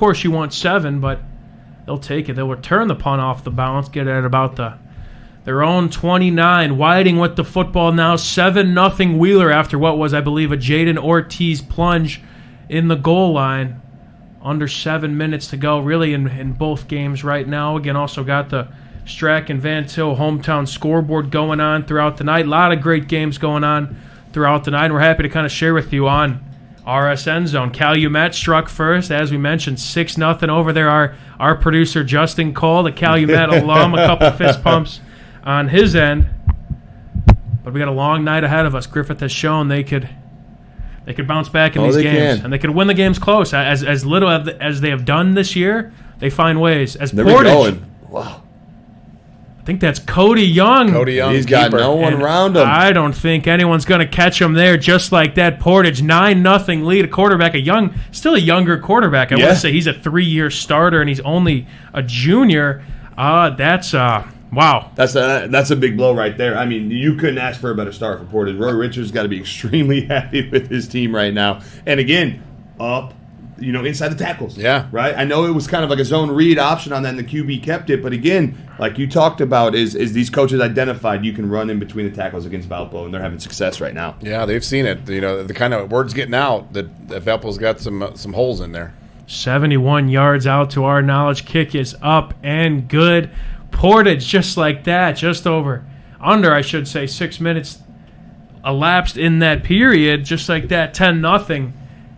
course, you want 7, but they'll take it. They'll return the punt off the bounce, get it at about their own 29. Whiting with the football now, 7-0 Wheeler after what was, I believe, a Jaden Ortiz plunge in the goal line. Under 7 minutes to go, really, in both games right now. Again, also got the Strack and Van Til hometown scoreboard going on throughout the night. A lot of great games going on throughout the night, and we're happy to kind of share with you on RSN Zone. Calumet struck first, as we mentioned, 6-0 over there. Our producer, Justin Cole, the Calumet alum, a couple fist pumps on his end. But we got a long night ahead of us. Griffith has shown they could bounce back in these games, and they could win the games close. As little as they have done this year, they find ways. As Portage, wow, I think that's Cody Young. He's got no one around him. I don't think anyone's going to catch him there. Just like that, Portage 9-0 lead. A quarterback, still a younger quarterback. I would say he's a 3-year starter, and he's only a junior. Wow. That's a big blow right there. I mean, you couldn't ask for a better start for Portage. Roy Richards got to be extremely happy with his team right now. And again, up, inside the tackles. Yeah. Right? I know it was kind of like a zone read option on that, and the QB kept it. But again, like you talked about, is these coaches identified you can run in between the tackles against Valpo, and they're having success right now. Yeah, they've seen it. The kind of word's getting out that Valpo's got some holes in there. 71 yards out to our knowledge. Kick is up and good. Portage, just like that, just under, I should say, 6 minutes elapsed in that period, just like that, 10-0.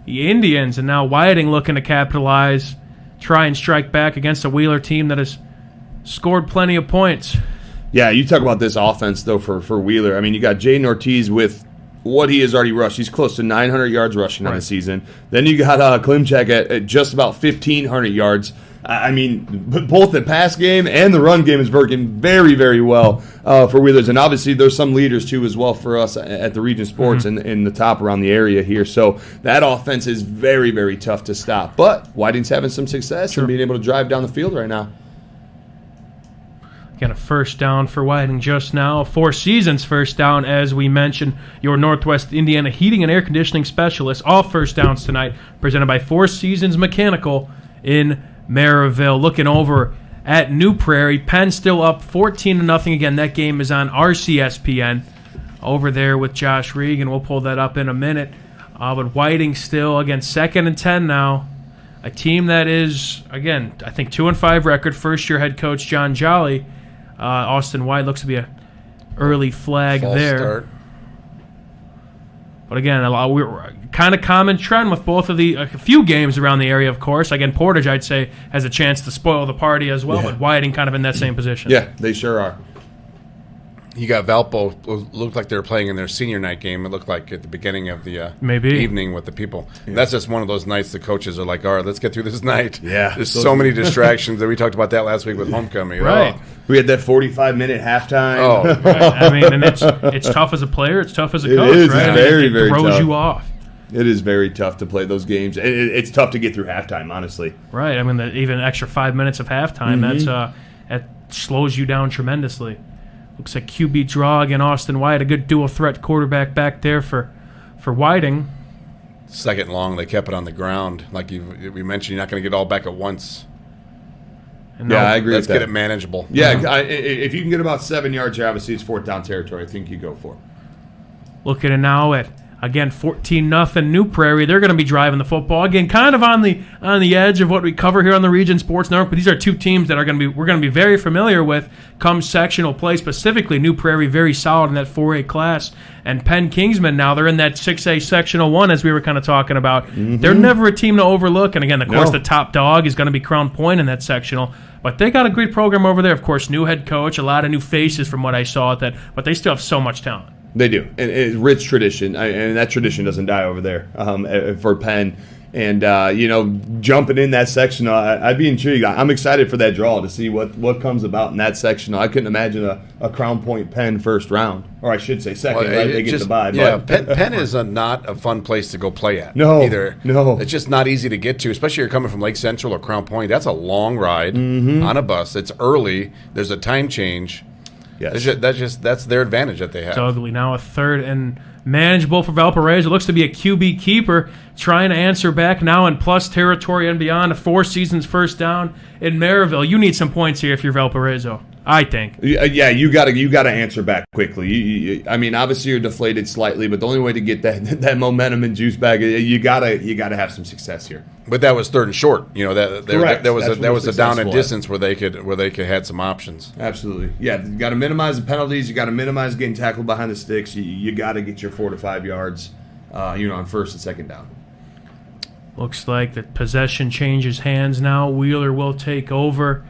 The Indians, and now Whiting looking to capitalize, try and strike back against a Wheeler team that has scored plenty of points. Yeah, you talk about this offense, though, for Wheeler. I mean, you got Jaden Ortiz with what he has already rushed. He's close to 900 yards rushing on the season. Then you got Klimchak at just about 1,500 yards. I mean, both the pass game and the run game is working very, very well for Wheelers. And obviously there's some leaders, too, as well for us at the Region Sports in the top around the area here. So that offense is very, very tough to stop. But Whiting's having some success and being able to drive down the field right now. Again, a first down for Whiting just now. Four Seasons first down, as we mentioned. Your Northwest Indiana heating and air conditioning specialist. All first downs tonight presented by Four Seasons Mechanical in Maryville. Looking over at New Prairie. Penn still up 14-0. Again, that game is on RCSPN over there with Josh Regan. We'll pull that up in a minute. But Whiting still, again, 2nd and 10 now. A team that is, again, I think 2-5 record. First-year head coach John Jolly. Austin White looks to be an early flag False there. Start. But again, we're kind of common trend with both of a few games around the area, of course. Again, Portage, I'd say, has a chance to spoil the party as well, but Whiting kind of in that same position. Yeah, they sure are. You got Valpo, looked like they were playing in their senior night game. It looked like at the beginning of the evening with the people. Yeah. That's just one of those nights the coaches are like, all right, let's get through this night. Yeah. There's so many distractions that we talked about that last week with homecoming. Right. We had that 45-minute halftime. Oh, right. I mean, and it's tough as a player. It's tough as a coach. It is right? very, it very tough. It throws you off. It is very tough to play those games. It's tough to get through halftime, honestly. Right. I mean, even an extra 5 minutes of halftime, that slows you down tremendously. Looks like QB draw again, Austin White, a good dual threat quarterback back there for Whiting. Second and long, they kept it on the ground. Like we mentioned, you're not going to get all back at once. I agree with that. Let's get it manageable. Yeah, if you can get about 7 yards here, obviously it's fourth down territory. I think you go for it. Looking at now at, again, 14-0 New Prairie. They're going to be driving the football. Again, kind of on the edge of what we cover here on the Region Sports Network, but these are two teams that we're going to be very familiar with come sectional play, specifically New Prairie, very solid in that 4A class. And Penn Kingsman now, they're in that 6A sectional 1, as we were kind of talking about. They're never a team to overlook. And again, of course, the top dog is going to be Crown Point in that sectional. But they got a great program over there. Of course, new head coach, a lot of new faces from what I saw at that, but they still have so much talent. They do. And it's rich tradition, and that tradition doesn't die over there for Penn. And, jumping in that sectional, I'd be intrigued. I'm excited for that draw to see what comes about in that sectional. I couldn't imagine a Crown Point Penn first round, or I should say second, right? They get the bye. Yeah, Penn is not a fun place to go play at either. No. It's just not easy to get to, especially if you're coming from Lake Central or Crown Point. That's a long ride on a bus. It's early. There's a time change. Yes. That's their advantage that they have. It's ugly. Now a 3rd and manageable for Valparaiso. It looks to be a QB keeper trying to answer back now in plus territory and beyond. 4 seasons first down in Maryville. You need some points here if you're Valparaiso, I think. Yeah, you gotta answer back quickly. I mean, obviously you're deflated slightly, but the only way to get that momentum and juice back, you gotta have some success here. But that was 3rd and short. You know that was a down and at. distance where they could had some options. Absolutely, yeah. You got to minimize the penalties. You got to minimize getting tackled behind the sticks. You got to get your 4 to 5 yards, on 1st and 2nd down. Looks like the possession changes hands now. Wheeler will take over.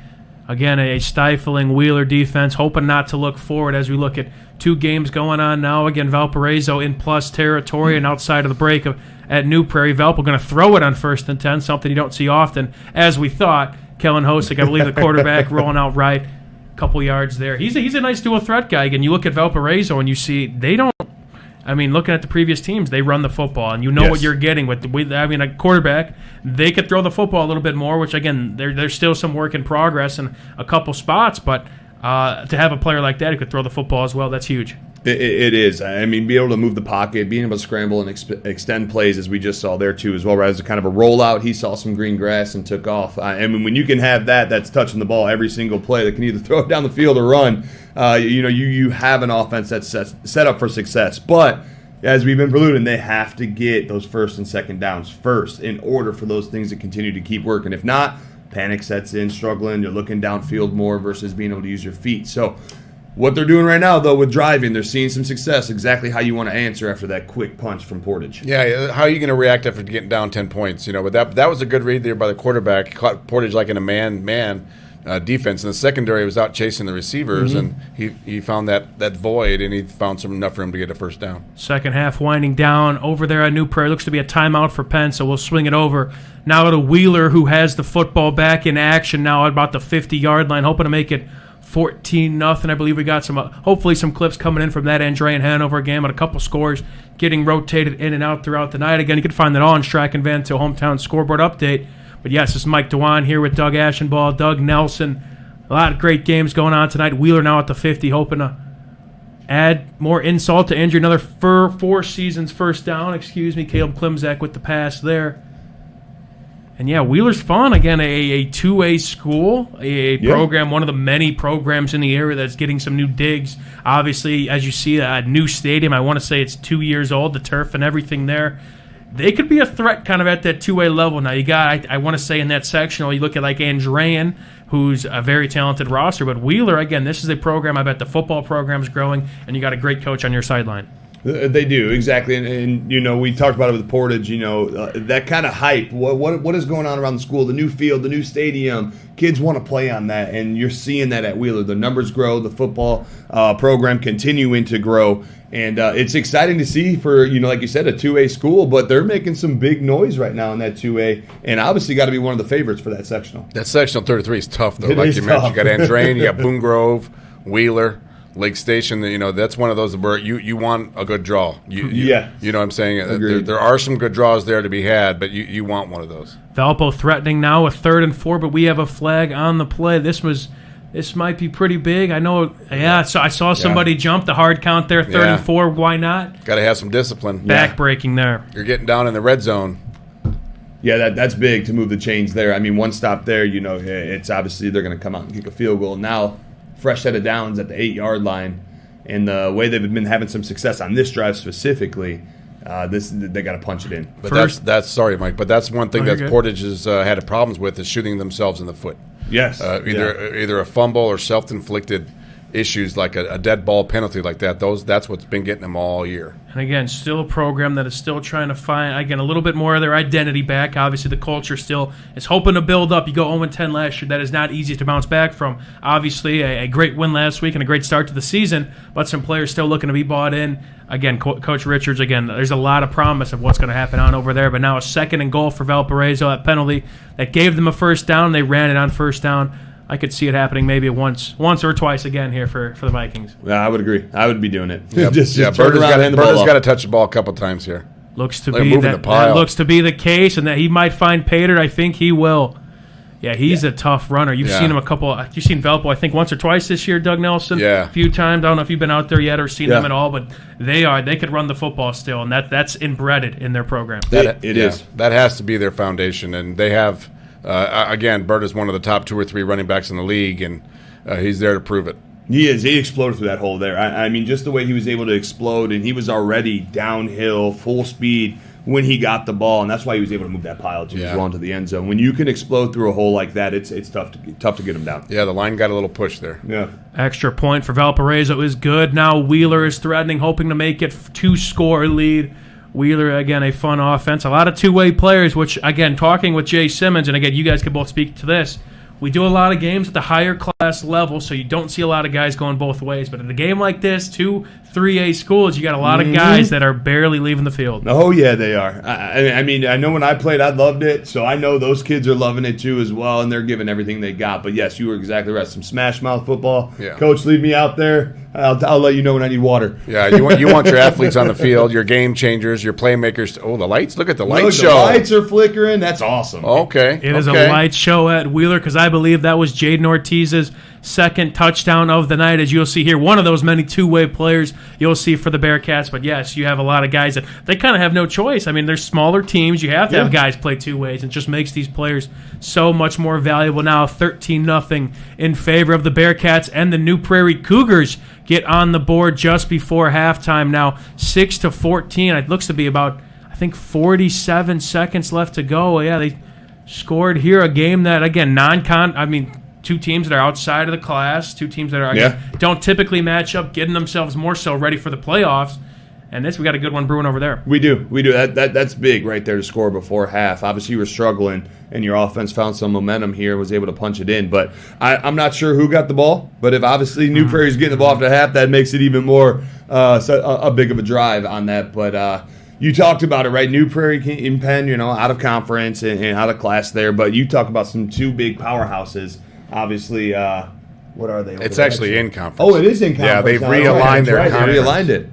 Again, a stifling Wheeler defense, hoping not to look forward as we look at 2 games going on now. Again, Valparaiso in plus territory, and outside of the break at New Prairie, Valpo going to throw it on 1st and 10, something you don't see often, as we thought. Kellen Hosek, I believe the quarterback, rolling out right, a couple yards there. He's a nice dual threat guy. Again, you look at Valparaiso and you see they don't. I mean, looking at the previous teams, they run the football, and you know what you're getting with a quarterback. They could throw the football a little bit more, which, again, there's still some work in progress in a couple spots, but to have a player like that who could throw the football as well, that's huge. It is. I mean, be able to move the pocket, being able to scramble and extend plays, as we just saw there, too, as well. As a kind of a rollout, he saw some green grass and took off. I mean, when you can have that's touching the ball every single play that can either throw it down the field or run, you have an offense that's set up for success. But as we've been preluding, they have to get those 1st and 2nd downs first in order for those things to continue to keep working. If not, panic sets in, struggling, you're looking downfield more versus being able to use your feet. So what they're doing right now, though, with driving, they're seeing some success, exactly how you want to answer after that quick punch from Portage. Yeah, how are you going to react after getting down 10 points? But that was a good read there by the quarterback. He caught Portage like in a man defense. And the secondary was out chasing the receivers, and he found that void, and he found enough for him to get a 1st down. Second half winding down over there at New Prairie. Looks to be a timeout for Penn, so we'll swing it over. Now to Wheeler, who has the football back in action now at about the 50-yard line, hoping to make it 14-0. I believe we got hopefully some clips coming in from that Andre and Hanover game, and a couple scores getting rotated in and out throughout the night. Again, you can find that all on Strack and Van Til Hometown Scoreboard Update. But yes, this is Mike DeWine here with Doug Ashenball, Doug Nelson. A lot of great games going on tonight. Wheeler now at the 50, hoping to add more insult to injury. Another 4 seasons first down. Caleb Klimzak with the pass there. And yeah, Wheeler's fun. Again, a 2A school, a program, one of the many programs in the area that's getting some new digs. Obviously, as you see, a new stadium. I want to say it's 2 years old, the turf and everything there. They could be a threat kind of at that 2A level. Now, you got, I want to say in that sectional, you look at like Andrean, who's a very talented roster. But Wheeler, again, this is a program, I bet the football program's growing, and you got a great coach on your sideline. They do, exactly. And we talked about it with Portage, that kind of hype. What is going on around the school, the new field, the new stadium. Kids want to play on that, and you're seeing that at Wheeler. The numbers grow, the football program continuing to grow. And it's exciting to see for, like you said, a 2A school, but they're making some big noise right now in that 2A, and obviously got to be one of the favorites for that sectional. That sectional 33 is tough, though. Like you mentioned, you got Andrean, you got Boone Grove, Wheeler, Lake Station. That's one of those where you want a good draw. You know what I'm saying? There are some good draws there to be had, but you want one of those. Valpo threatening now, a 3rd and 4, but we have a flag on the play. This might be pretty big. I know. Yeah, so I saw somebody jump the hard count there, 3rd and 4. Why not? Got to have some discipline. Back-breaking there. You're getting down in the red zone. Yeah, that's big to move the chains there. I mean, one stop there, it's obviously they're going to come out and kick a field goal. Now, fresh set of downs at the 8-yard line, and the way they've been having some success on this drive specifically, they got to punch it in. But that's sorry, Mike, but that's one thing that Portage has had problems with is shooting themselves in the foot. Yes. Either a fumble or self-inflicted issues like a dead ball penalty like that. That's what's been getting them all year. And again, still a program that is still trying to find, again, a little bit more of their identity back. Obviously, the culture still is hoping to build up. You go 0-10 last year. That is not easy to bounce back from. Obviously, a great win last week and a great start to the season, but some players still looking to be bought in. Again, Coach Richards, there's a lot of promise of what's going to happen on over there, but now a 2nd and goal for Valparaiso. That penalty that gave them a 1st down, they ran it on 1st down. I could see it happening maybe once or twice again here for the Vikings. Yeah, I would agree. I would be doing it. Yep. Just turn around and Burden's got to touch the ball a couple times here. Looks to be that looks to be the case, and that he might find Pater. I think he will. Yeah, he's a tough runner. You've seen him you've seen Velpo, I think, once or twice this year, Doug Nelson. Yeah. A few times. I don't know if you've been out there yet or seen them at all, but they could run the football still, and that's inbred in their program. It is. That has to be their foundation, and they have, again, Burt is one of the top 2 or 3 running backs in the league, and he's there to prove it. He is. He exploded through that hole there. I mean, just the way he was able to explode, and he was already downhill, full speed when he got the ball, and that's why he was able to move that pile as well into the end zone. When you can explode through a hole like that, it's tough to get him down. Yeah, the line got a little push there. Yeah. Extra point for Valparaiso is good. Now Wheeler is threatening, hoping to make it 2-score lead. Wheeler, again, a fun offense. A lot of two-way players, which, again, talking with Jay Simmons, and again, you guys can both speak to this. We do a lot of games at the higher class level, so you don't see a lot of guys going both ways. But in a game like this, 2-3A schools, you got a lot of guys that are barely leaving the field. Oh, yeah, they are. I mean, I know when I played, I loved it, so I know those kids are loving it too as well, and they're giving everything they got. But, yes, you were exactly right. Some smash mouth football. Yeah. Coach, leave me out there. I'll let you know when I need water. Yeah, you want your athletes on the field, your game changers, your playmakers. Oh, the lights! Look at the light show. The lights are flickering. That's awesome. Okay, it is a light show at Wheeler because I believe that was Jaden Ortiz's second touchdown of the night, as you'll see here. One of those many two-way players you'll see for the Bearcats. But yes, you have a lot of guys that they kind of have no choice. I mean, they're smaller teams. You have to have guys play two ways. It just makes these players so much more valuable. Now 13-0 in favor of the Bearcats, and the New Prairie Cougars get on the board just before halftime. Now 6-14. It looks to be about, I think, 47 seconds left to go. Yeah, they scored here. A game that, again, two teams that are outside of the class, two teams that are don't typically match up, getting themselves more so ready for the playoffs. And we got a good one brewing over there. We do. That's big right there to score before half. Obviously, you were struggling, and your offense found some momentum here and was able to punch it in. But I'm not sure who got the ball. But if obviously New Prairie's getting the ball after half, that makes it even more a big of a drive on that. But you talked about it, right? New Prairie in Penn, out of conference and out of class there. But you talk about some two big powerhouses. Obviously, what are they? It's actually in conference. Oh, it is in conference. Yeah, they've realigned their conference. They realigned it.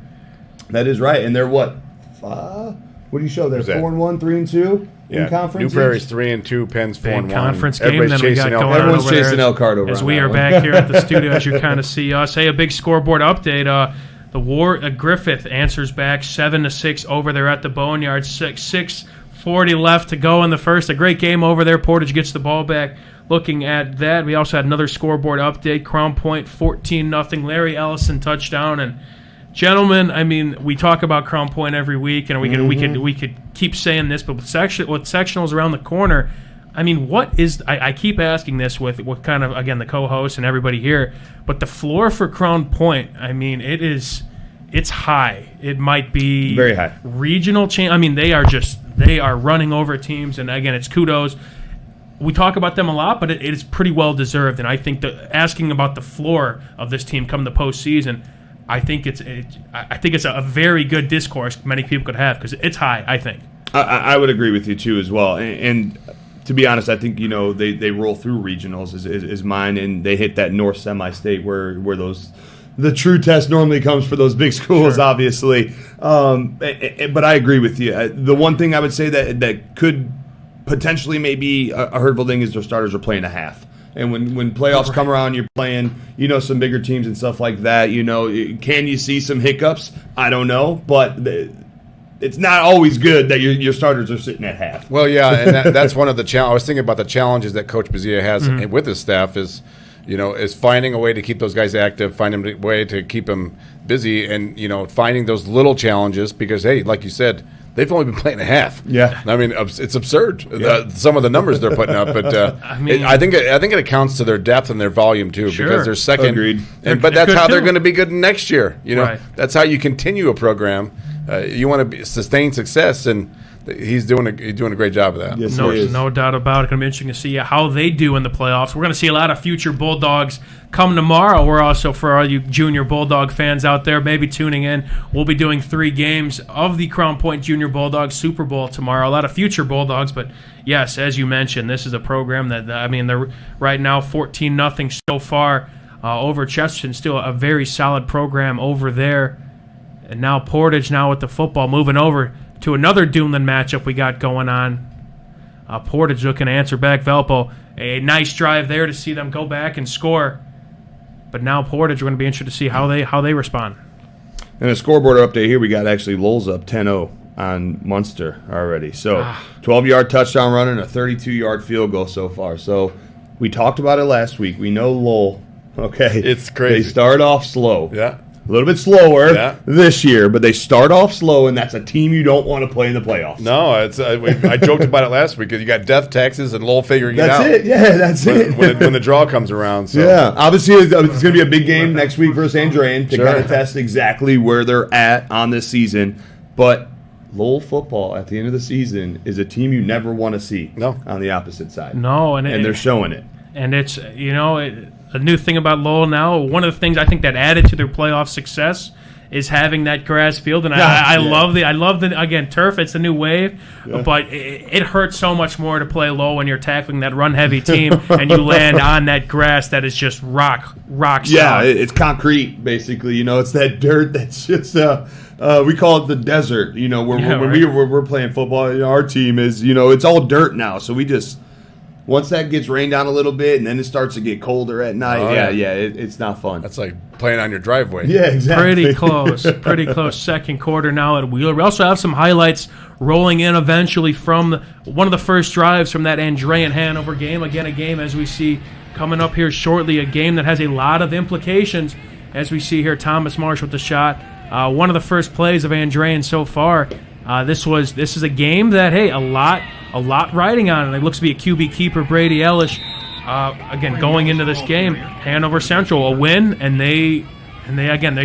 That is right. And they're what? What do you show there? 4-1, 3-2 in conference? New Prairie's 3-2, Penn's 4-1. Conference game that we got going on. Everyone's chasing Elkhart over. As we are back here at the studio, as you kind of see us. Hey, a big scoreboard update. The Griffith answers back 7-6 over there at the Boneyard. 6:40 left to go in the first. A great game over there. Portage gets the ball back. Looking at that, we also had another scoreboard update. Crown Point 14-0. Larry Ellison touchdown. And gentlemen, I mean, we talk about Crown Point every week, and we could keep saying this, but with sectionals around the corner, I mean, what is? I keep asking this with kind of, again, the co-host and everybody here, but the floor for Crown Point, I mean, it's high. It might be very high. Regional change. I mean, they are running over teams, and again, it's kudos. We talk about them a lot, but it is pretty well deserved. And I think that asking about the floor of this team come the postseason, I think it's a very good discourse many people could have because it's high. I think I would agree with you too as well. And to be honest, I think they roll through regionals is mine, and they hit that North semi-state where the true test normally comes for those big schools, sure. Obviously. But I agree with you. The one thing I would say that could potentially maybe a hurtful thing is their starters are playing a half. And when playoffs come around, you're playing, some bigger teams and stuff like that. Can you see some hiccups? I don't know, but it's not always good that your starters are sitting at half. Well, yeah, and that's one of the challenges. I was thinking about the challenges that Coach Bazia has with his staff is finding a way to keep those guys active, finding a way to keep them busy, and finding those little challenges because, hey, like you said, they've only been playing a half. Yeah, I mean it's absurd. Yeah. Some of the numbers they're putting up, but I think it accounts to their depth and their volume too, sure. because they're second. Agreed. But that's how they're going to be good next year. Right. That's how you continue a program. You want to sustain success, and he's doing a great job of that. Yes, no doubt about it. Going to be interesting to see how they do in the playoffs. We're going to see a lot of future Bulldogs come tomorrow. We're also, for all you junior Bulldog fans out there, maybe tuning in, we'll be doing 3 games of the Crown Point Junior Bulldogs Super Bowl tomorrow. A lot of future Bulldogs, but yes, as you mentioned, this is a program that, they're right now 14-0 so far over Chesterton. Still a very solid program over there. And now Portage with the football moving over to another Duneland matchup we got going on. Portage looking to answer back. Velpo, a nice drive there to see them go back and score. But now Portage, we're going to be interested to see how they respond. And a scoreboard update here, we got actually Lowell's up 10-0 on Munster already. So 12-yard touchdown run and a 32-yard field goal so far. So we talked about it last week. We know Lowell, okay. It's crazy. They start off slow. Yeah. A little bit slower this year, but they start off slow, and that's a team you don't want to play in the playoffs. No, I joked about it last week because you got death taxes and Lowell figuring it out. That's it. Yeah, that's it. When the draw comes around. So. Yeah, obviously it's going to be a big game next week versus Andrean to kind of test exactly where they're at on this season. But Lowell football at the end of the season is a team you never want to see on the opposite side. No, and they're showing it. And it's, a new thing about Lowell now, one of the things I think that added to their playoff success is having that grass field. And I love the again, turf, it's the new wave, but it hurts so much more to play Lowell when you're tackling that run-heavy team and you land on that grass that is just rock solid. Yeah, it's concrete, basically. It's that dirt that's just... we call it the desert, when we're playing football. Our team is, it's all dirt now. So we just, once that gets rained down a little bit and then it starts to get colder at night, it's not fun. That's like playing on your driveway. Yeah, exactly. Pretty close. Second quarter now at Wheeler. We also have some highlights rolling in eventually from one of the first drives from that Andrean Hanover game. Again, a game as we see coming up here shortly, a game that has a lot of implications. As we see here, Thomas Marsh with the shot. One of the first plays of Andrean so far. This is a game that, hey, a lot riding on it. It looks to be a QB keeper, Brady Ellish. Again, going into this game, Hanover Central a win, and they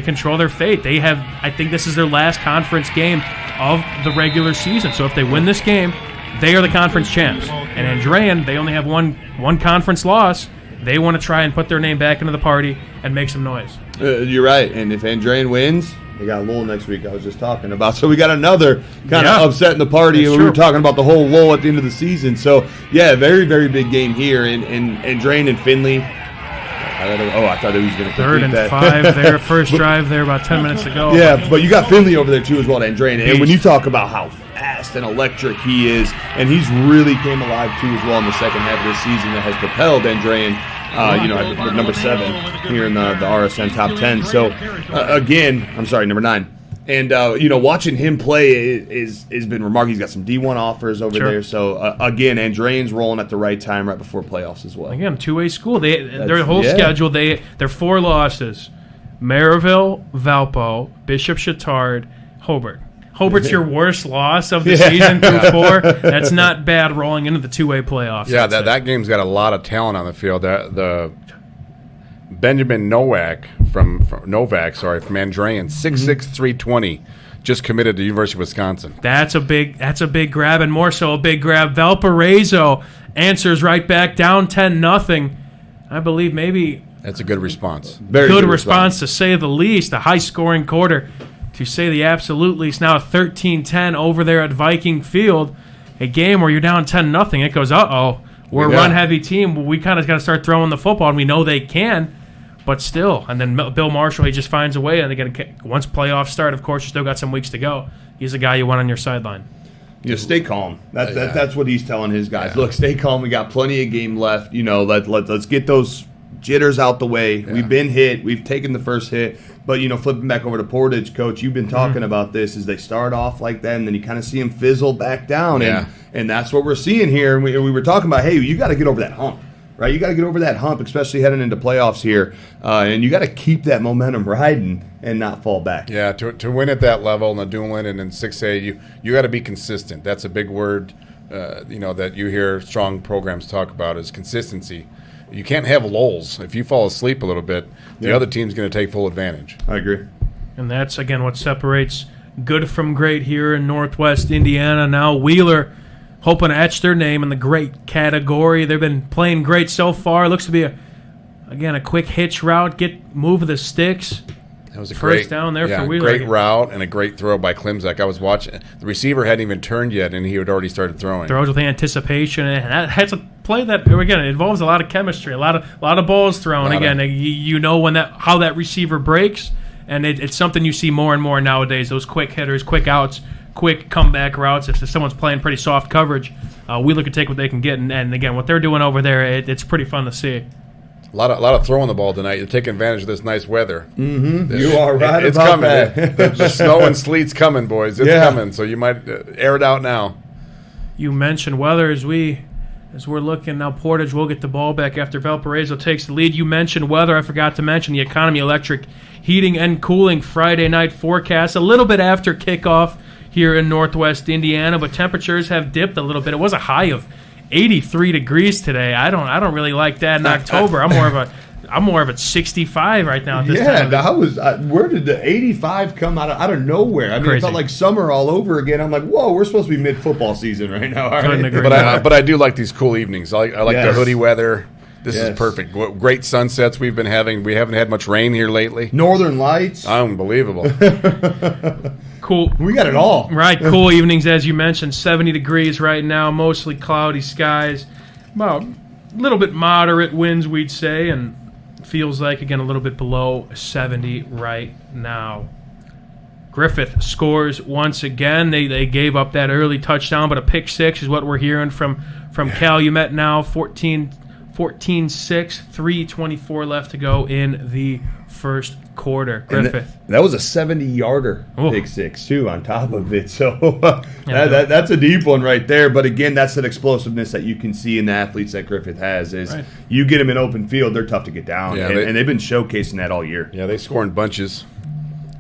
control their fate. They have, I think this is their last conference game of the regular season. So if they win this game, they are the conference champs. And Andrean, they only have one conference loss. They want to try and put their name back into the party and make some noise. You're right. And if Andrean wins, they got Lowell next week I was just talking about. So we got another kind of upset in the party. We were talking about the whole Lowell at the end of the season. So, yeah, very, very big game here. And Andrean and Finley. I thought he was going to complete that. 3rd and 5 there. First drive there about 10 minutes ago. Yeah, but you got Finley over there too as well, Andrean. And when you talk about how fast and electric he is, and he's really came alive too as well in the second half of this season that has propelled Andrean, at number 7 here in the RSN top 10. So, number 9. And, watching him play has been remarkable. He's got some D1 offers over there. So, Andrean's rolling at the right time right before playoffs as well. Again, two-way school. Their whole schedule, they're 4 losses. Maryville, Valpo, Bishop Chatard, Hobart. Hobart's your worst loss of the season through 4. That's not bad rolling into the two-way playoffs. Yeah, that game's got a lot of talent on the field. The Benjamin Novak from Andrean, 6'6", 320, just committed to the University of Wisconsin. That's a big grab, and more so a big grab. Valparaiso answers right back, down 10-0. I believe maybe that's a good response. Very good response to say the least. A high-scoring quarter, to say the absolute least. Now 13-10 over there at Viking Field, a game where you're down 10-0. It goes, we're a run-heavy team. We kind of got to start throwing the football, and we know they can. But still, and then Bill Marshall, he just finds a way. And again, once playoffs start, of course, you still got some weeks to go. He's the guy you want on your sideline. Stay calm. That's what he's telling his guys. Yeah. Look, stay calm. We got plenty of game left. Let's get those jitters out the way. Yeah. We've been hit. We've taken the first hit. But, flipping back over to Portage, Coach, you've been talking about this, is they start off like that, and then you kind of see them fizzle back down. Yeah. And that's what we're seeing here. And we were talking about, hey, you got to get over that hump. Right, you got to get over that hump, especially heading into playoffs here, and you got to keep that momentum riding and not fall back. Yeah, to win at that level in the Duneland and in 6A, you got to be consistent. That's a big word, that you hear strong programs talk about is consistency. You can't have lulls. If you fall asleep a little bit, the other team's going to take full advantage. I agree. And that's again what separates good from great here in Northwest Indiana. Now Wheeler, hoping to etch their name in the great category. They've been playing great so far. It looks to be a quick hitch route, move the sticks. That was a first down there for Wheeler. Great route and a great throw by Klimzak. I was watching. The receiver hadn't even turned yet, and he had already started throwing. Throws with anticipation, and that's a play that again it involves a lot of chemistry, a lot of balls thrown. Again, you know how that receiver breaks, and it's something you see more and more nowadays. Those quick hitters, quick outs quick comeback routes. If someone's playing pretty soft coverage, Wheeler could take what they can get. And again, what they're doing over there, it's pretty fun to see. A lot of throwing the ball tonight. You're taking advantage of this nice weather. Mm-hmm. You are right it's about coming. that. The snow and sleet's coming, boys. It's coming, so you might air it out now. You mentioned weather as we're looking now. Portage will get the ball back after Valparaiso takes the lead. You mentioned weather. I forgot to mention the Economy Electric Heating and Cooling Friday night forecast. A little bit after kickoff here in Northwest Indiana, but temperatures have dipped a little bit. It was a high of 83 degrees today. I don't really like that in October. I'm more of a 65 right now at this time. Yeah, where did the 85 come out of nowhere? I mean, Crazy. It felt like summer all over again. I'm like, whoa, we're supposed to be mid-football season right now. All Couldn't right? agree. But I do like these cool evenings. I like the Yes. hoodie weather. This Yes. is perfect. Great sunsets we've been having. We haven't had much rain here lately. Northern Lights. Unbelievable. Cool. We got it all. Right, cool evenings, as you mentioned. 70 degrees right now, mostly cloudy skies. About a little bit moderate winds, we'd say, and feels like, again, a little bit below 70 right now. Griffith scores once again. They gave up that early touchdown, but a pick six is what we're hearing from Calumet now. 14-6, 3:24 left to go in the first quarter. Griffith. That was a 70-yarder Oh. pick six, too, on top of it. So that's a deep one right there. But, again, that's that explosiveness that you can see in the athletes that Griffith has. Is Right. You get them in open field, they're tough to get down. Yeah, and they've been showcasing that all year. Yeah, they score in bunches.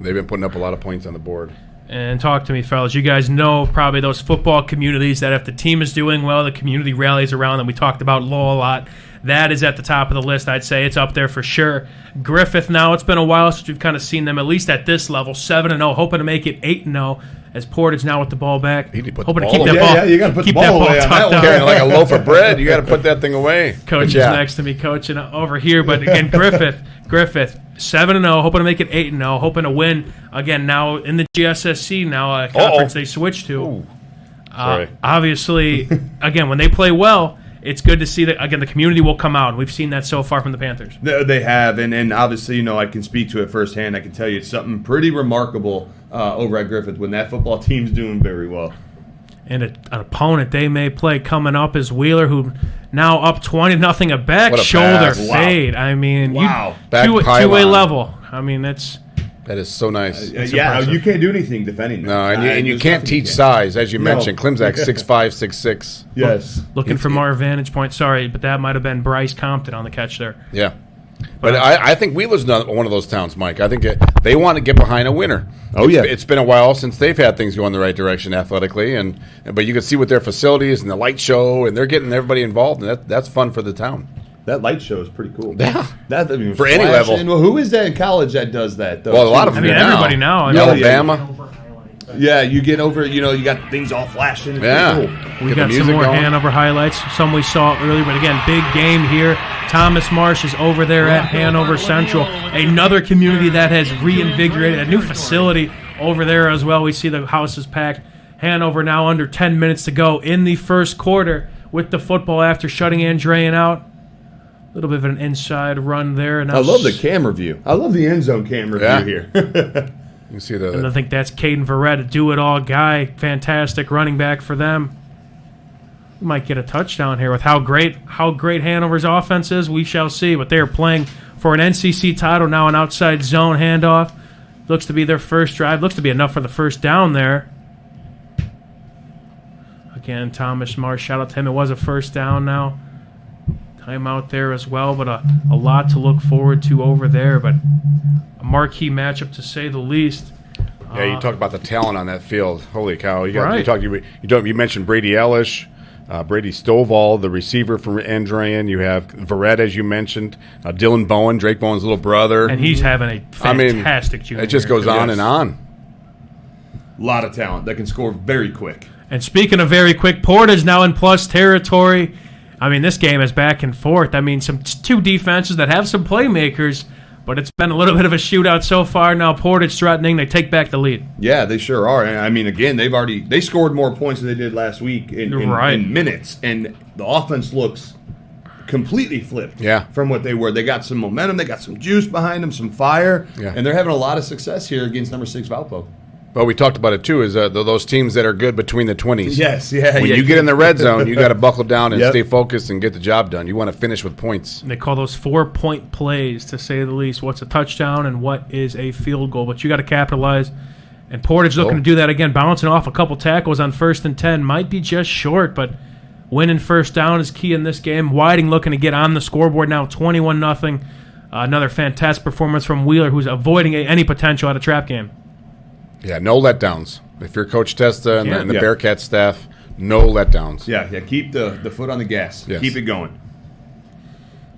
They've been putting up a lot of points on the board. And talk to me, fellas. You guys know probably those football communities that if the team is doing well, the community rallies around them. We talked about Lowell a lot. That is at the top of the list. I'd say it's up there for sure. Griffith now, it's been a while since we've kind of seen them, at least at this level, 7-0, hoping to make it 8-0 as Portage now with the ball back. He put the Hoping to ball keep that away. ball. Yeah, you gotta put the keep ball that away on that tucked one. up. Carrying like a loaf of bread, you got to put that thing away. Coach is But yeah. next to me coaching over here. But again, Griffith, 7-0, hoping to make it 8-0, hoping to win again now in the GSSC now, a conference they switched to. Ooh. Sorry. Obviously, again, when they play well, it's good to see that, again, the community will come out. We've seen that so far from the Panthers. They have, and obviously, I can speak to it firsthand. I can tell you it's something pretty remarkable over at Griffith when that football team's doing very well. And an opponent they may play coming up is Wheeler, who now up 20-0 a back What a shoulder pass. Wow. fade. I mean, Wow. Back two-way pylon. level. I mean, that's That is so nice. impressive. You can't do anything defending that. No, and you There's can't nothing you teach can. size, as you No. mentioned. Klimzak 6'5", 6'6". Yes. looking from our vantage point. Sorry, but that might have been Bryce Compton on the catch there. Yeah. But I think Wheeler's not one of those towns, Mike. I think they want to get behind a winner. Oh, yeah. It's been a while since they've had things go in the right direction athletically, but you can see with their facilities and the light show, and they're getting everybody involved, and that's fun for the town. That light show is pretty cool. Yeah. For any level. Well, who is that in college that does that, though? Well, a lot of I them mean, do everybody now. I mean, Alabama. Yeah, you get over, you got things all flashing. It's Yeah. pretty cool. We Get the got some music more going. Hanover highlights. Some we saw earlier, but again, big game here. Thomas Marsh is over there at Hanover Central, another community that has reinvigorated, a new facility over there as well. We see the house is packed. Hanover now under 10 minutes to go in the first quarter with the football after shutting Andrean out. A little bit of an inside run there. And I love the camera view. I love the end zone camera view here. You see And I the think that's Caden Verrett, a do-it-all guy. Fantastic running back for them. We might get a touchdown here with how great Hanover's offense is. We shall see. But they are playing for an NCC title now, an outside zone handoff. Looks to be their first drive. Looks to be enough for the first down there. Again, Thomas Marsh, shout out to him. It was a first down now. Timeout there as well, but a lot to look forward to over there. But a marquee matchup to say the least. Yeah, you talk about the talent on that field. Holy cow! Right. You mentioned Brady Ellish, Brady Stovall, the receiver from Andrean. You have Verrett, as you mentioned, Dylan Bowen, Drake Bowen's little brother. And he's having a fantastic junior It just year. goes on and on. A lot of talent that can score very quick. And speaking of very quick, Portage now in plus territory. I mean, this game is back and forth. I mean, two defenses that have some playmakers, but it's been a little bit of a shootout so far. Now Portage threatening. They take back the lead. Yeah, they sure are. And I mean, again, they scored more points than they did last week in minutes, and the offense looks completely flipped from what they were. They got some momentum, they got some juice behind them, some fire, and they're having a lot of success here against number 6 Valpo. But we talked about it too. Is those teams that are good between the 20s? Yes, yeah. When you get in the red zone, you got to buckle down and Yep. stay focused and get the job done. You want to finish with points. They call those 4-point plays, to say the least. What's a touchdown and what is a field goal? But you got to capitalize. And Portage looking to do that again, bouncing off a couple tackles on 1st and 10. Might be just short, but winning first down is key in this game. Whiting looking to get on the scoreboard now, 21-0. Another fantastic performance from Wheeler, who's avoiding any potential at a trap game. Yeah, no letdowns. If you're Coach Testa and the Yeah. Bearcat staff, no letdowns. Yeah, keep the foot on the gas. Yes. Keep it going.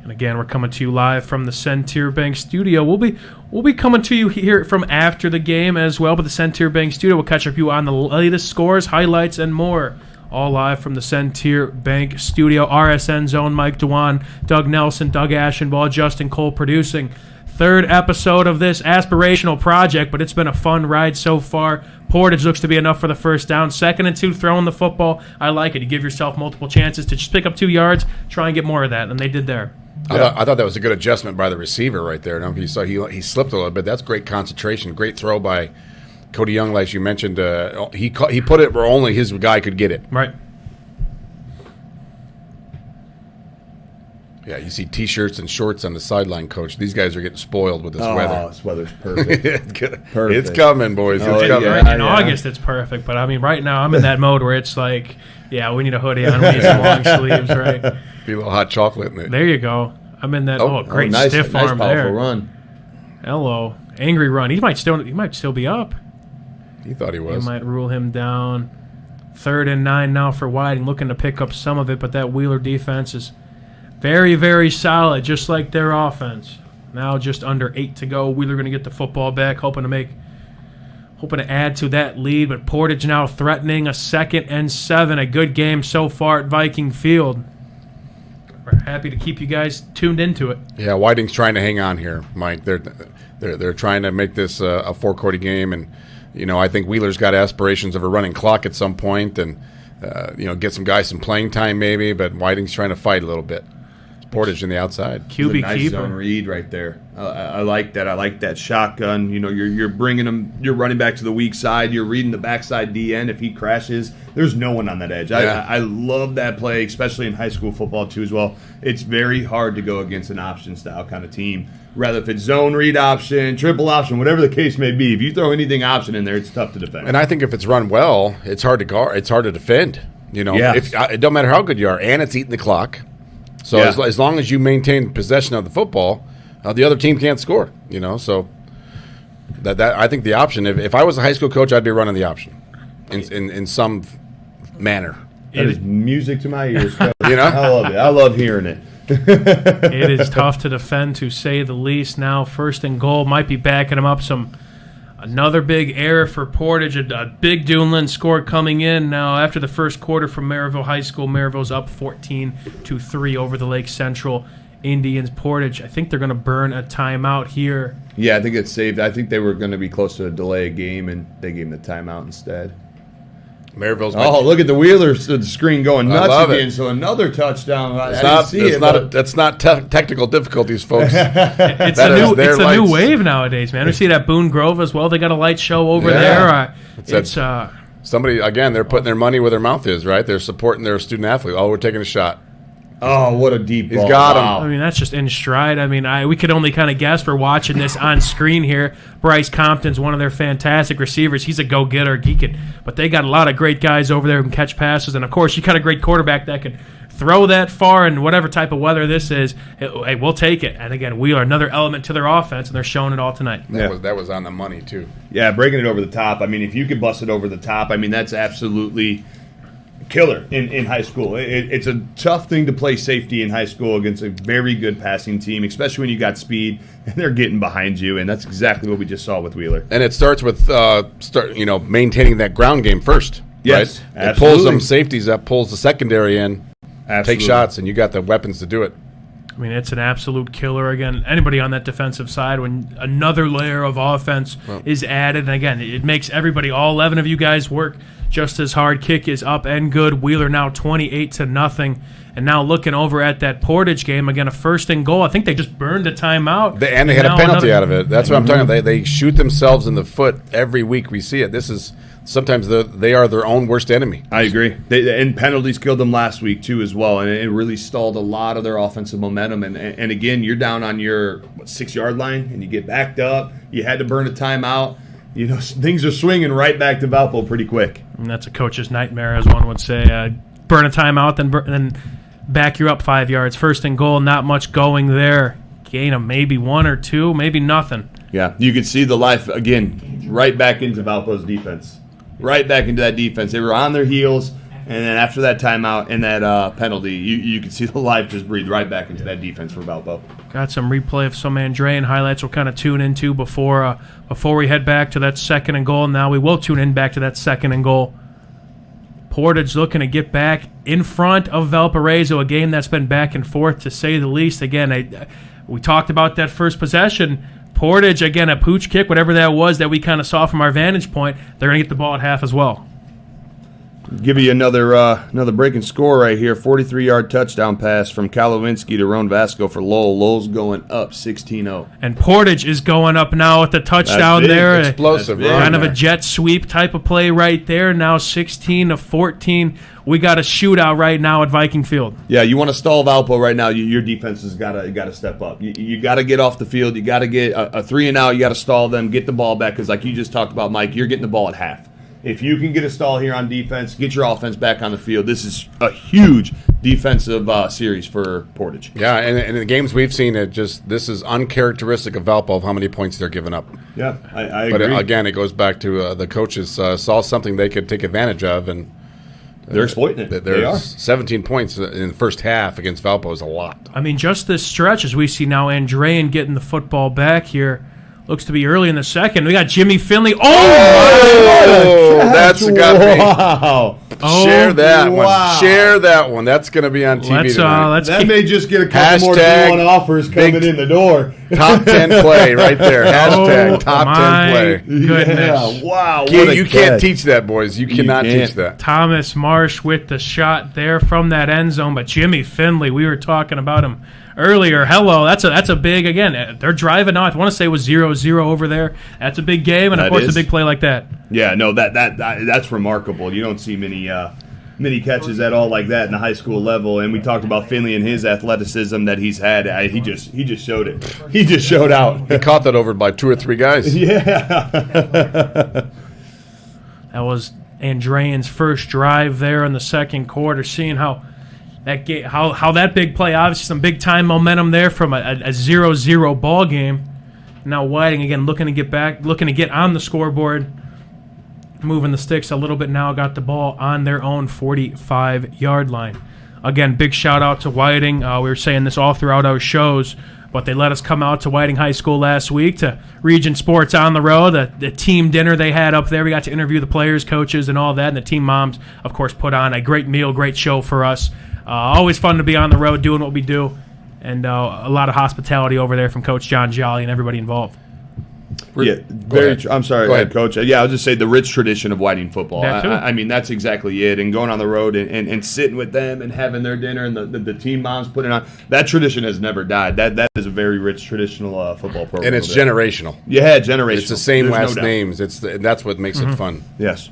And again, we're coming to you live from the Centier Bank studio. We'll be coming to you here from after the game as well, but the Centier Bank studio will catch up you on the latest scores, highlights, and more. All live from the Centier Bank studio. RSN Zone, Mike Dewan, Doug Nelson, Doug Ashenball, Justin Cole producing. 3rd episode of this aspirational project, but it's been a fun ride so far. Portage looks to be enough for the first down. 2nd and 2, throwing the football. I like it. You give yourself multiple chances to just pick up 2 yards, try and get more of that, and they did there. I thought that was a good adjustment by the receiver right there. Now, you saw he slipped a little bit. That's great concentration. Great throw by Cody Young, like you mentioned. He put it where only his guy could get it. Right. Yeah, you see T-shirts and shorts on the sideline, Coach. These guys are getting spoiled with this weather. This weather's perfect. It's coming, boys. Oh, It's coming. yeah. In August, it's perfect, but I mean, right now, I'm in that mode where it's like, yeah, we need a hoodie on, we need some long sleeves, right? Be a little hot chocolate in it. There you go. I'm in that. Great nice, stiff nice arm powerful there. run. Hello, angry run. He might still be up. He thought he They was. might rule him down. 3rd and 9 now for Whiting, looking to pick up some of it, but that Wheeler defense is very, very solid, just like their offense. Now just under 8 to go. Wheeler going to get the football back, hoping to add to that lead, but Portage now threatening a 2nd and 7. A good game so far at Viking Field. We're happy to keep you guys tuned into it. Yeah, Whiting's trying to hang on here, Mike. They're trying to make this a 4-quarter game, and I think Wheeler's got aspirations of a running clock at some point, and get some guys some playing time maybe. But Whiting's trying to fight a little bit. Portage in the outside. QB nice keeper. Zone read right there. I like that. I like that shotgun. You're bringing him. You're running back to the weak side. You're reading the backside DN. If he crashes, there's no one on that edge. Yeah. I love that play, especially in high school football too as well. It's very hard to go against an option style kind of team. Rather if it's zone read option, triple option, whatever the case may be. If you throw anything option in there, it's tough to defend. And I think if it's run well, it's hard to guard. It's hard to defend. Yes. It don't matter how good you are, and it's eating the clock. So as long as you maintain possession of the football, the other team can't score. So that I think the option. If I was a high school coach, I'd be running the option in some manner. That is music to my ears. Coach. I love it. I love hearing it. It is tough to defend, to say the least. Now 1st and goal, might be backing him up another big error for Portage. A big Duneland score coming in now after the first quarter from Maryville High School. Maryville's up 14-3 over the Lake Central Indians. Portage, I think they're going to burn a timeout here. Yeah, I think it's saved. I think they were going to be close to a delay game, and they gave him the timeout instead. Maryville's. Look at the Wheelers, the screen going nuts love again. it. So another touchdown. That's not technical difficulties, folks. It's That is a their new lights. wave nowadays, man. We see that Boone Grove as well. They got a light show over there. It's Somebody, again, they're putting their money where their mouth is, right? They're supporting their student athlete. Oh, we're taking a shot. Oh, what a deep ball. He's got him. Wow. I mean, that's just in stride. I mean, we could only kind of guess. We're watching this on screen here. Bryce Compton's one of their fantastic receivers. He's a go-getter, but they got a lot of great guys over there who can catch passes. And, of course, you got a great quarterback that can throw that far in whatever type of weather this is. Hey, we'll take it. And, again, we are another element to their offense, and they're showing it all tonight. That was on the money, too. Yeah, breaking it over the top. I mean, if you could bust it over the top, I mean, that's absolutely killer in high school. It's a tough thing to play safety in high school against a very good passing team, especially when you got speed and they're getting behind you, and that's exactly what we just saw with Wheeler. And it starts with maintaining that ground game first. Yes, right? It pulls them safeties up, pulls the secondary in, take shots, and you got the weapons to do it. I mean, it's an absolute killer. Again, anybody on that defensive side, when another layer of offense is added, and again, it makes everybody, all 11 of you guys, work just as hard. Kick is up and good. Wheeler now 28-0. And now looking over at that Portage game, again, a 1st and goal. I think they just burned a timeout. And they had a penalty out of it. That's what I'm talking about. They shoot themselves in the foot every week we see it. This is sometimes they are their own worst enemy. I agree. And penalties killed them last week, too, as well. And it really stalled a lot of their offensive momentum. And again, you're down on your 6-yard line, and you get backed up. You had to burn a timeout. Things are swinging right back to Valpo pretty quick. And that's a coach's nightmare, as one would say. Burn a timeout, then back you up 5 yards. 1st and goal, not much going there. Gain of maybe 1 or 2, maybe nothing. Yeah, you could see the life, again, right back into Valpo's defense. Right back into that defense. They were on their heels, and then after that timeout and that penalty, you could see the life just breathe right back into that defense for Valpo. Got some replay of some Andrean highlights we'll kind of tune into before we head back to that 2nd and goal. Now we will tune in back to that 2nd and goal. Portage looking to get back in front of Valparaiso, a game that's been back and forth to say the least. Again, we talked about that first possession. Portage, again, a pooch kick, whatever that was that we kind of saw from our vantage point, they're going to get the ball at half as well. Give you another breaking score right here. 43-yard touchdown pass from Kalowinski to Ron Vasco for Lowell. Lowell's going up 16-0. And Portage is going up now with the touchdown there. Explosive. Kind of a jet sweep type of play right there. Now 16-14. We got a shootout right now at Viking Field. Yeah, you want to stall Valpo right now. Your defense has got to step up. You got to get off the field. You got to get a 3-and-out. You got to stall them, get the ball back, because like you just talked about, Mike, you're getting the ball at half. If you can get a stall here on defense, get your offense back on the field. This is a huge defensive series for Portage. Yeah, and in the games we've seen, this is uncharacteristic of Valpo of how many points they're giving up. Yeah, I agree. But again, it goes back to the coaches saw something they could take advantage of, and they're exploiting it. They are. 17 points in the first half against Valpo is a lot. I mean, just this stretch as we see now, Andrean getting the football back here. Looks to be early in the second. We got Jimmy Finley. Oh, that's got me. Wow. Share that one. Share that one. That's going to be on TV tonight. That may just get a couple more D1 offers coming in the door. Top 10 play right there. Hashtag top 10 play. Goodness. Yeah, wow. You can't teach that, boys. You cannot teach that. Thomas Marsh with the shot there from that end zone. But Jimmy Finley, we were talking about him earlier. Hello, that's a big, again, they're driving out. I want to say it was 0-0 over there. That's a big game, and of course a big play like that. Yeah, no, that's remarkable. You don't see many catches at all like that in the high school level. And we talked about Finley and his athleticism that he's had. He just showed it. He just showed out. He caught that over by 2 or 3 guys. Yeah. That was Andrean's first drive there in the second quarter, seeing how that big play, obviously some big time momentum there from a 0-0 ball game. Now Whiting again looking to get back, looking to get on the scoreboard, moving the sticks a little bit now, got the ball on their own 45-yard line. Again, big shout out to Whiting. We were saying this all throughout our shows, but they let us come out to Whiting High School last week to Region Sports on the Road, the team dinner they had up there. We got to interview the players, coaches, and all that, and the team moms, of course, put on a great meal, great show for us. Always fun to be on the road doing what we do, and a lot of hospitality over there from Coach John Jolly and everybody involved. Yeah, I'm sorry, Go ahead. Coach. Yeah, I'll just say the rich tradition of Whiting football. That too. I mean, that's exactly it. And going on the road and sitting with them and having their dinner and the team moms putting on, that tradition has never died. That is a very rich traditional football program. And it's generational. Yeah, generational. It's the same There's last names. That's what makes it fun. Yes.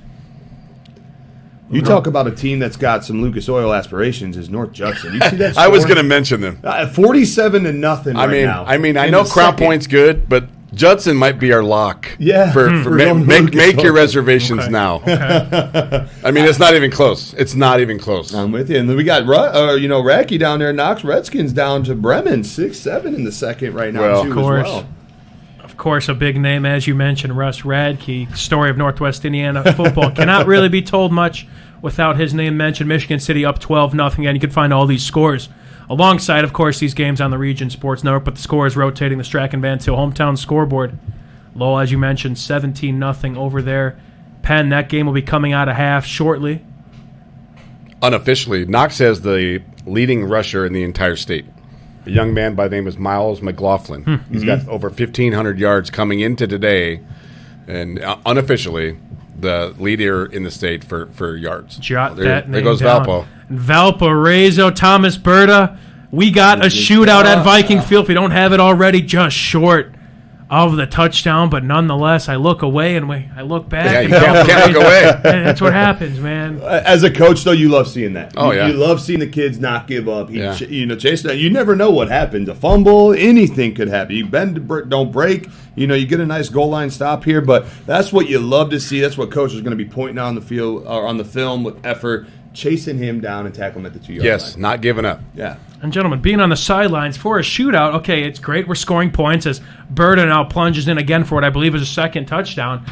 You talk about a team that's got some Lucas Oil aspirations is North Judson. You see that I was going to mention them. 47-0 right now. I know Crown Point's good, but Judson might be our lock. Yeah. Make your reservations now. Okay. I mean, it's not even close. It's not even close. I'm with you. And then we got Racky down there in Knox Redskins down to Bremen 6-7 in the second right now too, as well. Of course, a big name, as you mentioned, Russ Radke, story of Northwest Indiana football. Cannot really be told much without his name mentioned. Michigan City up 12-0, and you can find all these scores alongside, of course, these games on the Region Sports Network, but the score is rotating the Strachan Van Til hometown scoreboard. Lowell, as you mentioned, 17-0 over there. Penn, that game will be coming out of half shortly. Unofficially, Knox has the leading rusher in the entire state. A young man by the name of Miles McLaughlin. He's got over 1,500 yards coming into today, and unofficially, the leader in the state for yards. Jot there that name goes down. Valpo. Valparaiso, Thomas Berta. We got a shootout at Viking Field. If we don't have it already, just short of the touchdown. But nonetheless, I look away and I look back. Yeah, and you can't look away. That's what happens, man. As a coach, though, you love seeing that. Oh, yeah. You love seeing the kids not give up. Yeah. Chase. You never know what happens. A fumble, anything could happen. You bend, don't break. You get a nice goal line stop here, but that's what you love to see. That's what coaches are going to be pointing out on the field or on the film with effort, chasing him down and tackling him at the 2-yard line. Yes, not giving up. Yeah. And gentlemen, being on the sidelines for a shootout, okay, it's great. We're scoring points as Berta now plunges in again for what I believe is a second touchdown.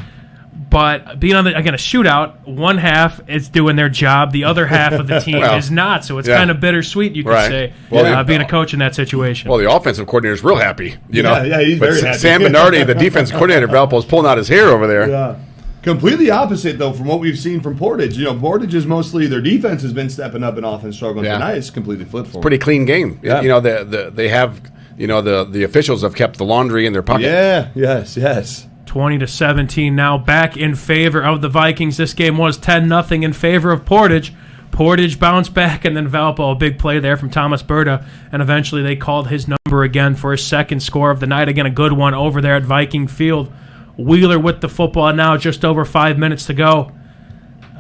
But being on a shootout, one half is doing their job, the other half of the team is not. So it's kind of bittersweet, you could say, being a coach in that situation. Well, the offensive coordinator is real happy, Yeah, he's very happy. Sam Bernardi, the defensive coordinator, Valpo, is pulling out his hair over there. Yeah. Completely opposite, though, from what we've seen from Portage. Portage is mostly their defense has been stepping up and offense struggling. Yeah. Tonight, it's completely flipped for them. Pretty clean game. Yeah. They have, the officials have kept the laundry in their pocket. Yeah, yes. 20-17 now back in favor of the Vikings. This game was 10-0 in favor of Portage. Portage bounced back, and then Valpo, a big play there from Thomas Berta, and eventually they called his number again for his second score of the night. Again, a good one over there at Viking Field. Wheeler with the football now, just over 5 minutes to go.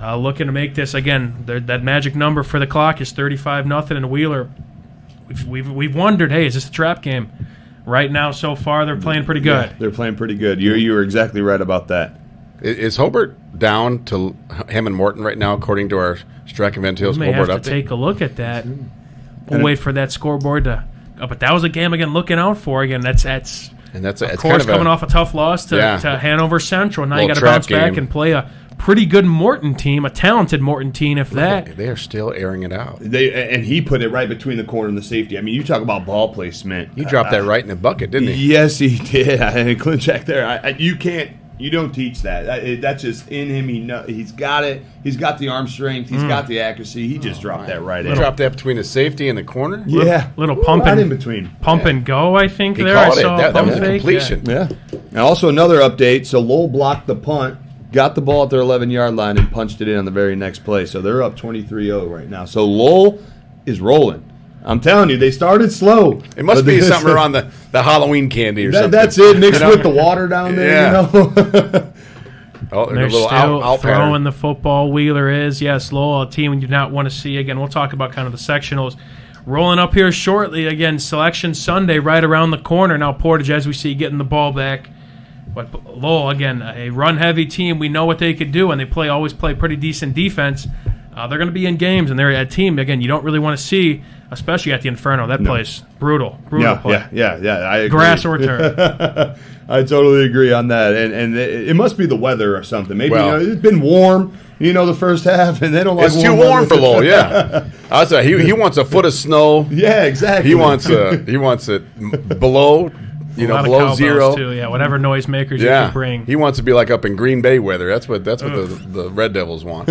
Looking to make this, again, that magic number for the clock is 35-0, and Wheeler, we've wondered, hey, is this a trap game? Right now, so far, they're playing pretty good. Yeah, they're playing pretty good. You were exactly right about that. Is Hobart down to him and Morton right now, according to our Strike and Van Tails We may scoreboard have to update? take a look at that. We'll wait for that scoreboard to. But that was a game again. Looking out for again. That's And that's of it's course kind of coming off a tough loss to Hanover Central. Now you got to bounce back and play a pretty good Morton team, a talented Morton team. If that they are still airing it out. And he put it right between the corner and the safety. I mean, you talk about ball placement. He dropped that right in the bucket, didn't he? Yes, he did. And Klinchak there. You don't teach that. That's just in him. He's got it. He's got the arm strength. He's got the accuracy. He just dropped that right in. He dropped that between the safety and the corner? Yeah. little pump right and in between. Pump and go, I think. He there called I it. saw That was a fake. completion. Yeah. And also another update. So Lowell blocked the punt, got the ball at their 11-yard line, and punched it in on the very next play. So they're up 23-0 right now. So Lowell is rolling. I'm telling you, they started slow. It must be something around the Halloween candy or something. That's it, mixed with the water down there. Yeah. Oh, They're a little still out throwing pattern. the football. Wheeler is. Yes, Lowell, a team we do not want to see. Again, we'll talk about kind of the sectionals. Rolling up here shortly. Again, Selection Sunday right around the corner. Now Portage, as we see, getting the ball back. But Lowell, again, a run-heavy team. We know what they could do, and they always play pretty decent defense. They're going to be in games, and they're a team, again, you don't really want to see, especially at the Inferno. That place, brutal play. Yeah, I agree. Grass or turf. I totally agree on that. And it must be the weather or something. Maybe it's been warm, the first half, and they don't like It's too warm for Lowell, yeah. I was he wants a foot of snow. Yeah, exactly. He wants it below, below zero. Too, yeah, whatever noisemakers you can bring. He wants to be like up in Green Bay weather. That's what the Red Devils want.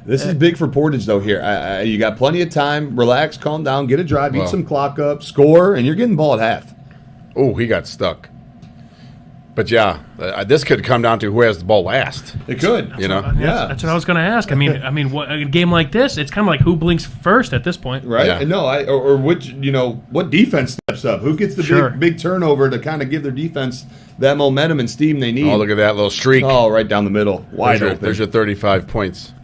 This is big for Portage, though, here. You got plenty of time. Relax, calm down, get a drive, eat some clock up, score, and you're getting ball at half. Oh, he got stuck. But, this could come down to who has the ball last. It could. That's what I was going to ask. I mean, a game like this, it's kind of like who blinks first at this point. Right? Yeah. No, or which, what defense steps up? Who gets the big turnover to kind of give their defense that momentum and steam they need? Oh, look at that little streak. Oh, right down the middle. Wide open. There's your 35 points.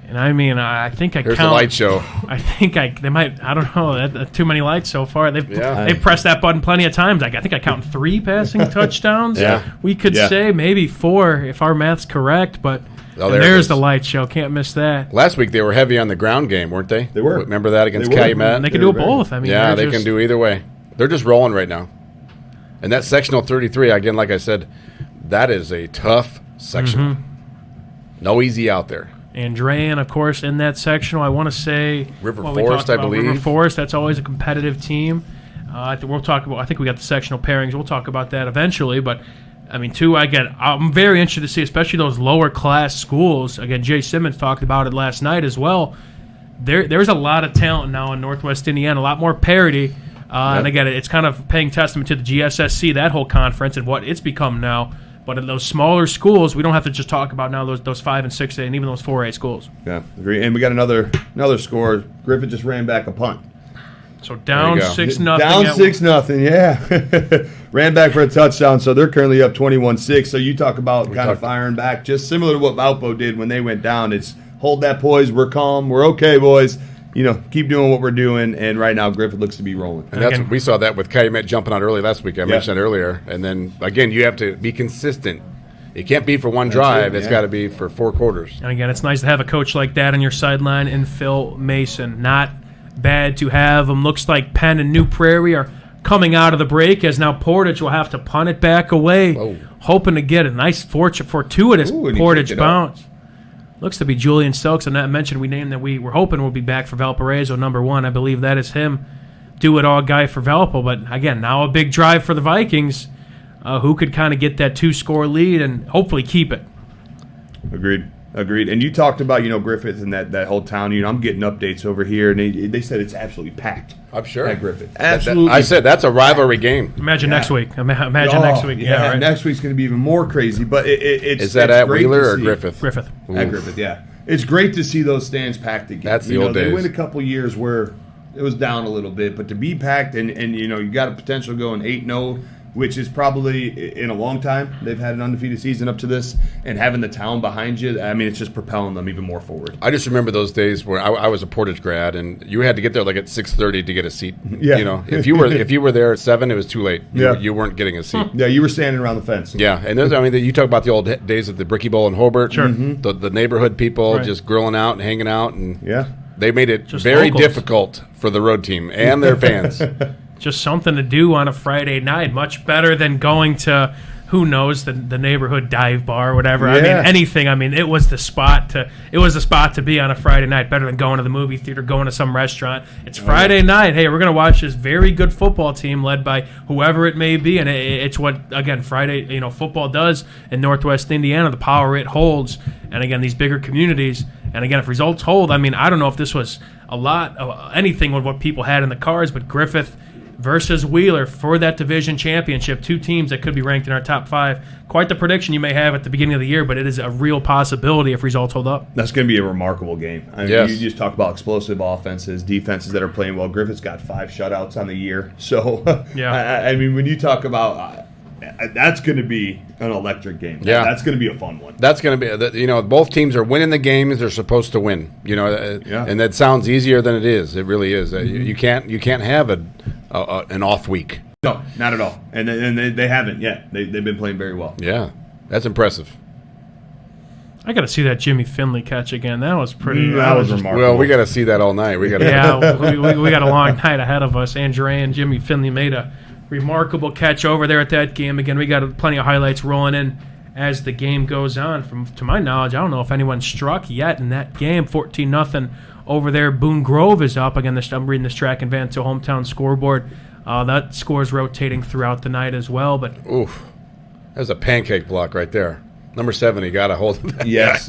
And I think Here's the light show. I think they might. I don't know. Too many lights so far. They've pressed that button plenty of times. I think I count 3 passing touchdowns. Yeah. We could say maybe 4 if our math's correct. But there's the light show. Can't miss that. Last week they were heavy on the ground game, weren't they? They were. Remember that against Calumet? And they can do it both. I mean, they can do either way. They're just rolling right now. And that sectional 33, again, like I said, that is a tough sectional. No easy out there. Andrean, of course, in that sectional. I want to say River Forest, I believe. River Forest, that's always a competitive team. I think we got the sectional pairings. We'll talk about that eventually. But, I mean, I'm very interested to see, especially those lower-class schools. Again, Jay Simmons talked about it last night as well. There's a lot of talent now in Northwest Indiana, a lot more parity. And again, it's kind of paying testament to the GSSC, that whole conference, and what it's become now. But in those smaller schools, we don't have to just talk about now those 5 and 6A and even those 4A schools. Yeah, agree. And we got another score. Griffith just ran back a punt. So down 6-0. Down 6-0, yeah. Ran back for a touchdown, so they're currently up 21-6. So you talk about kind of firing back, just similar to what Valpo did when they went down. It's hold that poise. We're calm. We're okay, boys. Keep doing what we're doing. And right now, Griffith looks to be rolling. And we saw that with Calumet jumping out early last week. I mentioned that earlier. And then, again, you have to be consistent. It can't be for one drive. It's got to be for 4 quarters. And, again, it's nice to have a coach like that on your sideline and Phil Mason. Not bad to have him. Looks like Penn and New Prairie are coming out of the break as now Portage will have to punt it back away, hoping to get a nice fortuitous Portage bounce. Looks to be Julian Stokes, and that mentioned we named that we were hoping will be back for Valparaiso, number 1. I believe that is him, do-it-all guy for Valpo. But, again, now a big drive for the Vikings, who could kind of get that 2-score lead and hopefully keep it. Agreed. And you talked about, Griffith and that whole town. I'm getting updates over here, and they said it's absolutely packed. I'm sure. At Griffith. Absolutely. I said that's a rivalry game. Imagine next week. Imagine next week. Yeah, right. Next week's going to be even more crazy. But it's Is that at Wheeler or Griffith? Griffith. At Griffith, yeah. It's great to see those stands packed again. That's the old days. They went a couple years where it was down a little bit, but to be packed and you got a potential going 8-0, which is probably in a long time. They've had an undefeated season up to this, and having the town behind you, I mean, it's just propelling them even more forward. I just remember those days where I was a Portage grad, and you had to get there like at 6:30 to get a seat. Yeah. If you were there at 7, it was too late. You weren't getting a seat. Yeah, you were standing around the fence. Yeah, and you talk about the old days of the Bricky Bowl in Hobart. Sure. The neighborhood people just grilling out and hanging out, and they made it just very locals. Difficult for the road team and their fans. Just something to do on a Friday night. Much better than going to, who knows, the neighborhood dive bar or whatever. Yeah. I mean, anything. I mean, it was the spot to be on a Friday night. Better than going to the movie theater, going to some restaurant. It's Friday night. Hey, we're going to watch this very good football team led by whoever it may be. And it's what, again, Friday, football does in Northwest Indiana, the power it holds. And again, these bigger communities. And again, if results hold, I mean, I don't know if this was a lot of anything with what people had in the cards, but Griffith versus Wheeler for that division championship, 2 teams that could be ranked in our top 5. Quite the prediction you may have at the beginning of the year, but it is a real possibility if results hold up. That's going to be a remarkable game. I mean, yes. You just talk about explosive offenses, defenses that are playing well. Griffith's got 5 shutouts on the year. So, I mean, when you talk about that's going to be an electric game. Yeah. That's going to be a fun one. That's going to be, both teams are winning the games they're supposed to win. And that sounds easier than it is. It really is. You can't have an off week. No, not at all. And they haven't yet. They've been playing very well. Yeah, that's impressive. I got to see that Jimmy Finley catch again. That was pretty. That was remarkable. Well, we got to see that all night. We got. we got a long night ahead of us. Andre and Jimmy Finley made a remarkable catch over there at that game. Again, we got plenty of highlights rolling in as the game goes on. To my knowledge, I don't know if anyone struck yet in that game. 14-0 over there. Boone Grove is up. Again, I'm reading this track and van to hometown scoreboard. That score is rotating throughout the night as well. But oof, there's a pancake block right there. Number 7, he got a hold of that. Yes.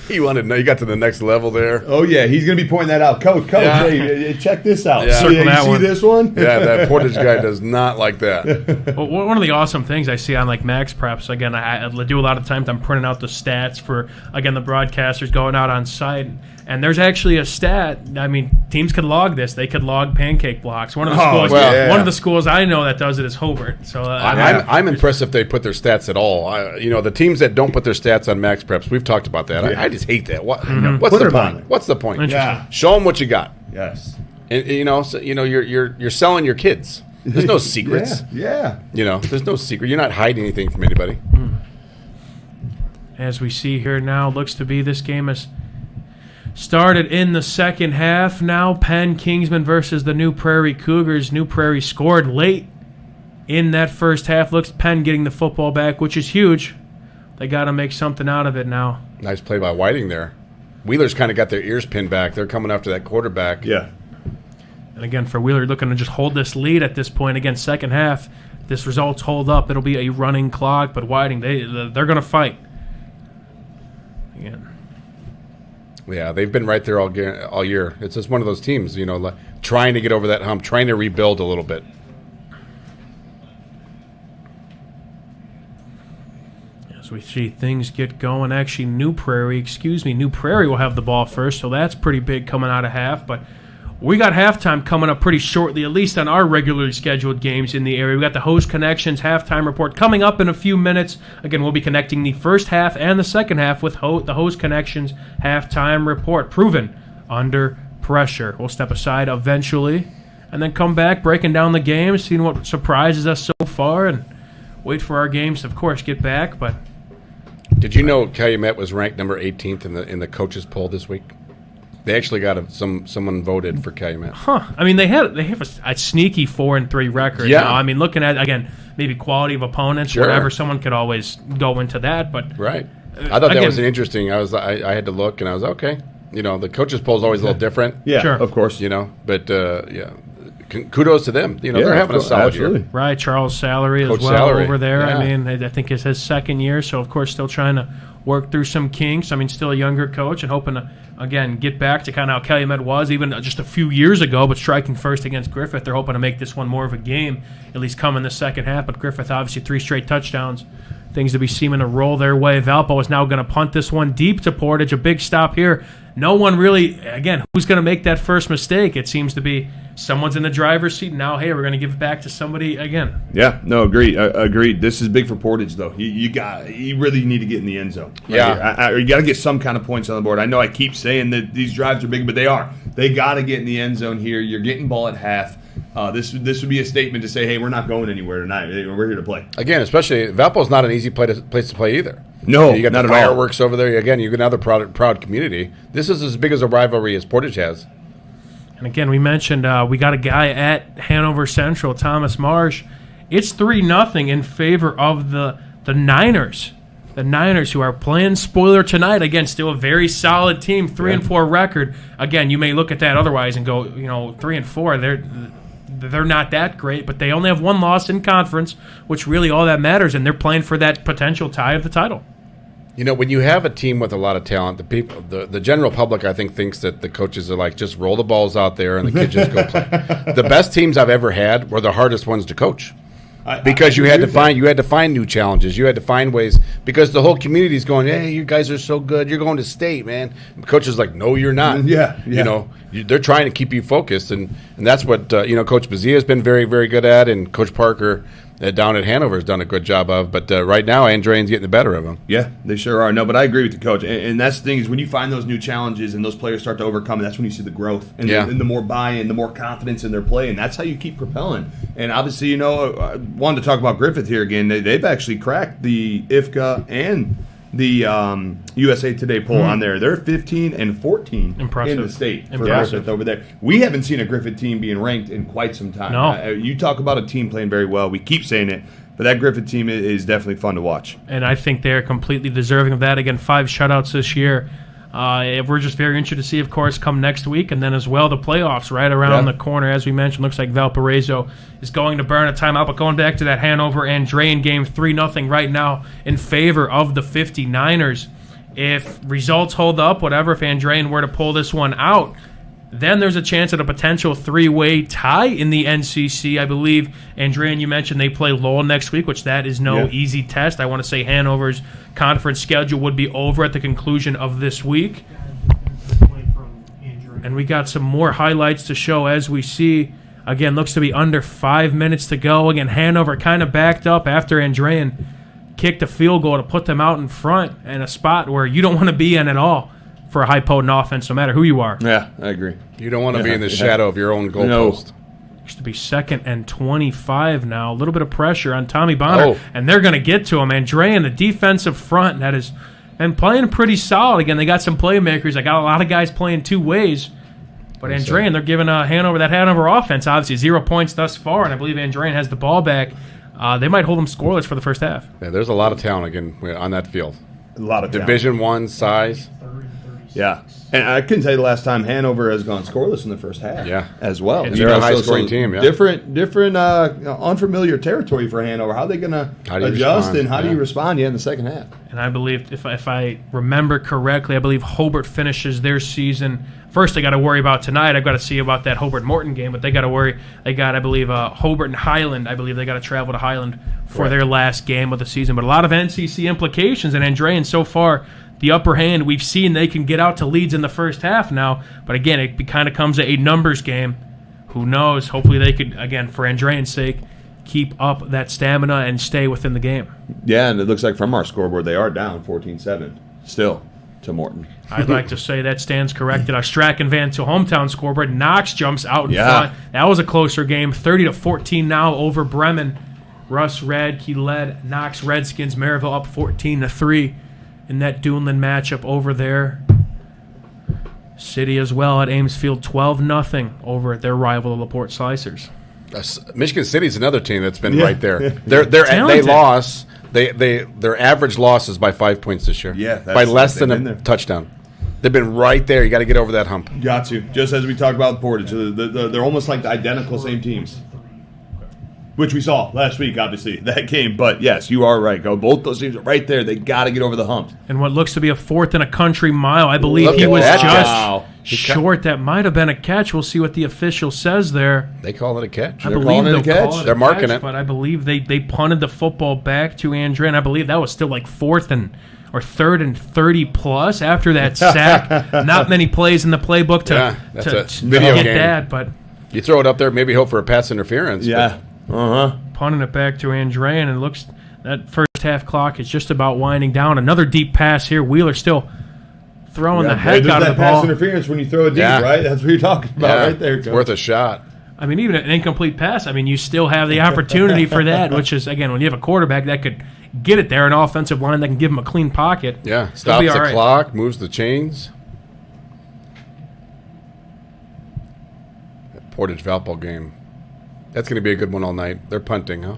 He wanted to know. He got to the next level there. Oh, yeah. He's going to be pointing that out. Coach, hey, check this out. Yeah. See this one? Yeah, that Portage guy does not like that. Well, one of the awesome things I see on like Max Preps, again, I do a lot of times I'm printing out the stats for, again, the broadcasters going out on site. And there's actually a stat. I mean, teams could log this. They could log pancake blocks. One of the schools I know that does it is Hobart. So I'm impressed if they put their stats at all. The teams that don't put their stats on Max Preps, we've talked about that. I just hate that. What's the point? What's the point? Yeah. Show them what you got. Yes. And, you're selling your kids. There's no secrets. Yeah. There's no secret. You're not hiding anything from anybody. As we see here now, looks to be this game is started in the second half. Now Penn Kingsman versus the New Prairie Cougars. New Prairie scored late in that first half. Looks Penn getting the football back, which is huge. They got to make something out of it now. Nice play by Whiting there. Wheeler's kind of got their ears pinned back. They're coming after that quarterback. Yeah. And again, for Wheeler, looking to just hold this lead at this point. Again, second half, if this results hold up, it'll be a running clock. But Whiting, they're going to fight. Again. Yeah, they've been right there all year. It's just one of those teams, like trying to get over that hump, trying to rebuild a little bit. we see things get going. Actually, New Prairie will have the ball first, so that's pretty big coming out of half. But we got halftime coming up pretty shortly, at least on our regularly scheduled games in the area. We got the Host Connections halftime report coming up in a few minutes. Again, we'll be connecting the first half and the second half with the Host Connections halftime report, proven under pressure. We'll step aside eventually and then come back, breaking down the games, seeing what surprises us so far, and wait for our games to, of course, get back. But did you know Calumet was ranked number 18th in the coaches poll this week? They actually got someone voted for Calumet. Huh. I mean, they have a sneaky 4-3 record. Yeah. Now. I mean, looking at, again, maybe quality of opponents, Sure. whatever, someone could always go into that. But Right. I thought that was an interesting. I had to look, and I was okay. The coaches poll is always a little different. Yeah, Sure. of course. But yeah, kudos to them. They're having a solid year. Right, Charles Salary Coach as well Salary, over there. yeah. I mean, I think it's his second year, so of course still trying to work through some kinks. I mean, still a younger coach and hoping to, again, get back to kind of how Calumet was even just a few years ago, but striking first against Griffith. They're hoping to make this one more of a game, at least come in the second half. But Griffith, obviously, 3 straight touchdowns. Things to be seeming to roll their way. Valpo is now going to punt this one deep to Portage. A big stop here. No one really, again, who's going to make that first mistake? It seems to be someone's in the driver's seat. Now, hey, we're going to give it back to somebody again. Yeah, no, agreed. Agreed. This is big for Portage, though. You really need to get in the end zone. Yeah. You got to get some kind of points on the board. I know I keep saying that these drives are big, but they are. They got to get in the end zone here. You're getting ball at half. This would be a statement to say, hey, we're not going anywhere tonight. We're here to play. Again, especially Valpo's not an easy place to play either. No, you got not the at all. fireworks over there. Again, you got another proud community. This is as big as a rivalry as Portage has. And again, we mentioned we got a guy at Hanover Central, Thomas Marsh. It's 3-0 in favor of the Niners. The Niners, who are playing spoiler tonight, again, still a very solid team, 3-4 record. Again, you may look at that otherwise and go, 3-4. They're not that great, but they only have one loss in conference, which really all that matters, and they're playing for that potential tie of the title. When you have a team with a lot of talent, the general public, I think, thinks that the coaches are like, just roll the balls out there and the kids just go play. The best teams I've ever had were the hardest ones to coach. Because you had to find new challenges. You had to find ways, because the whole community is going, hey, you guys are so good. You're going to state, man. The coach is like, no, you're not. Yeah. They're trying to keep you focused, and that's what Coach Bazia has been very, very good at, and Coach Parker down at Hanover has done a good job of. But right now, Andrean's getting the better of him. Yeah, they sure are. No, but I agree with the coach. And that's the thing is when you find those new challenges and those players start to overcome, that's when you see the growth and, and the more buy-in, the more confidence in their play, and that's how you keep propelling. And obviously, I wanted to talk about Griffith here again. They've actually cracked the IFCA and the USA Today poll on there. They're 15 and 14 in the state for Griffith over there. We haven't seen a Griffith team being ranked in quite some time. No. You talk about a team playing very well. We keep saying it, but that Griffith team is definitely fun to watch. And I think they're completely deserving of that. Again, 5 shutouts this year. We're just very interested to see, of course, come next week, and then as well the playoffs right around the corner. As we mentioned, looks like Valparaiso is going to burn a timeout. But going back to that Hanover-Andrean game, 3-0 right now in favor of the 59ers. If results hold up, whatever, if Andrean were to pull this one out, then there's a chance at a potential 3-way tie in the NCC. I believe, Andrean, you mentioned they play Lowell next week, which that is no easy test. I want to say Hanover's conference schedule would be over at the conclusion of this week. And we got some more highlights to show as we see. Again, looks to be under 5 minutes to go. Again, Hanover kind of backed up after Andrean kicked a field goal to put them out in front in a spot where you don't want to be in at all for a high-potent offense, no matter who you are. Yeah, I agree. You don't want to be in the shadow of your own goalpost. Used to be 2nd and 25 now. A little bit of pressure on Tommy Bonner, and they're going to get to him. Andrean, the defensive front, that is, and playing pretty solid. Again, they got some playmakers. They got a lot of guys playing 2 ways. But Andrean, they're giving that Hanover offense, obviously 0 points thus far, and I believe Andrean has the ball back. They might hold them scoreless for the first half. Yeah, there's a lot of talent again on that field. A lot of Division I size. Yeah, and I couldn't tell you the last time Hanover has gone scoreless in the first half. Yeah, as well. They're a high-scoring team. Yeah, different, unfamiliar territory for Hanover. How are they going to adjust and how do you respond? In the second half. And I believe, if I remember correctly, I believe Hobart finishes their season first they got to worry about tonight. I've got to see about that Hobart-Morton game, but they got to worry. They got, I believe, Hobart and Highland. I believe they got to travel to Highland for their last game of the season. But a lot of NCC implications, and Andrean so far, the upper hand, we've seen they can get out to leads in the first half now. But again, it kind of comes to a numbers game. Who knows? Hopefully they could, again, for Andrean's sake, keep up that stamina and stay within the game. Yeah, and it looks like from our scoreboard they are down 14-7 still to Morton. I'd like to say that stands corrected. Our Strachan Van to hometown scoreboard. Knox jumps out in front. That was a closer game. 30-14 now over Bremen. Russ Radke led. Knox Redskins. Maryville up 14-3 in that Duneland matchup over there. City as well at Amesfield 12-0 over at their rival, the LaPorte Slicers. Michigan City's another team that's been right there. They lost. Their average loss is by 5 points this year. Yeah, by less than a touchdown. They've been right there. You got to get over that hump. Got to. Just as we talked about Portage, they're almost like the identical same teams, which we saw last week, obviously, that game. But yes, you are right. Both those teams are right there. They got to get over the hump. And what looks to be a fourth and a country mile, I believe he was just short. That might have been a catch. We'll see what the official says there. They call it a catch. I believe they'll call it They're marking it. But I believe they punted the football back to Andrean. I believe that was still like third and 30 plus after that sack. Not many plays in the playbook to get that, but you throw it up there, maybe hope for a pass interference. Yeah. Punting it back to Andrean, and it looks that first half clock is just about winding down. Another deep pass here. Wheeler still throwing the heck out of the ball. Pass interference when you throw it deep, right? That's what you're talking about right there. It's worth a shot. I mean, even an incomplete pass, I mean, you still have the opportunity for that, which is, again, when you have a quarterback that could get it there, an offensive line that can give him a clean pocket. Yeah, stops the clock, moves the chains. That Portage-Valpo game. That's going to be a good one all night. They're punting, huh?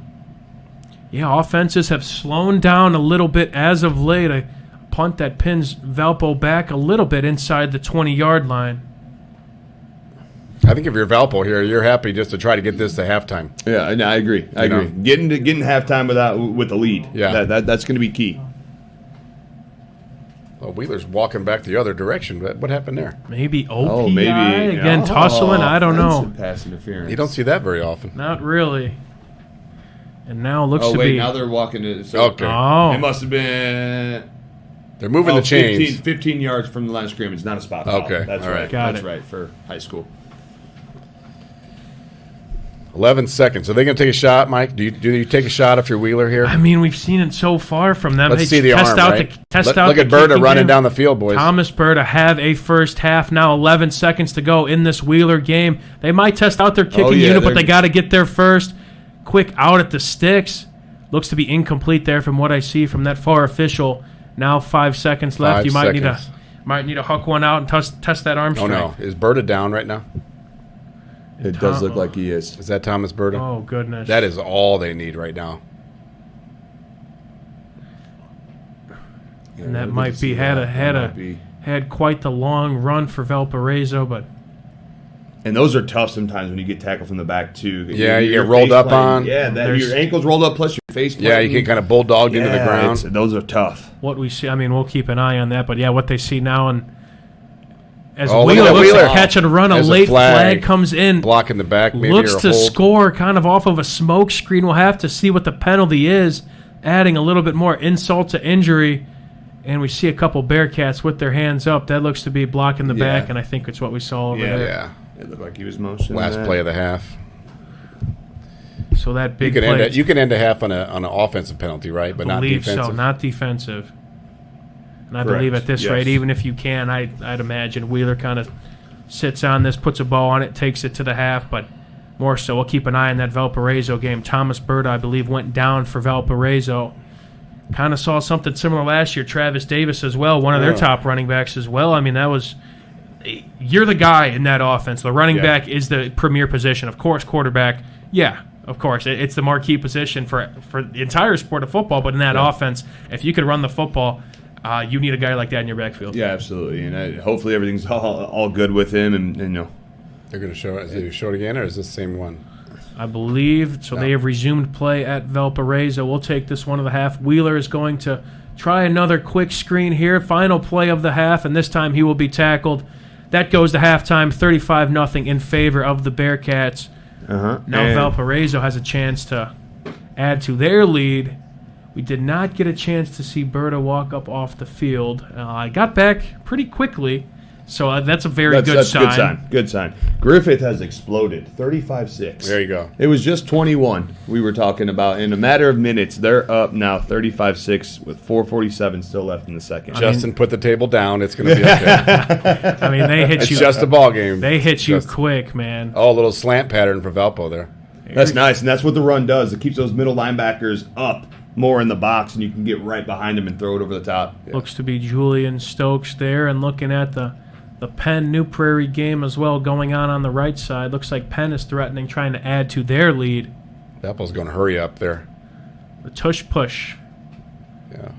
Yeah, offenses have slowed down a little bit as of late. A punt that pins Valpo back a little bit inside the 20-yard line. I think if you're Valpo here, you're happy just to try to get this to halftime. Yeah, I agree. I agree. Getting halftime with the lead. Yeah, that's going to be key. Well, Wheeler's walking back the other direction. What happened there? Maybe OPI again, tussling. I don't know. Pass interference. You don't see that very often. Not really. And now it looks to be. Now they're walking it. So okay. It must have been. They're moving the chains. 15 yards from the line of scrimmage. Not a spot foul. Okay. That's all right. That's right for high school. 11 seconds. Are they going to take a shot, Mike? Do you take a shot if you're Wheeler here? I mean, we've seen it so far from them. Let's see the arm, right? Look at Berta running down the field, boys. Thomas Berta have a first half now. 11 seconds to go in this Wheeler game. They might test out their kicking unit, but they got to get there first. Quick out at the sticks. Looks to be incomplete there from what I see from that far official. Now 5 seconds left. You might need to hook one out and test that arm strength. Oh, no. Is Berta down right now? It does look like he is. Is that Thomas Berta? Oh, goodness. That is all they need right now. And that might be had quite the long run for Valparaiso, but and those are tough sometimes when you get tackled from the back too. Yeah, you get rolled up on. Yeah, your ankles rolled up plus your face. Yeah, you get kind of bulldogged into the ground. Those are tough. What we see, I mean, we'll keep an eye on that, but yeah, what they see now and. As Wheeler looks to catch and run, a late flag comes in. Blocking the back, maybe looks or a to hold. Score kind of off of a smoke screen. We'll have to see what the penalty is, adding a little bit more insult to injury. And we see a couple Bearcats with their hands up. That looks to be blocking the back, and I think it's what we saw over there. Yeah, it looked like he was motioning. Last play of the half. So that big play. You can end a half on an offensive penalty, right? But not defensive. So, not defensive. And I Correct. believe at this rate, even if you can, I'd imagine Wheeler kind of sits on this, puts a ball on it, takes it to the half, but more so we'll keep an eye on that Valparaiso game. Thomas Berta, I believe, went down for Valparaiso. Kind of saw something similar last year. Travis Davis as well, one of their top running backs as well. I mean, you're the guy in that offense. The running back is the premier position. Of course, quarterback, of course. It's the marquee position for the entire sport of football, but in that offense, if you could run the football, you need a guy like that in your backfield. Yeah, absolutely. And hopefully everything's all good with him. And they're going to show it. Is it show it again, or is this the same one? I believe so. They have resumed play at Valparaiso. We'll take this one of the half. Wheeler is going to try another quick screen here. Final play of the half, and this time he will be tackled that goes to halftime, 35-0 in favor of the Bearcats. Now Valparaiso has a chance to add to their lead. We did not get a chance to see Berta walk up off the field. I got back pretty quickly, so that's a very good sign. Good sign. Griffith has exploded, 35-6. There you go. It was just 21 we were talking about. In a matter of minutes, they're up now 35-6 with 4:47 still left in the second. Justin, put the table down. It's going to be okay. I mean, they hit It's you. just a ball game. They hit you quick, man. Oh, a little slant pattern for Valpo there. That's nice, and that's what the run does. It keeps those middle linebackers up more in the box, and you can get right behind them and throw it over the top. Looks to be Julian Stokes there, and looking at the Penn New Prairie game as well going on the right side. Looks like Penn is threatening, trying to add to their lead. Valpo's going to hurry up there. The tush push. Yeah,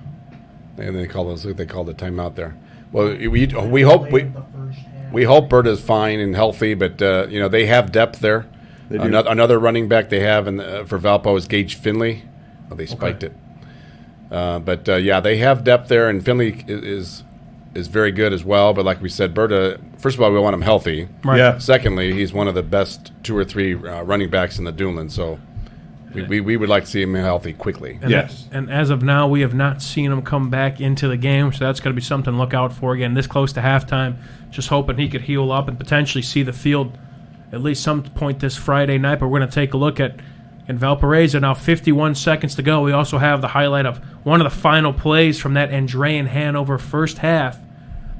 and they call the timeout there. Well, we hope Berta's fine and healthy, but they have depth there. Another running back they have for Valpo is Gage Finley. Well, they spiked it. But they have depth there, and Finley is very good as well. But like we said, Berta, first of all, we want him healthy. Right. Yeah. Secondly, he's one of the best 2 or 3 running backs in the Duneland, so we would like to see him healthy quickly. And and as of now, we have not seen him come back into the game, so that's going to be something to look out for. Again, this close to halftime, just hoping he could heal up and potentially see the field at least some point this Friday night. But we're going to take a look at in Valparaiso now, 51 seconds to go. We also have the highlight of one of the final plays from that Andrean Hanover first half.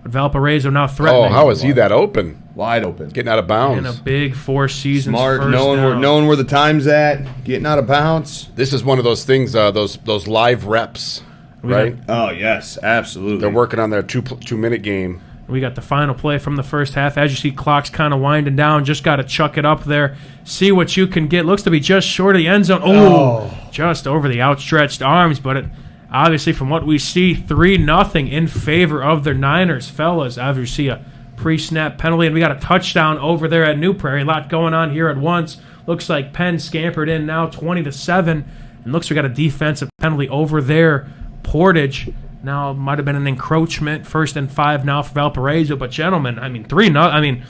But Valparaiso now threatening. Oh, how is he that open? Wide open. Getting out of bounds. And a big Four Seasons Smart, first knowing down. where the time's at, getting out of bounds. This is one of those things, those live reps, right? Oh, yes, absolutely. They're working on their 2-minute game. We got the final play from the first half. As you see, clock's kind of winding down. Just got to chuck it up there. See what you can get. Looks to be just short of the end zone. Just over the outstretched arms. But obviously, from what we see, 3-0 in favor of the Niners. Fellas, as you see a pre-snap penalty. And we got a touchdown over there at New Prairie. A lot going on here at once. Looks like Penn scampered in now 20-7. And looks we got a defensive penalty over there. Portage. Now, it might have been an encroachment. 1st and 5 now for Valparaiso. But, gentlemen, 3-0.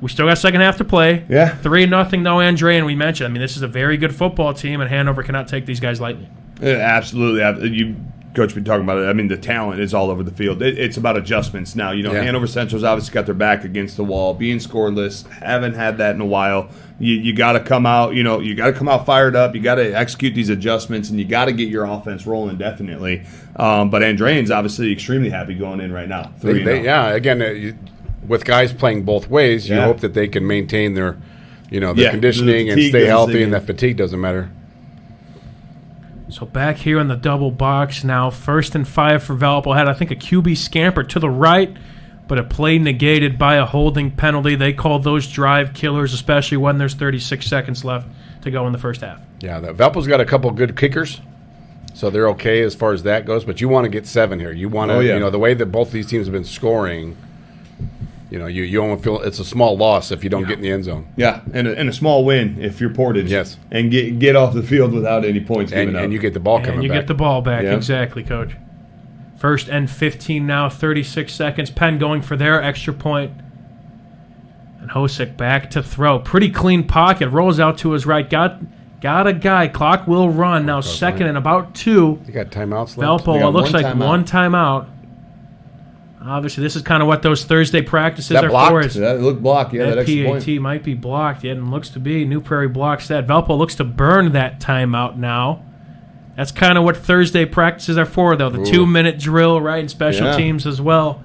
We still got second half to play. Yeah. 3-0, though, Andre, and we mentioned. This is a very good football team, and Hanover cannot take these guys lightly. Yeah, absolutely. Coach, been talking about it. The talent is all over the field. It's about adjustments now. Hanover Central's obviously got their back against the wall, being scoreless. Haven't had that in a while. You got to come out. You got to come out fired up. You got to execute these adjustments, and you got to get your offense rolling definitely. But Andrean's obviously extremely happy going in right now. Again, with guys playing both ways, you hope that they can maintain their conditioning and stay healthy, and that fatigue doesn't matter. So back here in the double box now, 1st and 5 for Valpo. Had, I think, a QB scamper to the right, but a play negated by a holding penalty. They call those drive killers, especially when there's 36 seconds left to go in the first half. Yeah, Valpo's got a couple good kickers, so they're okay as far as that goes. But you want to get 7 here. You want to, the way that both these teams have been scoring, you almost feel it's a small loss if you don't get in the end zone. Yeah, and a small win if you're Portage. Yes. And get off the field without any points given up. And you get the ball coming back. And you get the ball back, exactly, Coach. 1st and 15 now, 36 seconds. Penn going for their extra point. And Hosek back to throw. Pretty clean pocket. Rolls out to his right. Got a guy. Clock will run. Now 2nd and about 2. You got timeouts left? Valpo, it looks like one timeout. Obviously, this is kind of what those Thursday practices are for. That looked blocked. Yeah, that extra PAT point might be blocked. Yeah, and looks to be. New Prairie blocks that. Valpo looks to burn that timeout now. That's kind of what Thursday practices are for, though. The 2-minute drill, right, and special teams as well.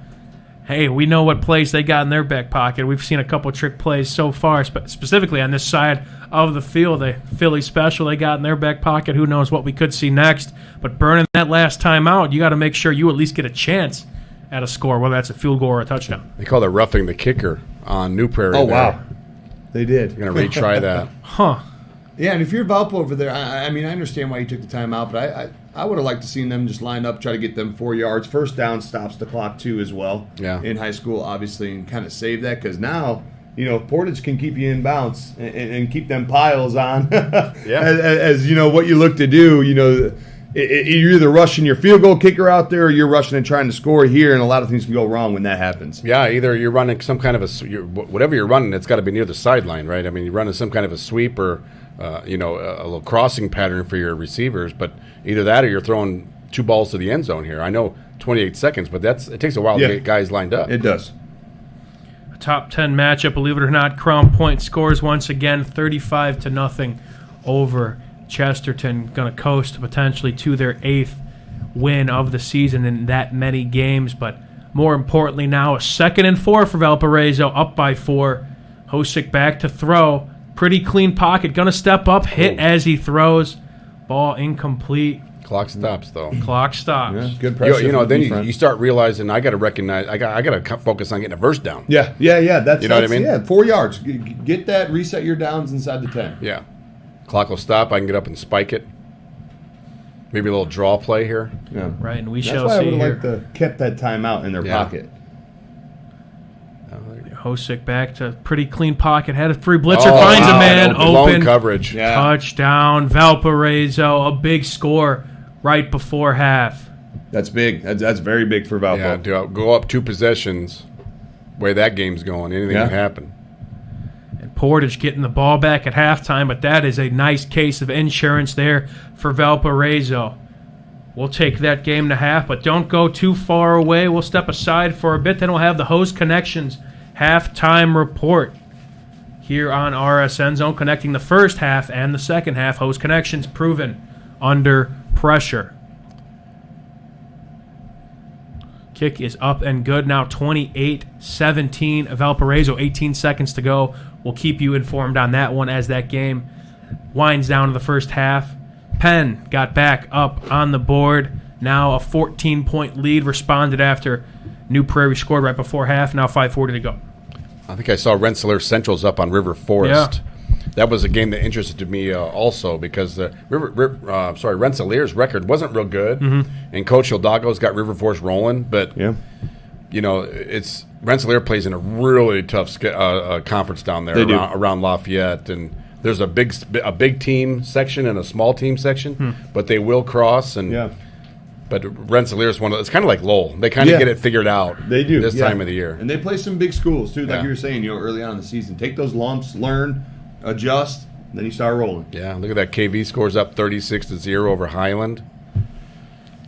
Hey, we know what plays they got in their back pocket. We've seen a couple trick plays so far, specifically on this side of the field. The Philly special they got in their back pocket. Who knows what we could see next. But burning that last timeout, you got to make sure you at least get a chance at a score, whether that's a field goal or a touchdown. They call it roughing the kicker on New Prairie. Oh, wow. They did. You're going to retry that. Huh. Yeah, and if you're Valpo over there, I understand why you took the time out, but I would have liked to seen them just line up, try to get them 4 yards. First down stops the clock, too, as well. Yeah. In high school, obviously, and kind of save that, because now, Portage can keep you in bounds and keep them piles on. Yeah. As what you look to do, you're either rushing your field goal kicker out there or you're rushing and trying to score here, and a lot of things can go wrong when that happens. Yeah, either you're running some kind of whatever you're running, it's got to be near the sideline, right? I mean, you're running some kind of a sweep or, a little crossing pattern for your receivers, but either that or you're throwing 2 balls to the end zone here. I know 28 seconds, but it takes a while to get guys lined up. It does. A top 10 matchup, believe it or not. Crown Point scores once again 35-0 over Chesterton. Going to coast potentially to their 8th win of the season in that many games, but more importantly now, a 2nd and 4 for Valparaiso, up by 4. Hosick back to throw. Pretty clean pocket. Going to step up, hit as he throws. Ball incomplete. Clock stops, though. Clock stops. Yeah, good pressure. Then you start realizing I got to recognize I got to focus on getting a first down. Yeah. That's what I mean. Yeah, 4 yards. Get that. Reset your downs inside the 10. Yeah. Clock will stop. I can get up and spike it. Maybe a little draw play here. Yeah. Right, and we That's shall why see I would here. like to kept that timeout in their pocket. Hosick back to pretty clean pocket. Had a free blitzer. Finds a man open. Coverage. Yeah. Touchdown. Valparaiso. A big score right before half. That's big. That's very big for Valpo. Yeah, go up 2 possessions. Way that game's going, anything can happen. And Portage getting the ball back at halftime, but that is a nice case of insurance there for Valparaiso. We'll take that game to half, but don't go too far away. We'll step aside for a bit, then we'll have the Host Connections halftime report here on RSN Zone, connecting the first half and the second half. Host Connections proven under pressure. Kick is up and good now, 28-17. Valparaiso, 18 seconds to go. We'll keep you informed on that one as that game winds down to the first half. Penn got back up on the board. Now a 14-point lead, responded after New Prairie scored right before half. Now 5:40 to go. I think I saw Rensselaer Central's up on River Forest. Yeah. That was a game that interested me also because Rensselaer's record wasn't real good, and Coach Hildago's got River Forest rolling. But it's Rensselaer plays in a really tough conference down there around Lafayette, and there's a big team section and a small team section, but they will cross and. But Rensselaer is it's kind of like Lowell. They kind of get it figured out. They do this time of the year, and they play some big schools too. Like you were saying, early on in the season, take those lumps, learn, adjust, then you start rolling. Yeah, look at that. KV scores up 36-0 over Highland.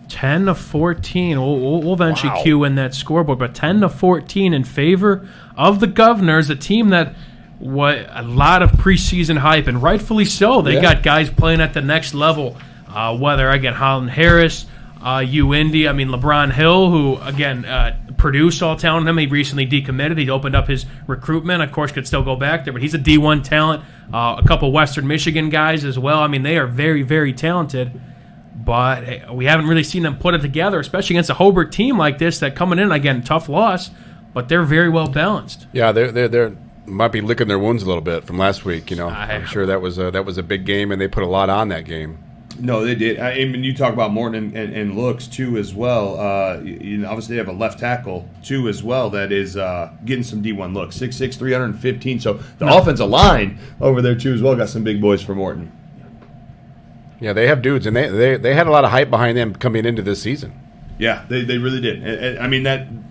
10-14. We'll eventually cue in that scoreboard, but 10-14 in favor of the Governors, a team that a lot of preseason hype, and rightfully so. They got guys playing at the next level. Whether again Holland Harris. Indy, LeBron Hill, who, again, Purdue's all telling him he recently decommitted. He opened up his recruitment. Of course, could still go back there, but he's a D1 talent. A couple Western Michigan guys as well. They are very, very talented, but we haven't really seen them put it together, especially against a Hobart team like this that coming in, again, tough loss, but they're very well balanced. Yeah, they're might be licking their wounds a little bit from last week. I'm sure that was a big game, and they put a lot on that game. No, they did. You talk about Morton and looks, too, as well. Obviously, they have a left tackle, too, as well, that is getting some D1 looks. 6'6", 315. So the offensive line over there, too, as well, got some big boys for Morton. Yeah, they have dudes, and they had a lot of hype behind them coming into this season. Yeah, they really did.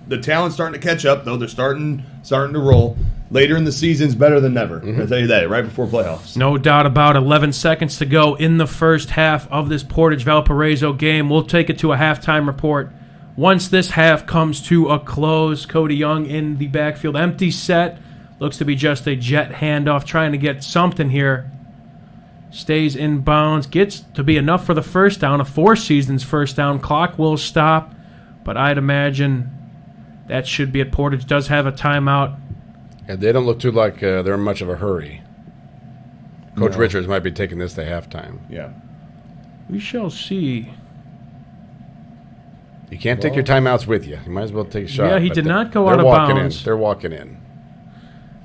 The talent's starting to catch up, though. They're starting to roll. Later in the season's better than never. I'll tell you that, right before playoffs. No doubt about 11 seconds to go in the first half of this Portage-Valparaiso game. We'll take it to a halftime report. Once this half comes to a close, Cody Young in the backfield. Empty set. Looks to be just a jet handoff, trying to get something here. Stays in bounds. Gets to be enough for the first down. A 4 seasons first down. Clock will stop, but I'd imagine that should be it. Portage does have a timeout. Yeah, they don't look too like they're in much of a hurry. Coach Richards might be taking this to halftime. Yeah. We shall see. You can't take your timeouts with you. You might as well take a shot. Yeah, he did not go out of bounds. They're walking in.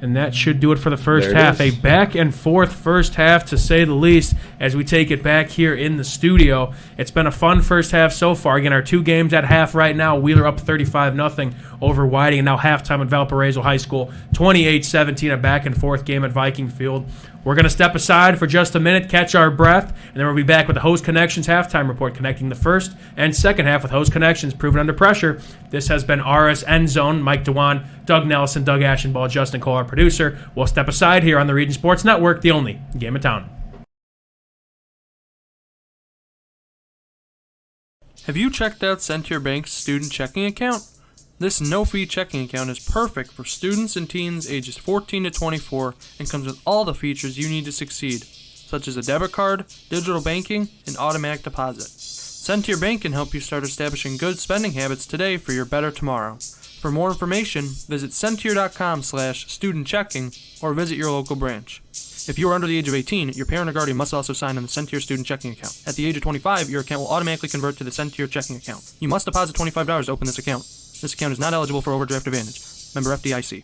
And that should do it for the first There it half. A is. back and forth first half, to say the least, as we take it back here in the studio. It's been a fun first half so far. Again, our 2 games at half right now. Wheeler up 35-0 over Whiting, and now halftime at Valparaiso High School. 28-17, a back and forth game at Viking Field. We're going to step aside for just a minute, catch our breath, and then we'll be back with the Host Connections halftime report connecting the first and second half with Host Connections proven under pressure. This has been RSN Zone. Mike DeWan, Doug Nelson, Doug Ashenball, Justin Cole, our producer. We'll step aside here on the Region Sports Network, the only game of town. Have you checked out Centier Bank's student checking account? This no-fee checking account is perfect for students and teens ages 14 to 24 and comes with all the features you need to succeed, such as a debit card, digital banking, and automatic deposit. Centier Bank can help you start establishing good spending habits today for your better tomorrow. For more information, visit Centier.com/student-checking or visit your local branch. If you are under the age of 18, your parent or guardian must also sign on the Centier student checking account. At the age of 25, your account will automatically convert to the Centier checking account. You must deposit $25 to open this account. This account is not eligible for overdraft advantage. Member FDIC.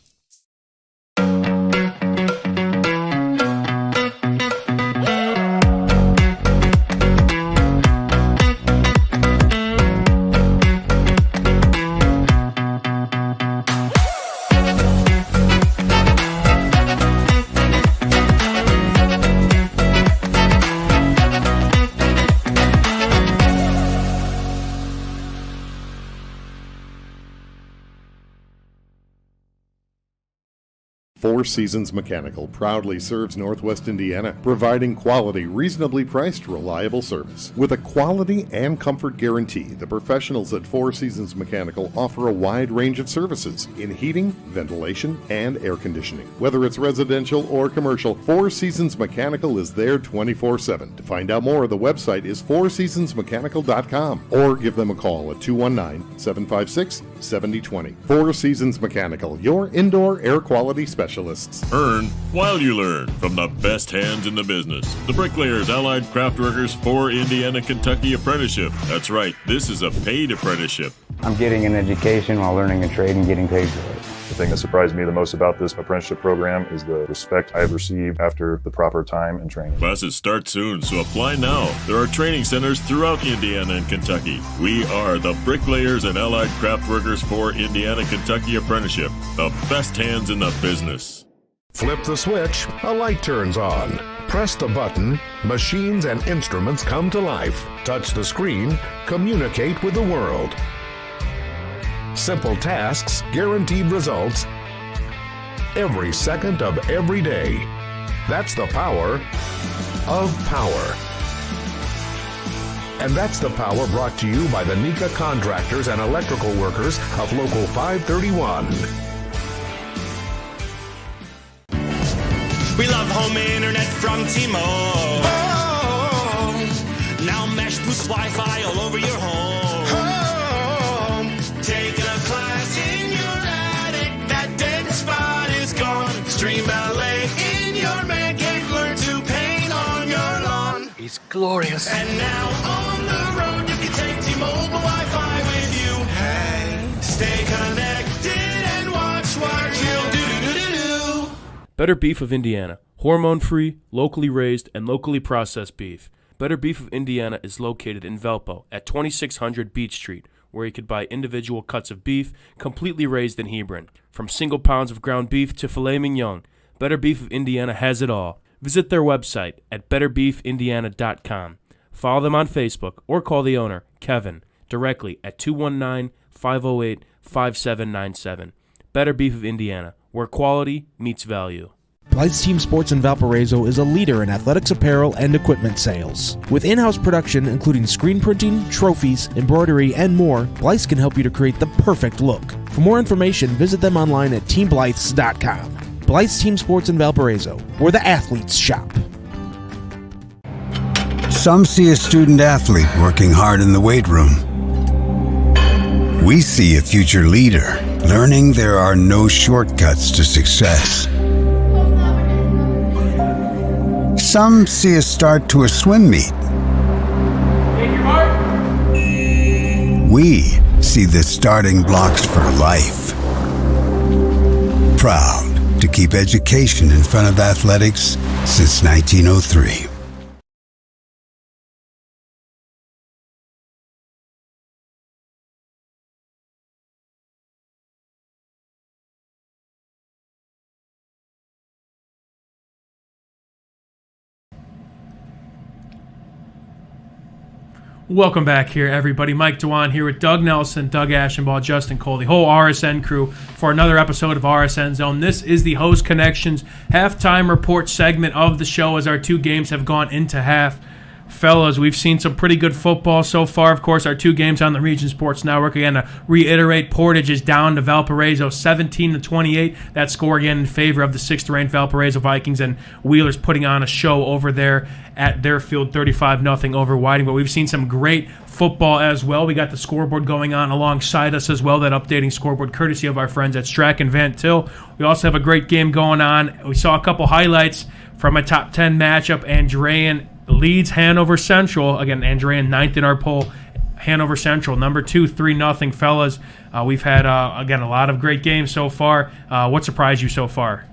Four Seasons Mechanical proudly serves Northwest Indiana, providing quality, reasonably priced, reliable service. With a quality and comfort guarantee, the professionals at Four Seasons Mechanical offer a wide range of services in heating, ventilation, and air conditioning. Whether it's residential or commercial, Four Seasons Mechanical is there 24/7. To find out more, the website is fourseasonsmechanical.com or give them a call at 219-756-7020. Four Seasons Mechanical, your indoor air quality specialist. Earn while you learn from the best hands in the business. The Bricklayers Allied Craft Workers for Indiana, Kentucky Apprenticeship. That's right, this is a paid apprenticeship. I'm getting an education while learning a trade and getting paid for it. The thing that surprised me the most about this apprenticeship program is the respect I have received after the proper time and training. Classes start soon, so apply now. There are training centers throughout Indiana and Kentucky. We are the Bricklayers and Allied Craft Workers for Indiana, Kentucky Apprenticeship. The best hands in the business. Flip the switch, a light turns on. Press the button, machines and instruments come to life. Touch the screen, communicate with the world. Simple tasks, guaranteed results, every second of every day. That's the power of power. And that's the power brought to you by the NECA contractors and electrical workers of Local 531. We love home internet from T-Mobile. Oh, now Mesh boosts Wi-Fi all over your home. Taking a class in your attic, that dead spot is gone. Stream ballet in your man cave, learn to paint on your lawn. He's glorious. And now on the road, you can take T-Mobile Wi-Fi with you. Hey, stay connected and watch what you'll do. Better Beef of Indiana. Hormone-free, locally raised, and locally processed beef. Better Beef of Indiana is located in Valpo at 2600 Beach Street, where you could buy individual cuts of beef completely raised in Hebron. From single pounds of ground beef to filet mignon, Better Beef of Indiana has it all. Visit their website at betterbeefindiana.com. Follow them on Facebook or call the owner, Kevin, directly at 219-508-5797. Better Beef of Indiana, where quality meets value. Blythe's Team Sports in Valparaiso is a leader in athletics apparel and equipment sales. With in-house production including screen printing, trophies, embroidery, and more, Blythe's can help you to create the perfect look. For more information, visit them online at teamblythes.com. Blythe's Team Sports in Valparaiso, where the athletes shop. Some see a student athlete working hard in the weight room. We see a future leader learning there are no shortcuts to success. Some see a start to a swim meet. We see the starting blocks for life. Proud to keep education in front of athletics since 1903. Welcome back here, everybody. Mike Dewan here with Doug Nelson, Doug Ashenbaugh, Justin Cole, the whole RSN crew for another episode of RSN Zone. This is the Host Connections halftime report segment of the show as our two games have gone into half. Fellas, we've seen some pretty good football so far. Of course, our two games on the Region Sports Network. Again, to reiterate, Portage is down to Valparaiso 17-28. That score again in favor of the 6th-ranked Valparaiso Vikings, and Wheeler's putting on a show over there at their field, 35-0 over Whiting. But we've seen some great football as well. We got the scoreboard going on alongside us as well, that updating scoreboard courtesy of our friends at Strack and Van Til. We also have a great game going on. We saw a couple highlights from a top 10 matchup. Andrean leads Hanover Central. Again, Andrean 9th in our poll. Hanover Central, number 2, 3-0. Fellas, we've had, again, a lot of great games so far. What surprised you so far?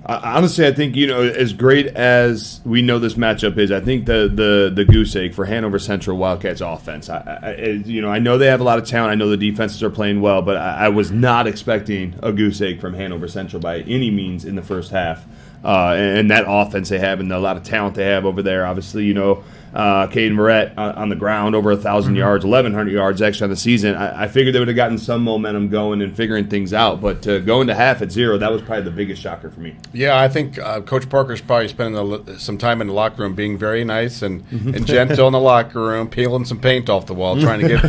Honestly, I think, as great as we know this matchup is, I think the goose egg for Hanover Central Wildcats offense. I know they have a lot of talent. I know the defenses are playing well, but I was not expecting a goose egg from Hanover Central by any means in the first half. And that offense they have and a lot of talent they have over there. Obviously, Caden Moret on the ground, over 1,000 yards, 1,100 yards extra on the season. I figured they would have gotten some momentum going and figuring things out. But going to half at 0, that was probably the biggest shocker for me. Yeah, I think Coach Parker's probably spending some time in the locker room being very nice and gentle in the locker room, peeling some paint off the wall, trying to get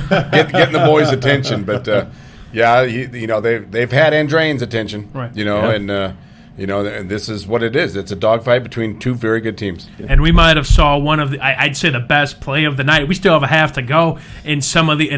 the boys' attention. But, they've had Andrean's attention, right. And this is what it is. It's a dogfight between two very good teams. And we might have saw one of I'd say the best play of the night. We still have a half to go in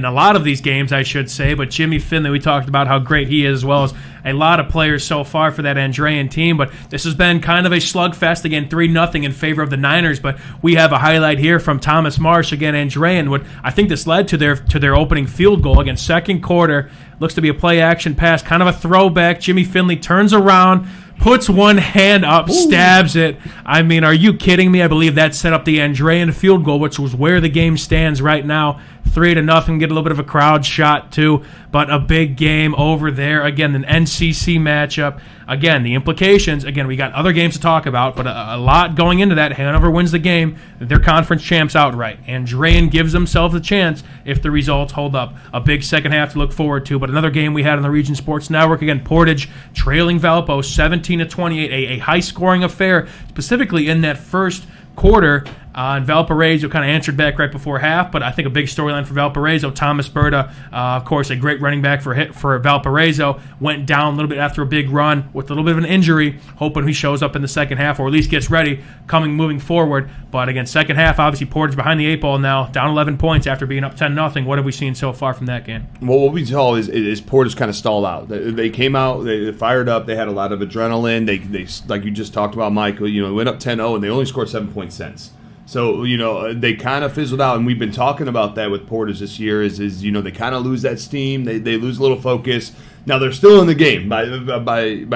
a lot of these games, I should say. But Jimmy Finley, we talked about how great he is, as well as a lot of players so far for that Andrean team. But this has been kind of a slugfest. Again, 3-0 in favor of the Niners. But we have a highlight here from Thomas Marsh. Again, Andrean, what I think this led to their opening field goal. Again, second quarter, looks to be a play-action pass, kind of a throwback. Jimmy Finley turns around, puts one hand up, stabs it. I mean, are you kidding me? I believe that set up the Andrean field goal, which was where the game stands right now. 3-0, get a little bit of a crowd shot too, but a big game over there. Again, an NCC matchup. Again, the implications. Again, we got other games to talk about, but a lot going into that. Hanover wins the game. They're conference champs outright. Andrean gives themselves a chance if the results hold up. A big second half to look forward to, but another game we had on the Region Sports Network. Again, Portage trailing Valpo 17-28, a high-scoring affair, specifically in that first quarter. And Valparaiso kind of answered back right before half, but I think a big storyline for Valparaiso. Thomas Berta, of course, a great running back for Valparaiso, went down a little bit after a big run with a little bit of an injury, hoping he shows up in the second half or at least gets ready moving forward. But again, second half, obviously Portage behind the 8 ball now, down 11 points after being up 10-0. What have we seen so far from that game? Well, what we saw is Portage kind of stalled out. They came out, they fired up, they had a lot of adrenaline. They like you just talked about, Mike, went up 10-0 and they only scored 7 point cents. So, they kind of fizzled out, and we've been talking about that with Portage this year is they kind of lose that steam. They lose a little focus. Now, they're still in the game. By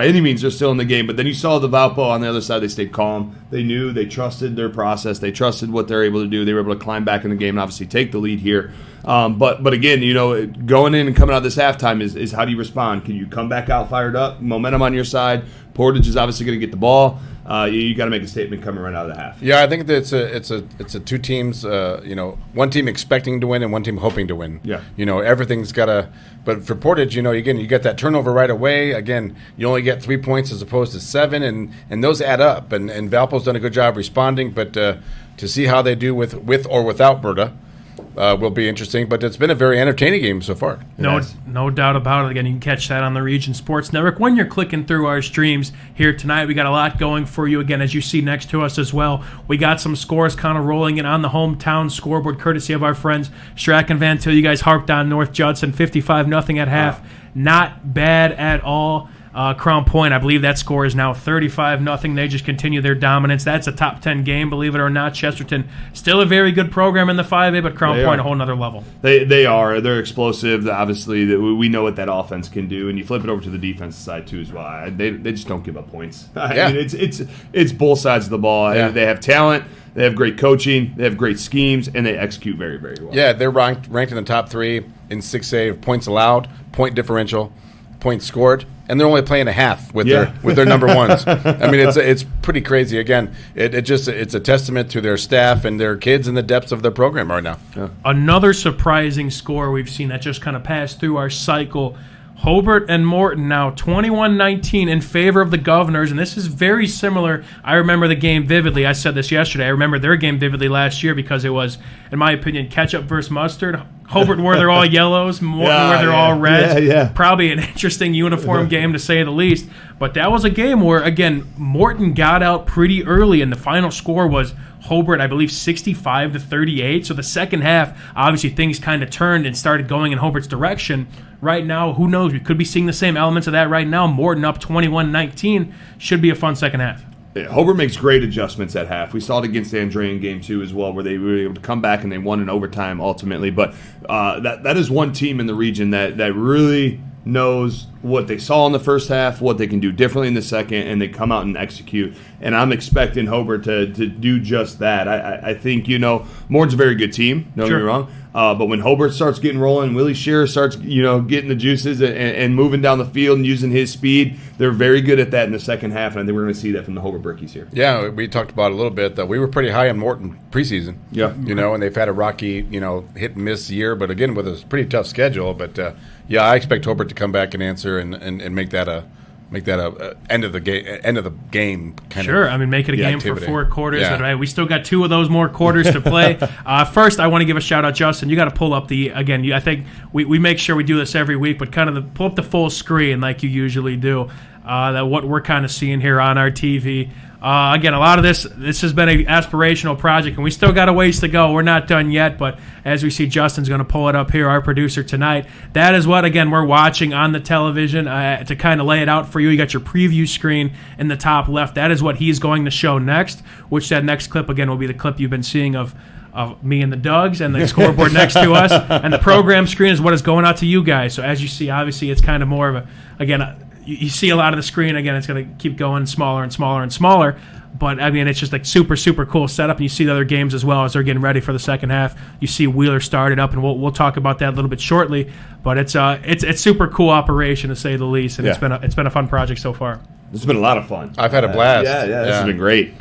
any means, they're still in the game. But then you saw the Valpo on the other side. They stayed calm. They knew. They trusted their process. They trusted what they're able to do. They were able to climb back in the game and obviously take the lead here. But again, going in and coming out this halftime is how do you respond? Can you come back out fired up, momentum on your side? Portage is obviously going to get the ball. You got to make a statement coming right out of the half. Yeah, I think that it's a two teams. One team expecting to win and one team hoping to win. Yeah. Everything's got to. But for Portage, again, you get that turnover right away. Again, you only get 3 points as opposed to 7, and those add up. And Valpo's done a good job responding, but to see how they do with or without Berta will be interesting. But it's been a very entertaining game so far. No doubt about it. Again, you can catch that on the Region Sports Network. When you're clicking through our streams here tonight, we got a lot going for you. Again, as you see next to us as well, we got some scores kind of rolling in on the hometown scoreboard, courtesy of our friends Strack and Van Til. You guys harped on North Judson, 55-0 at half. Not bad at all. Crown Point, I believe that score is now 35-0. They just continue their dominance. That's a top 10 game, believe it or not. Chesterton, still a very good program in the 5A, but Crown Point, a whole nother level. They are. They're explosive. Obviously, we know what that offense can do, and you flip it over to the defensive side too as well. They just don't give up points. I mean, it's both sides of the ball. Yeah. They have talent. They have great coaching. They have great schemes, and they execute very, very well. Yeah, they're ranked in the top 3 in 6A of points allowed, point differential. points scored, and they're only playing a half with their number ones. I mean, it's pretty crazy. Again, it's a testament to their staff and their kids and the depths of their program right now. Yeah. Another surprising score we've seen that just kind of passed through our cycle. Hobart and Morton now 21-19 in favor of the Governors, and this is very similar. I remember the game vividly. I said this yesterday. I remember their game vividly last year because it was, in my opinion, ketchup versus mustard. Hobart where they're all yellows, Morton where they're all reds. Yeah. Probably an interesting uniform game to say the least. But that was a game where, again, Morton got out pretty early, and the final score was Hobart, I believe, 65-38. So the second half, obviously, things kind of turned and started going in Hobart's direction. Right now, who knows? We could be seeing the same elements of that right now. Morton up 21-19. Should be a fun second half. Yeah, Hobart makes great adjustments at half. We saw it against Andrea in Game 2 as well, where they were able to come back and they won in overtime ultimately. But that is one team in the region that really knows what they saw in the first half, what they can do differently in the second, and they come out and execute. And I'm expecting Hobart to do just that. I think, Morton's a very good team, don't get me wrong. But when Hobart starts getting rolling, Willie Shearer starts, getting the juices and moving down the field and using his speed, they're very good at that in the second half, and I think we're going to see that from the Hobart Brickies here. Yeah, we talked about it a little bit that we were pretty high on Morton preseason. Yeah. And they've had a rocky, hit and miss year, but again, with a pretty tough schedule. But, I expect Hobart to come back and answer and make that a end of the game kind of. Sure, I mean, make it a game activity. for 4 quarters. Yeah. Right? We still got 2 of those more quarters to play. First, I want to give a shout out, Justin. You got to pull up I think we make sure we do this every week, but kind of pull up the full screen like you usually do. That what we're kind of seeing here on our TV. Again, a lot of this has been an aspirational project, and we still got a ways to go. We're not done yet, but as we see, Justin's going to pull it up here, our producer tonight. That is what, again, we're watching on the television to kind of lay it out for you. You got your preview screen in the top left. That is what he's going to show next, which that next clip, again, will be the clip you've been seeing of me and the Dougs and the scoreboard next to us. And the program screen is what is going out to you guys. So as you see, obviously, it's kind of more of a, again, you see a lot of the screen. Again, it's going to keep going smaller and smaller and smaller. But, I mean, it's just like super, super cool setup. And you see the other games as well as they're getting ready for the second half. You see Wheeler started up, and we'll talk about that a little bit shortly. But it's super cool operation, to say the least. And it's been a fun project so far. This has been a lot of fun. I've had a blast. Yeah, this has been great.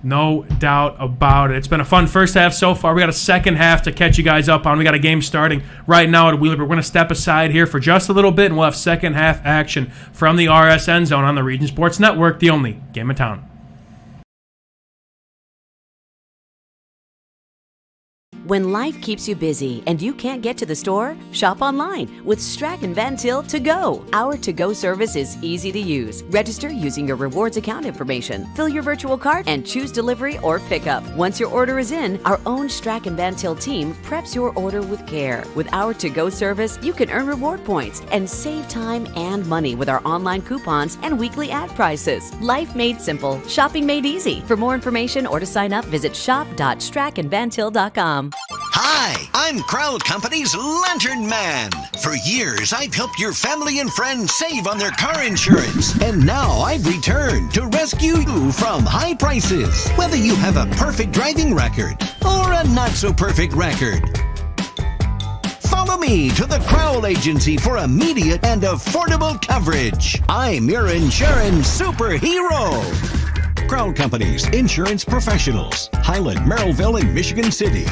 No doubt about it. It's been a fun first half so far. We got a second half to catch you guys up on. We got a game starting right now at Wheeler, but we're going to step aside here for just a little bit, and we'll have second half action from the RSN Zone on the Region Sports Network, the only game in town. When life keeps you busy and you can't get to the store, shop online with Strachan Van Til To Go. Our to-go service is easy to use. Register using your rewards account information, fill your virtual cart, and choose delivery or pickup. Once your order is in, our own Strachan Van Til team preps your order with care. With our to-go service, you can earn reward points and save time and money with our online coupons and weekly ad prices. Life made simple, shopping made easy. For more information or to sign up, visit shop.strachanvantil.com. Hi, I'm Crowd Company's Lantern Man. For years, I've helped your family and friends save on their car insurance. And now I've returned to rescue you from high prices. Whether you have a perfect driving record or a not-so-perfect record. Follow me to the Crowd Agency for immediate and affordable coverage. I'm your insurance superhero. Crowd Company's insurance professionals. Highland, Merrillville, and Michigan City.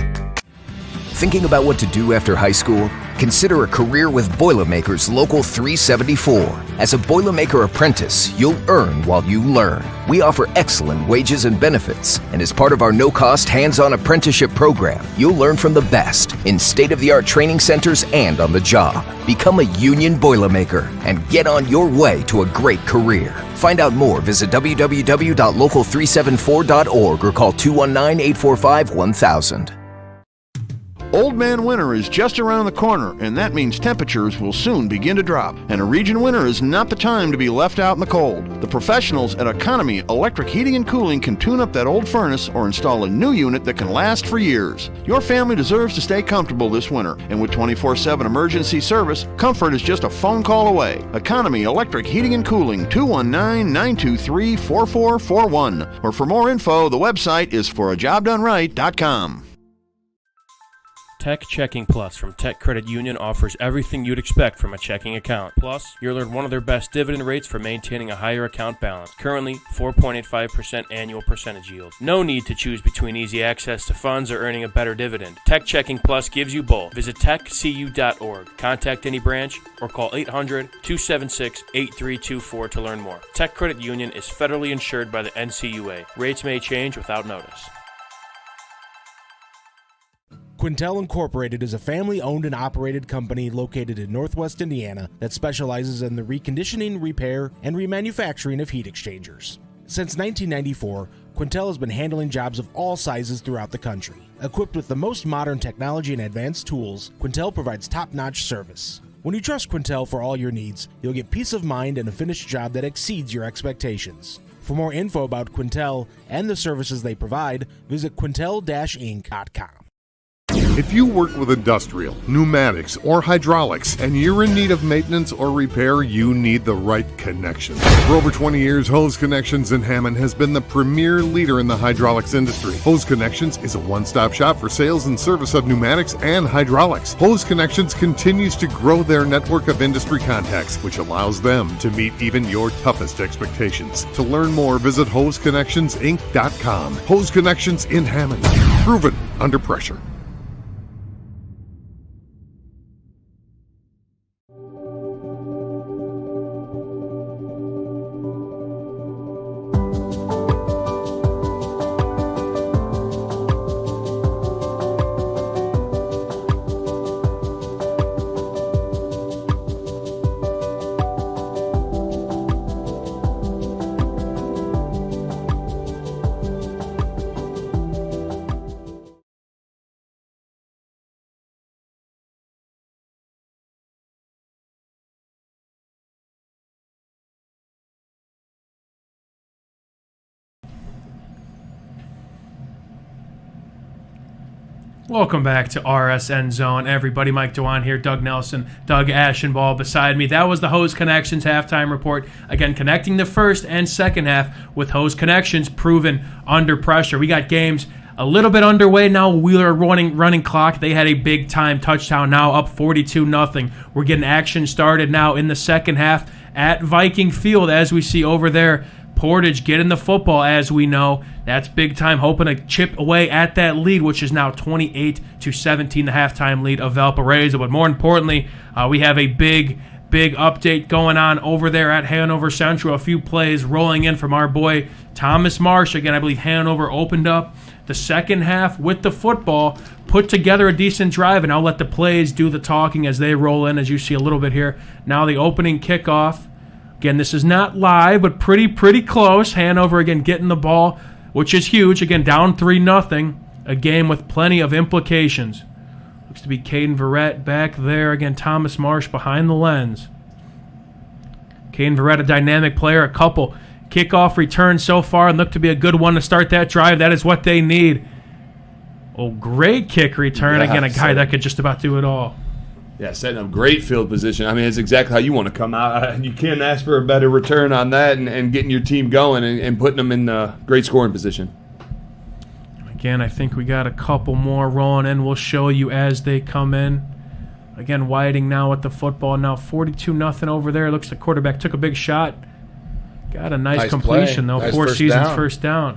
Thinking about what to do after high school? Consider a career with Boilermakers Local 374. As a Boilermaker apprentice, you'll earn while you learn. We offer excellent wages and benefits, and as part of our no-cost hands-on apprenticeship program, you'll learn from the best in state-of-the-art training centers and on the job. Become a union Boilermaker and get on your way to a great career. Find out more, visit www.local374.org or call 219-845-1000. Old Man Winter is just around the corner, and that means temperatures will soon begin to drop. And a region winter is not the time to be left out in the cold. The professionals at Economy Electric Heating and Cooling can tune up that old furnace or install a new unit that can last for years. Your family deserves to stay comfortable this winter, and with 24/7 emergency service, comfort is just a phone call away. Economy Electric Heating and Cooling, 219-923-4441. Or for more info, the website is forajobdoneright.com. Tech Checking Plus from Tech Credit Union offers everything you'd expect from a checking account. Plus, you'll earn one of their best dividend rates for maintaining a higher account balance. Currently, 4.85% annual percentage yield. No need to choose between easy access to funds or earning a better dividend. Tech Checking Plus gives you both. Visit techcu.org. Contact any branch or call 800-276-8324 to learn more. Tech Credit Union is federally insured by the NCUA. Rates may change without notice. Quintel Incorporated is a family-owned and operated company located in Northwest Indiana that specializes in the reconditioning, repair, and remanufacturing of heat exchangers. Since 1994, Quintel has been handling jobs of all sizes throughout the country. Equipped with the most modern technology and advanced tools, Quintel provides top-notch service. When you trust Quintel for all your needs, you'll get peace of mind and a finished job that exceeds your expectations. For more info about Quintel and the services they provide, visit quintel-inc.com. If you work with industrial, pneumatics, or hydraulics, and you're in need of maintenance or repair, you need the right connection. For over 20 years, Hose Connections in Hammond has been the premier leader in the hydraulics industry. Hose Connections is a one-stop shop for sales and service of pneumatics and hydraulics. Hose Connections continues to grow their network of industry contacts, which allows them to meet even your toughest expectations. To learn more, visit HoseConnectionsInc.com. Hose Connections in Hammond. Proven under pressure. Welcome back to RSN Zone. Everybody, Mike DeWan here, Doug Nelson, Doug Ashenball beside me. That was the Hose Connections halftime report. Again, connecting the first and second half with Hose Connections proven under pressure. We got games a little bit underway now. Wheeler running clock. They had a big-time touchdown now, up 42-0. We're getting action started now in the second half at Viking Field, as we see over there. Portage getting the football, as we know. That's big time, hoping to chip away at that lead, which is now 28-17, the halftime lead of Valparaiso. But more importantly, we have a big update going on over there at Hanover Central. A few plays rolling in from our boy Thomas Marsh. Again, I believe Hanover opened up the second half with the football, put together a decent drive, and I'll let the plays do the talking as they roll in, as you see a little bit here. Now the opening kickoff. Again, this is not live, but pretty close. Hanover, again, getting the ball, which is huge. Again, down 3-0. A game with plenty of implications. Looks to be Caden Verrett back there. Again, Thomas Marsh behind the lens. Caden Verrett, a dynamic player. A couple kickoff returns so far and look to be a good one to start that drive. That is what they need. Oh, great kick return. Yeah, again, a guy that could just about do it all. Yeah, setting up great field position. I mean, it's exactly how you want to come out. You can't ask for a better return on that and getting your team going and putting them in great scoring position. Again, I think we got a couple more rolling in. We'll show you as they come in. Again, Whiting now with the football. Now 42-0 over there. Looks like the quarterback took a big shot. Got a nice completion, though. Nice Four first seasons down. first down.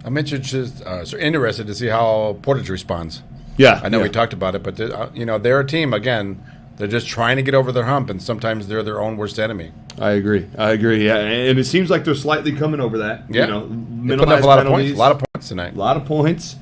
I'm interested to see how Portage responds. Yeah, I know we talked about it, but they're a team, again, they're just trying to get over their hump, and sometimes they're their own worst enemy. I agree. Yeah, and it seems like they're slightly coming over that. Yeah. They put up a lot of points tonight. A lot of points.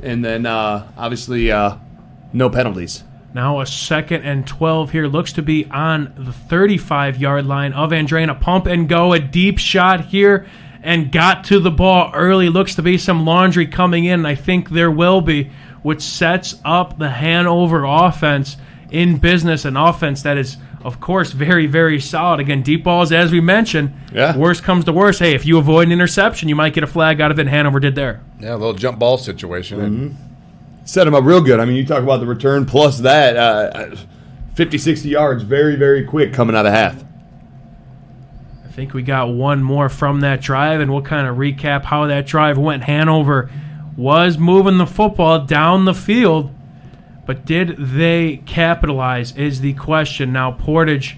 And then, obviously, no penalties. Now a 2nd and 12 here. Looks to be on the 35-yard line of Andrena. Pump and go. A deep shot here. And got to the ball early. Looks to be some laundry coming in. I think there will be, which sets up the Hanover offense in business. An offense that is, of course, very, very solid. Again, deep balls, as we mentioned. Yeah. Worst comes to worst. Hey, if you avoid an interception, you might get a flag out of it. Hanover did there. Yeah, a little jump ball situation. Mm-hmm. Set them up real good. I mean, you talk about the return plus that. 50, 60 yards, very, very quick coming out of half. I think we got one more from that drive, and we'll kind of recap how that drive went. Hanover was moving the football down the field, but did they capitalize is the question. Now Portage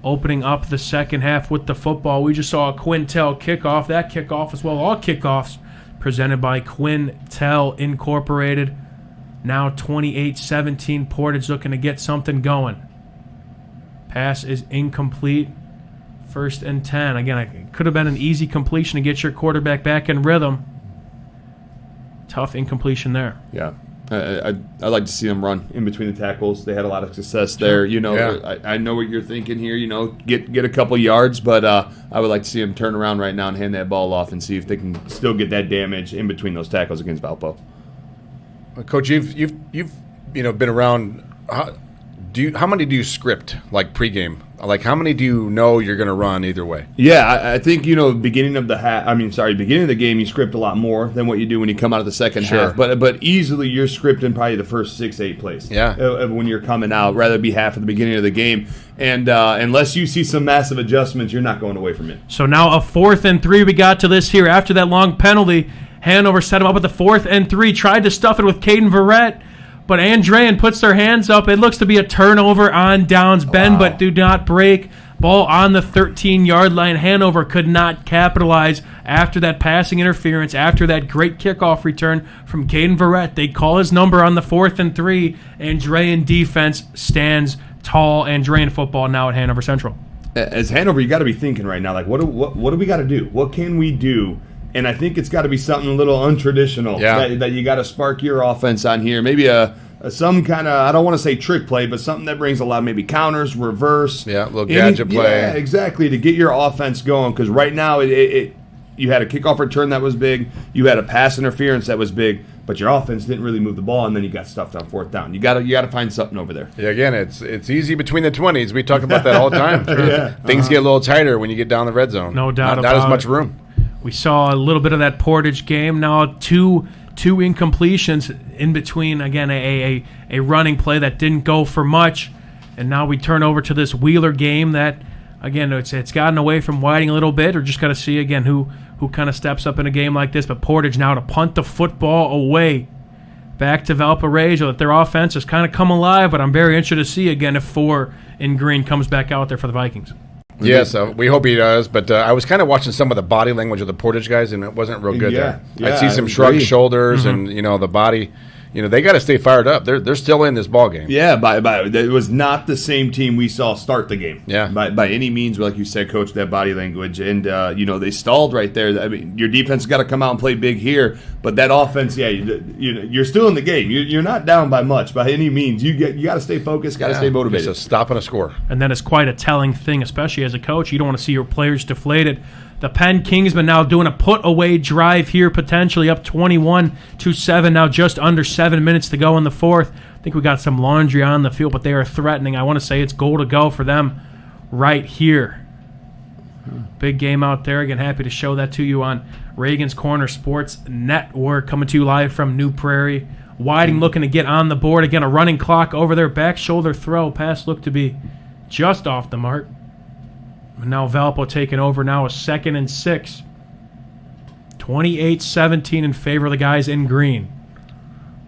opening up the second half with the football. We just saw a Quintel kickoff. That kickoff as well, all kickoffs presented by Quintel Incorporated. Now 28-17, Portage looking to get something going. Pass is incomplete. 1st and 10. Again, it could have been an easy completion to get your quarterback back in rhythm. Tough incompletion there. Yeah. I'd like to see them run in between the tackles. They had a lot of success there. You know, I know what you're thinking here. You know, get a couple yards, but I would like to see them turn around right now and hand that ball off and see if they can still get that damage in between those tackles against Valpo. Coach, you've been around. How many do you script like pregame? Like how many do you know you're going to run either way? Yeah, I think beginning of the game you script a lot more than what you do when you come out of the second half. But easily you're scripting probably the first 6-8 plays. Yeah, when you're coming out, rather be half at the beginning of the game. And unless you see some massive adjustments, you're not going away from it. So now a 4th and 3 we got to this here after that long penalty. Hanover set him up at the 4th and 3, tried to stuff it with Caden Verrett, but Andrean puts their hands up. It looks to be a turnover on downs. Bend, but do not break. Ball on the 13-yard line. Hanover could not capitalize after that passing interference, after that great kickoff return from Caden Verrett. They call his number on the 4th and 3. Andrean defense stands tall. Andrean football now at Hanover Central. As Hanover, you got to be thinking right now, like, what do we got to do? What can we do? And I think it's got to be something a little untraditional that you got to spark your offense on here. Maybe some kind of, I don't want to say trick play, but something that brings a lot, maybe counters, reverse. Yeah, a little gadget play. Yeah, exactly, to get your offense going. Because right now, you had a kickoff return that was big. You had a pass interference that was big. But your offense didn't really move the ball, and then you got stuffed on 4th down. You got to find something over there. Yeah, again, it's easy between the 20s. We talk about that all the time. Things get a little tighter when you get down the red zone. No doubt about it. Not as much room. We saw a little bit of that Portage game. Now two incompletions in between. Again, a running play that didn't go for much, and now we turn over to this Wheeler game that, again, it's gotten away from Whiting a little bit. Or just got to see again who kind of steps up in a game like this. But Portage now to punt the football away back to Valparaiso. That their offense has kind of come alive. But I'm very interested to see again if 4 in green comes back out there for the Vikings. Yes, we hope he does. But I was kind of watching some of the body language of the Portage guys, and it wasn't real good there. I see some shrugged shoulders and the body. They got to stay fired up. They're still in this ball game. Yeah, it was not the same team we saw start the game. Yeah, by any means, like you said, Coach, that body language, and they stalled right there. I mean, your defense got to come out and play big here, but that offense, you're still in the game. You're not down by much by any means. You got to stay focused, got to stay motivated. Just a stop and a score. And that is quite a telling thing, especially as a coach. You don't want to see your players deflated. The Penn Kingsmen now doing a put-away drive here, potentially up 21-7, now just under 7 minutes to go in the 4th. I think we got some laundry on the field, but they are threatening. I want to say it's goal to go for them right here. Big game out there. Again, happy to show that to you on Reagan's Corner Sports Network, coming to you live from New Prairie. Whiting looking to get on the board. Again, a running clock over their back shoulder throw. Pass looked to be just off the mark. Now Valpo taking over now, a 2nd and 6. 28-17 in favor of the guys in green.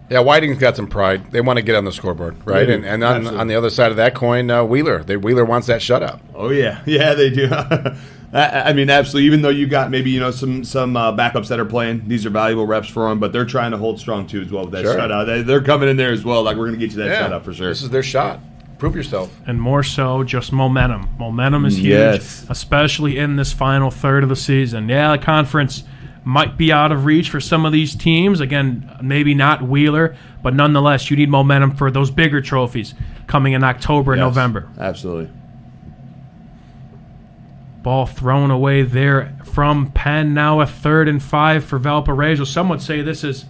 Yeah, Whiting's got some pride. They want to get on the scoreboard, right? And on the other side of that coin, Wheeler. Wheeler wants that shutout. Oh, yeah. Yeah, they do. I mean, absolutely. Even though you got maybe some backups that are playing, these are valuable reps for them, but they're trying to hold strong, too, as well with that shutout. They're coming in there as well. Like, we're going to get you that shutout for sure. This is their shot. Prove yourself. And more so, just momentum. Momentum is huge, especially in this final third of the season. Yeah, the conference might be out of reach for some of these teams. Again, maybe not Wheeler, but nonetheless, you need momentum for those bigger trophies coming in October and November. Absolutely. Ball thrown away there from Penn. Now a 3rd and 5 for Valparaiso. Some would say this is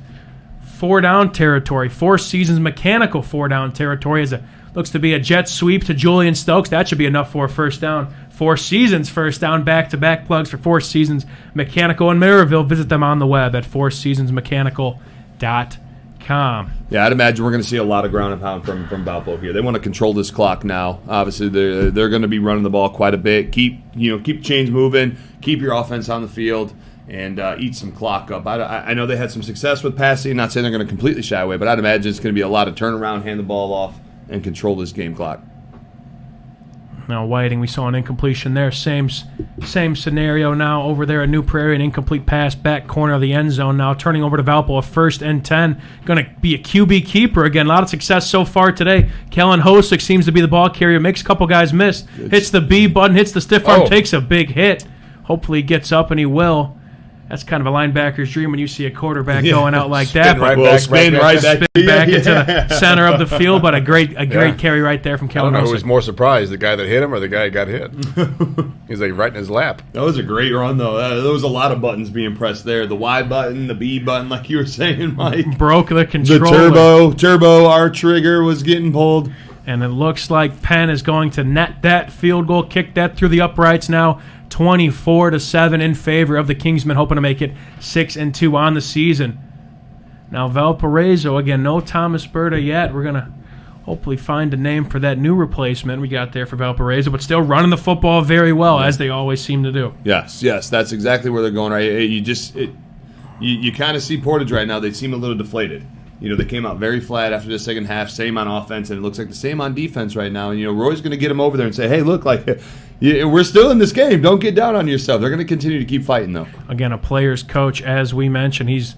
4-down territory. 4 Seasons mechanical 4-down territory as it looks to be a jet sweep to Julian Stokes. That should be enough for a first down. 4 Seasons first down, back-to-back plugs for 4 Seasons Mechanical in Maryville. Visit them on the web at 4seasonsmechanical.com. Yeah, I'd imagine we're going to see a lot of ground and pound from Valpo here. They want to control this clock now. Obviously, they're going to be running the ball quite a bit. Keep the chains moving. Keep your offense on the field. And eat some clock up. I know they had some success with passing. Not saying they're going to completely shy away, but I'd imagine it's going to be a lot of turnaround, hand the ball off, and control this game clock. Now Whiting, we saw an incompletion there. Same scenario now over there at New Prairie. An incomplete pass back corner of the end zone. Now turning over to Valpo, a 1st and 10. Going to be a QB keeper again. A lot of success so far today. Kellen Hosick seems to be the ball carrier. Makes a couple guys miss. Hits the B button, hits the stiff arm, takes a big hit. Hopefully he gets up, and he will. That's kind of a linebacker's dream when you see a quarterback going out like that. Spin right back into the center of the field, but a great carry right there from Kellen. I don't know who was more surprised, the guy that hit him or the guy who got hit. He's like right in his lap. That was a great run, though. There was a lot of buttons being pressed there. The Y button, the B button, like you were saying, Mike. Broke the controller. The turbo, our trigger was getting pulled. And it looks like Penn is going to net that field goal, kick that through the uprights now. 24-7 in favor of the Kingsmen, hoping to make it 6-2 on the season. Now Valparaiso, again, no Thomas Berta yet. We're going to hopefully find a name for that new replacement we got there for Valparaiso, but still running the football very well, as they always seem to do. Yes, that's exactly where they're going. Right, you kind of see Portage right now. They seem a little deflated. They came out very flat after the second half, same on offense, and it looks like the same on defense right now. And, Roy's going to get them over there and say, hey, look, we're still in this game. Don't get down on yourself. They're going to continue to keep fighting, though. Again, a player's coach, as we mentioned. He's,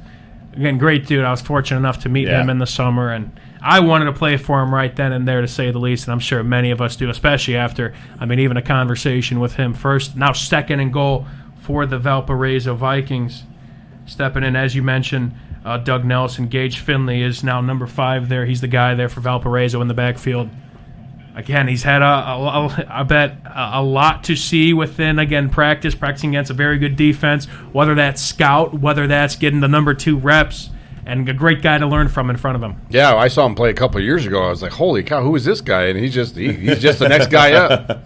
again, great dude. I was fortunate enough to meet him in the summer, and I wanted to play for him right then and there, to say the least, and I'm sure many of us do, especially after, even a conversation with him first. Now 2nd and goal for the Valparaiso Vikings. Stepping in, as you mentioned, Doug Nelson. Gage Finley is now number 5 there. He's the guy there for Valparaiso in the backfield. Again, he's had a lot to see within, again, practicing against a very good defense, whether that's scout, whether that's getting the number 2 reps, and a great guy to learn from in front of him. Yeah, I saw him play a couple of years ago. I was like, holy cow, who is this guy? And he's just the next guy up.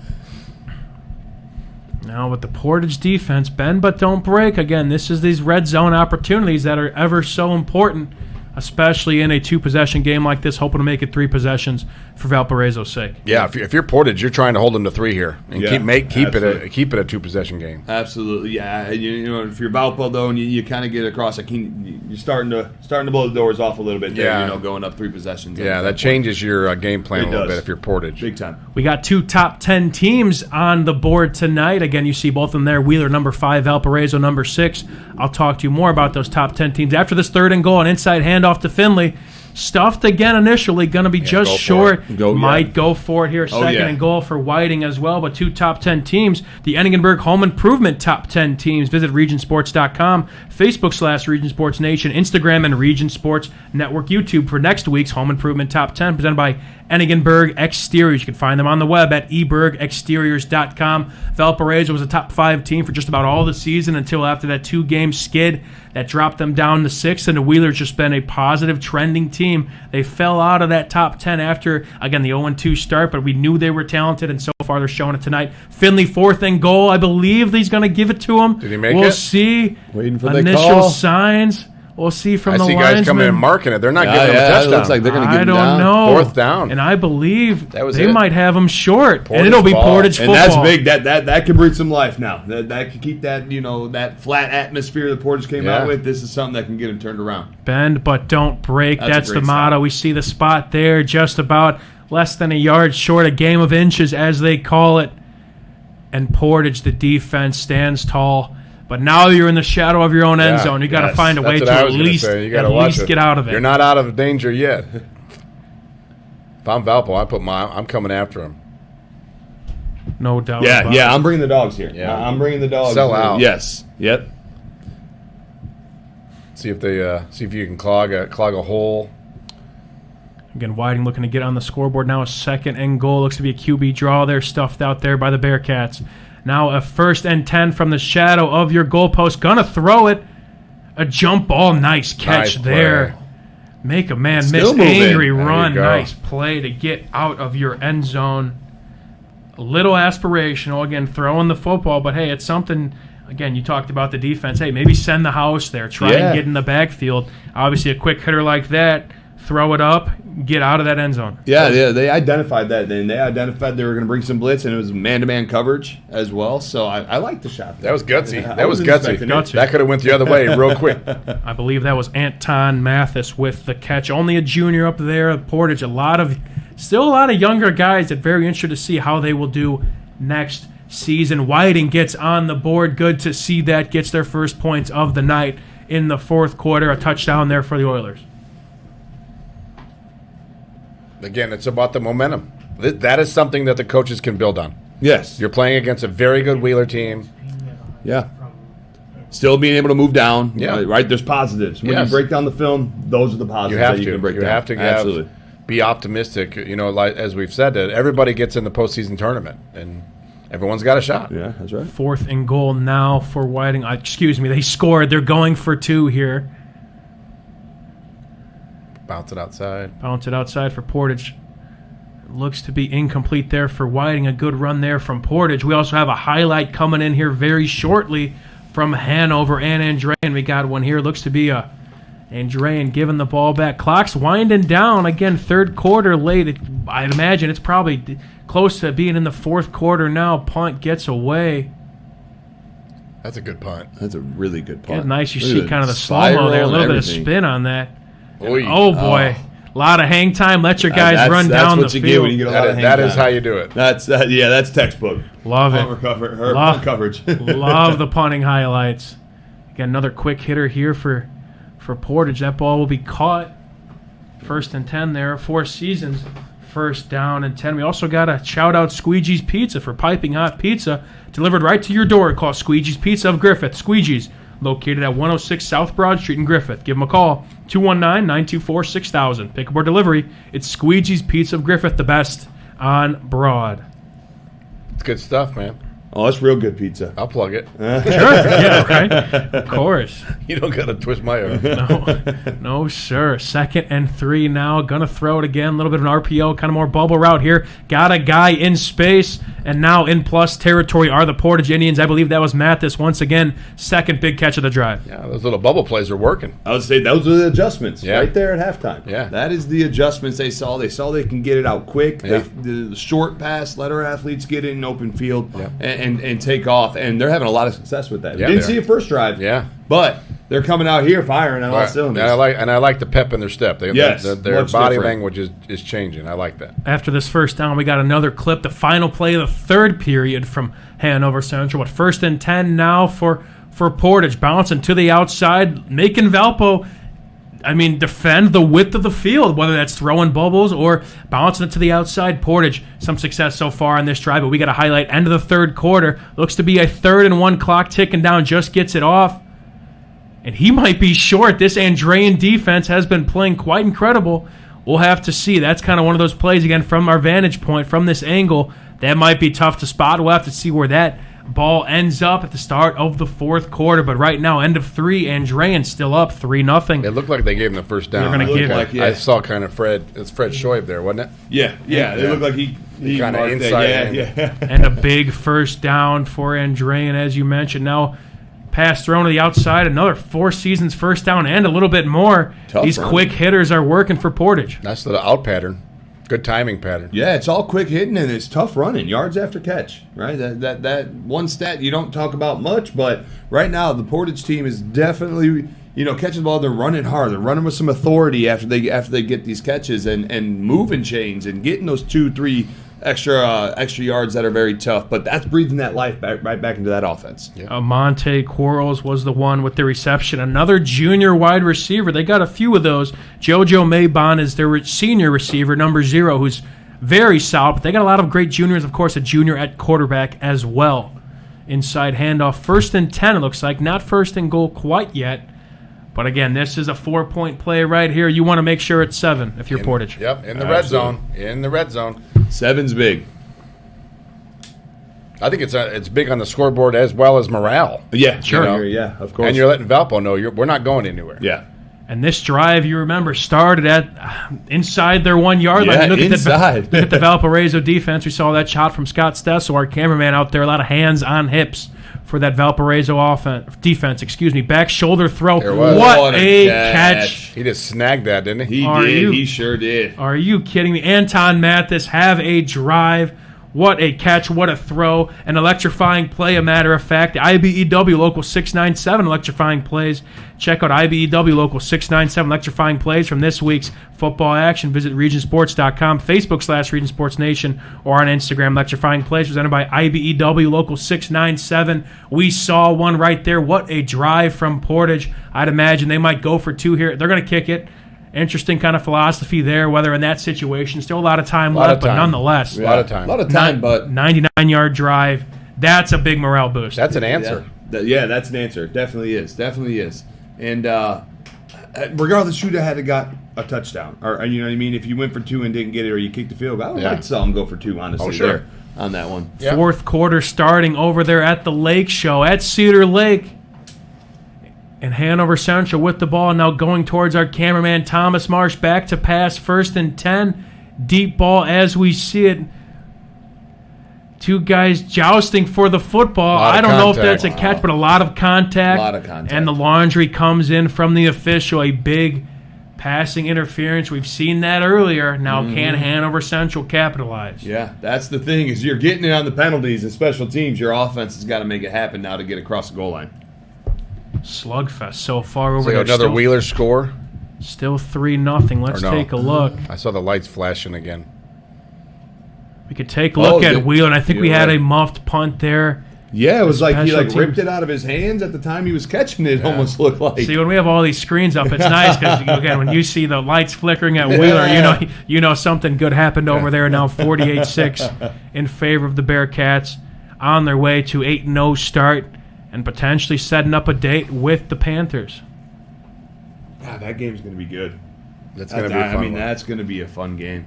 Now with the Portage defense, bend but don't break. Again, this is these red zone opportunities that are ever so important, especially in a 2-possession game like this, hoping to make it 3 possessions for Valparaiso's sake. Yeah, if you're Portage, you're trying to hold them to 3 here and keep it a 2-possession game. Absolutely, yeah. If you're Valpo though, and you kind of get across, you're starting to blow the doors off a little bit there. Yeah. Going up 3 possessions. Yeah, that changes your game plan a little bit if you're Portage. Big time. We got 2 top 10 teams on the board tonight. Again, you see both of them there. Wheeler number 5, Valparaiso number 6. I'll talk to you more about those top 10 teams after this 3rd and goal. An inside handoff to Finley. Stuffed again initially, going to be just short. Might go for it here. 2nd and goal for Whiting as well, but 2 top 10 teams. The Ennigenberg Home Improvement top 10 teams. Visit regionsports.com, Facebook / Region Sports Nation, Instagram, and Region Sports Network YouTube for next week's Home Improvement Top 10, presented by Ennigenberg Exteriors. You can find them on the web at ebergexteriors.com. Valparaiso was a top 5 team for just about all the season until after that 2-game skid that dropped them down to 6th, and the Wheeler's just been a positive, trending team. They fell out of that top 10 after, again, the 0-2 start, but we knew they were talented, and so far they're showing it tonight. Finley, 4th and goal. I believe he's going to give it to him. Did he make it? We'll see. Waiting for the initial call. signs. We'll see from the linesman. I see guys coming in and marking it. They're not giving them a touchdown. It looks like they're going to give I them don't down. know. 4th down. And I believe That was they it. might have them short. Portage and it'll be ball. Portage And football. that's big. That could breathe some life now. That could keep that that flat atmosphere that Portage came out with. This is something that can get them turned around. Bend but don't break. That's a the great motto. stop. We see the spot there, just about less than a yard short, a game of inches as they call it. And Portage, the defense, stands tall. But now you're in the shadow of your own end zone. You got to find a way to at least get out of it. You're not out of danger yet. If I'm Valpo, I'm coming after him. No doubt. Yeah, I'm bringing the dogs here. Yeah. I'm bringing the dogs. Sell here. out. Yes. Yep. See if you can clog a hole. Again, Whiting looking to get on the scoreboard now. A 2nd and goal. Looks to be a QB draw there, stuffed out there by the Bearcats. Now a 1st and 10 from the shadow of your goalpost. Gonna throw it. A jump ball. Nice catch there. Make a man Still miss. moving. Angry There run. you go. Nice play to get out of your end zone. A little aspirational. Again, throwing the football, but hey, it's something again, you talked about the defense. Hey, maybe send the house there. Try and get in the backfield. Obviously, a quick hitter like that, throw it up, get out of that end zone. Yeah, they identified that. Then they identified they were going to bring some blitz, and it was man-to-man coverage as well. So I like the shot. That was gutsy. Yeah, That was gutsy. That could have went the other way real quick. I believe that was Anton Mathis with the catch. Only a junior up there. Portage, still a lot of younger guys that very interested to see how they will do next season. Whiting gets on the board. Good to see that. Gets their first points of the night in the fourth quarter. A touchdown there for the Oilers. Again, it's about the momentum. That is something that the coaches can build on. Yes. You're playing against a very good Wheeler team. Yeah. Still being able to move down. Yeah. Right? There's positives. When you break down the film, those are the positives that you can break down. You have to Absolutely. be optimistic. Like, as we've said, that everybody gets in the postseason tournament, and everyone's got a shot. Yeah, that's right. 4th and goal now for Whiting. They scored. They're going for 2 here. Bounce it outside. Bounce it outside for Portage. Looks to be incomplete there for Whiting. A good run there from Portage. We also have a highlight coming in here very shortly from Hanover and Andrean. We got one here. Looks to be Andrean giving the ball back. Clock's winding down. Again, third quarter late. I'd imagine it's probably close to being in the fourth quarter now. Punt gets away. That's a good punt. That's a really good punt. Yeah, nice. You see kind of the slow-mo there. A little bit of spin on that. Oy. Oh, boy. A lot of hang time. Let your guys run down the field. Get when you get a lot of hang that time. is how you do it. That's textbook. Love it. Punt coverage. Love the punting highlights. Again, another quick hitter here for Portage. That ball will be caught. 1st and 10 there. 4 Seasons. 1st down and 10. We also got a shout-out Squeegee's Pizza for piping hot pizza delivered right to your door. Call Squeegee's Pizza of Griffith. Squeegee's, located at 106 South Broad Street in Griffith. Give them a call, 219-924-6000. Pick up or delivery. It's Squeegee's Pizza of Griffith, the best on Broad. It's good stuff, man. Oh, that's real good pizza. I'll plug it. Sure. Yeah, okay. Of course. You don't got to twist my arm. No, sir. 2nd and 3 now. Gonna throw it again. A little bit of an RPO, kind of more bubble route here. Got a guy in space, and now in plus territory are the Portage Indians. I believe that was Mathis once again. 2nd big catch of the drive. Yeah, those little bubble plays are working. I would say those are the adjustments right there at halftime. Yeah. That is the adjustments they saw. They saw they can get it out quick. Yeah. The short pass, let our athletes get in open field and take off. And they're having a lot of success with that. Yeah, Didn't see it first drive. Yeah. But they're coming out here firing on all cylinders. And I like the pep in their step. Their body different. language is changing. I like that. After this 1st down, we got another clip. The final play of the 3rd period from Hanover Central. 1st and 10 now for Portage. Bouncing to the outside, making Valpo defend the width of the field, whether that's throwing bubbles or bouncing it to the outside. Portage, some success so far on this drive, but we got a highlight. End of the 3rd quarter. Looks to be a 3rd and 1, clock ticking down, just gets it off. And he might be short. This Andrean defense has been playing quite incredible. We'll have to see. That's kind of one of those plays, again, from our vantage point, from this angle. That might be tough to spot. We'll have to see where that ball ends up at the start of the 4th quarter. But right now, end of 3, Andrean still up 3-0. It looked like they gave him the first down. They're going to give it. I saw kind of Fred. It's Fred Schoib there, wasn't it? Yeah. It looked like he kind of inside. Yeah. And a big 1st down for Andrean, as you mentioned. Now, pass thrown to the outside. Another 4 Seasons 1st down and a little bit more. These quick hitters are working for Portage. That's the out pattern. Good timing pattern. Yeah, it's all quick hitting and it's tough running, yards after catch, right? That one stat you don't talk about much, but right now the Portage team is definitely, catching the ball. They're running hard. They're running with some authority after they get these catches and moving chains and getting those 2-3 extra yards that are very tough. But that's breathing that life right back into that offense. Yeah. Monte Quarles was the one with the reception. Another junior wide receiver. They got a few of those. JoJo Maybon is their senior receiver, number 0, who's very solid. But they got a lot of great juniors, of course, a junior at quarterback as well. Inside handoff. 1st and 10, it looks like. Not 1st and goal quite yet. But again, this is a 4-point play right here. You want to make sure it's 7 if you're Portage. Yep, in the red zone. In the red zone. 7's big. I think it's big on the scoreboard as well as morale. Yeah, sure. Yeah, of course. And you're letting Valpo know we're not going anywhere. Yeah. And this drive, you remember, started at inside their 1 yard line. Yeah, Look inside. Look at the Valparaiso defense. We saw that shot from Scott Stessel, our cameraman out there. A lot of hands on hips for that Valparaiso defense. Back shoulder throw. There was. What a catch. He just snagged that, didn't he? He sure did. Are you kidding me? Anton Mathis have a drive. What a catch, what a throw, an electrifying play, a matter of fact. IBEW Local 697 electrifying plays. Check out IBEW Local 697 electrifying plays from this week's football action. Visit regionsports.com, Facebook/Region Sports Nation, or on Instagram. Electrifying plays presented by IBEW Local 697. We saw one right there. What a drive from Portage. I'd imagine they might go for 2 here. They're going to kick it. Interesting kind of philosophy there, whether in that situation. Still a lot of time left, but nonetheless. A lot of time. But 99-yard drive. That's a big morale boost. That's an answer. Yeah, that's an answer. Definitely is. And regardless, should have had got a touchdown. Or you know what I mean? If you went for 2 and didn't get it, or you kicked the field goal, I would like to saw him go for 2, honestly, there on that one. Yep. Fourth quarter starting over there at the Lake Show at Cedar Lake. And Hanover Central with the ball now going towards our cameraman Thomas Marsh. Back to pass, 1st and 10. Deep ball as we see it. 2 guys jousting for the football. I don't know if that's a catch, but a lot of contact. And the laundry comes in from the official. A big passing interference. We've seen that earlier. Now can Hanover Central capitalize? Yeah, that's the thing, is you're getting it on the penalties and special teams. Your offense has got to make it happen now to get across the goal line. Slugfest so far over there. Another Wheeler score? Still 3-0. Let's take a look. I saw the lights flashing again. We could take a look at Wheeler, and I think we had a muffed punt there. Yeah, it was like he ripped it out of his hands at the time he was catching it. Almost looked like. See, when we have all these screens up, it's nice because again, when you see the lights flickering at Wheeler, you know something good happened over there. Now 48-6 in favor of the Bearcats, on their way to 8-0 start. And potentially setting up a date with the Panthers. God, that game's going to be good. That's going to be a fun one. That's going to be a fun game.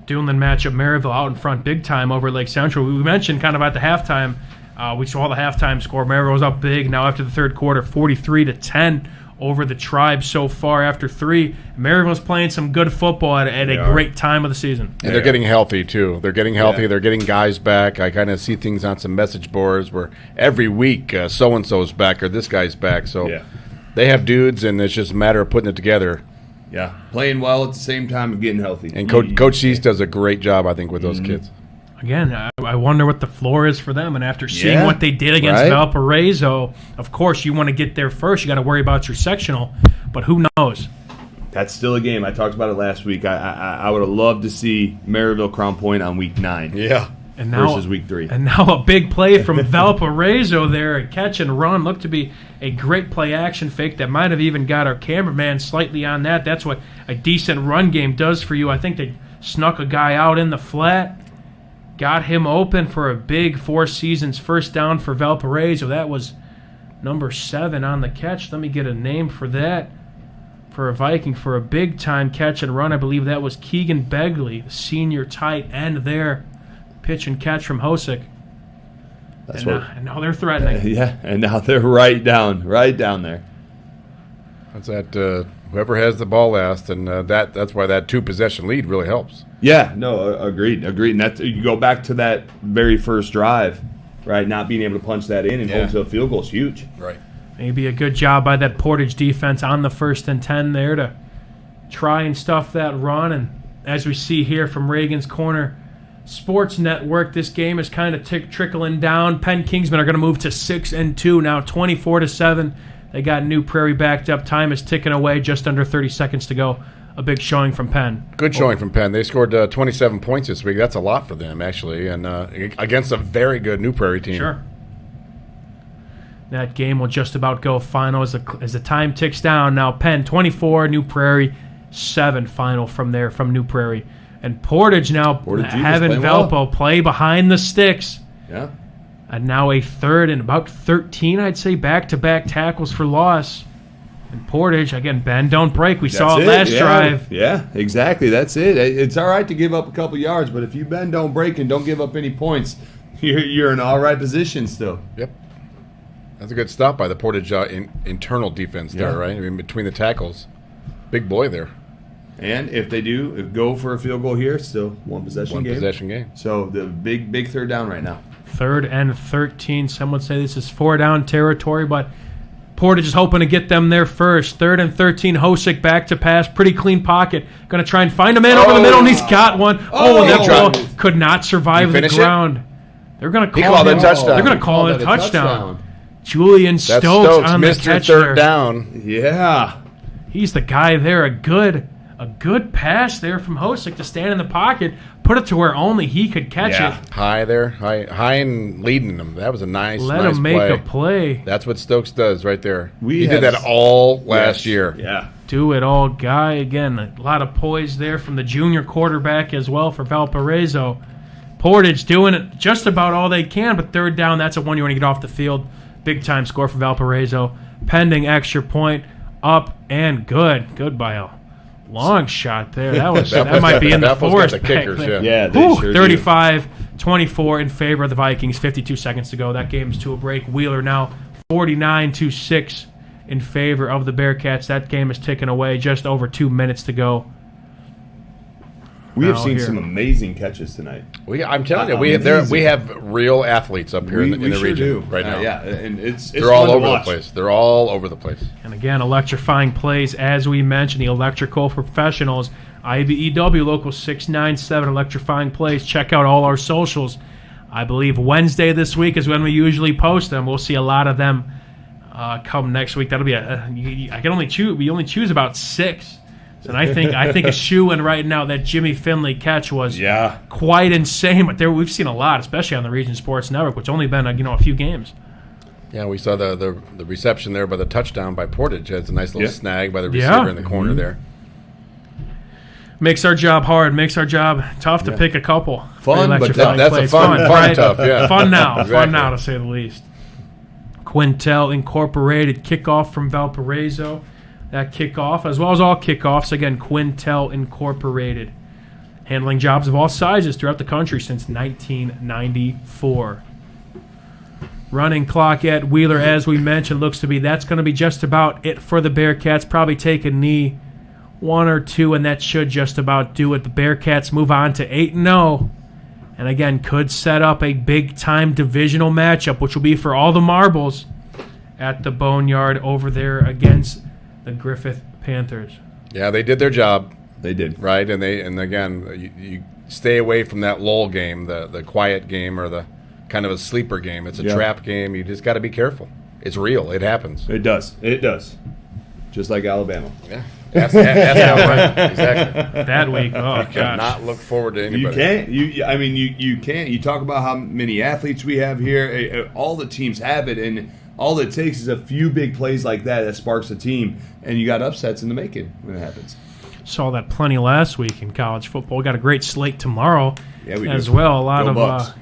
Duneland matchup, Maryville out in front big time over Lake Central. We mentioned kind of at the halftime, we saw the halftime score. Maryville's up big now after the third quarter, 43-10 over the Tribe so far after 3. Maryville's playing some good football at a great time of the season. And they're getting healthy, too. They're getting healthy. Yeah. They're getting guys back. I kind of see things on some message boards where every week so-and-so's back or this guy's back. So they have dudes, and it's just a matter of putting it together. Yeah, playing well at the same time of getting healthy. And Coach Cease does a great job, I think, with those kids. Again, I wonder what the floor is for them. And after seeing what they did against Valparaiso, of course, you want to get there first. You got to worry about your sectional. But who knows? That's still a game. I talked about it last week. I would have loved to see Maryville Crown Point on week 9. Yeah. And now, versus week 3. And now a big play from Valparaiso there. A catch and run. Looked to be a great play action fake that might have even got our cameraman slightly on that. That's what a decent run game does for you. I think they snuck a guy out in the flat. Got him open for a big Four Seasons first down for Valparaiso. That was number 7 on the catch. Let me get a name for that. For a Viking, for a big-time catch and run, I believe that was Keegan Begley, the senior tight end there. Pitch and catch from Hosick. And now they're threatening. Yeah, and now they're right down there. That's that whoever has the ball last, and that's why that 2-possession lead really helps. Yeah, no, agreed. And that you go back to that very first drive, right? Not being able to punch that in and hold to a field goal is huge. Right. Maybe a good job by that Portage defense on the 1st and 10 there to try and stuff that run. And as we see here from Reagan's Corner Sports Network, this game is kind of trickling down. Penn Kingsman are going to move to 6-2 now, 24-7. They got New Prairie backed up. Time is ticking away. Just under 30 seconds to go. A big showing from Penn. Good showing from Penn. They scored 27 points this week. That's a lot for them, actually, and against a very good New Prairie team. Sure. That game will just about go final as the time ticks down. Now Penn 24, New Prairie 7 final from there from New Prairie. And Portage now having Valpo play behind the sticks. Yeah. And now a third and about 13, I'd say, back-to-back tackles for loss. And Portage, again, bend, don't break. We saw it last drive. Yeah, exactly. That's it. It's all right to give up a couple yards, but if you bend, don't break, and don't give up any points, you're in all right position still. Yep. That's a good stop by the Portage internal defense there, right? I mean, between the tackles. Big boy there. And if they do go for a field goal here, still one possession game. One possession game. So the big third down right now. 3rd and 13. Some would say this is 4-down territory, but Portage is hoping to get them there first. 3rd and 13. Hosick back to pass. Pretty clean pocket. Going to try and find a man over the middle, and he's got one. That ball could not survive the ground. They're going to call it a touchdown. They're going to call it a touchdown. Julian Stokes on the catch there. Third down. Yeah. He's the guy there. A good pass there from Hosick to stand in the pocket, put it to where only he could catch it. High there, high and leading them. That was a nice Let him make a play. That's what Stokes does right there. He did that all last year. Yeah. Do-it-all guy. Again, a lot of poise there from the junior quarterback as well for Valparaiso. Portage doing it just about all they can, but 3rd down, that's a one you want to get off the field. Big-time score for Valparaiso. Pending extra point, up and good. Good by a long shot there. That might be in the forest. Got the kickers, yeah, they sure 35-24 in favor of the Vikings. 52 seconds to go. That game's to a break. Wheeler now 49-6 in favor of the Bearcats. That game is ticking away. Just over 2 minutes to go. We have seen some amazing catches tonight. I'm telling you, we have real athletes up here in the region right now. Yeah, and they're all over the place. They're all over the place. And again, electrifying plays, as we mentioned, the electrical professionals, IBEW Local 697, electrifying plays. Check out all our socials. I believe Wednesday this week is when we usually post them. We'll see a lot of them come next week. That'll be we only choose about 6. And I think a shoe-in right now, that Jimmy Finley catch was quite insane. But we've seen a lot, especially on the Region Sports Network, which only been a few games. Yeah, we saw the reception there by the touchdown by Portage. It's a nice little snag by the receiver in the corner there. Makes our job hard. Makes our job tough to pick a couple. Fun, but that's a fun right? tough. Yeah, fun now. Exactly. Fun now to say the least. Quintel Incorporated kickoff from Valparaiso. That kickoff, as well as all kickoffs, again, Quintel Incorporated, handling jobs of all sizes throughout the country since 1994. Running clock at Wheeler, as we mentioned, looks to be that's going to be just about it for the Bearcats. Probably take a knee, 1 or 2, and that should just about do it. The Bearcats move on to 8-0, and again, could set up a big-time divisional matchup, which will be for all the marbles at the Boneyard over there against the Griffith Panthers. Yeah, they did their job. They did. Right, and again, you stay away from that lull game, the quiet game, or the kind of a sleeper game. It's a trap game. You just got to be careful. It's real. It happens. It does. It does. Just like Alabama. Yeah. That's right. Exactly. That week. Oh, you cannot look forward to anybody. You can't. You can't. You talk about how many athletes we have here. All the teams have it, and all it takes is a few big plays like that sparks a team, and you got upsets in the making when it happens. Saw that plenty last week in college football. Got a great slate tomorrow as well. A lot Go of Bucks.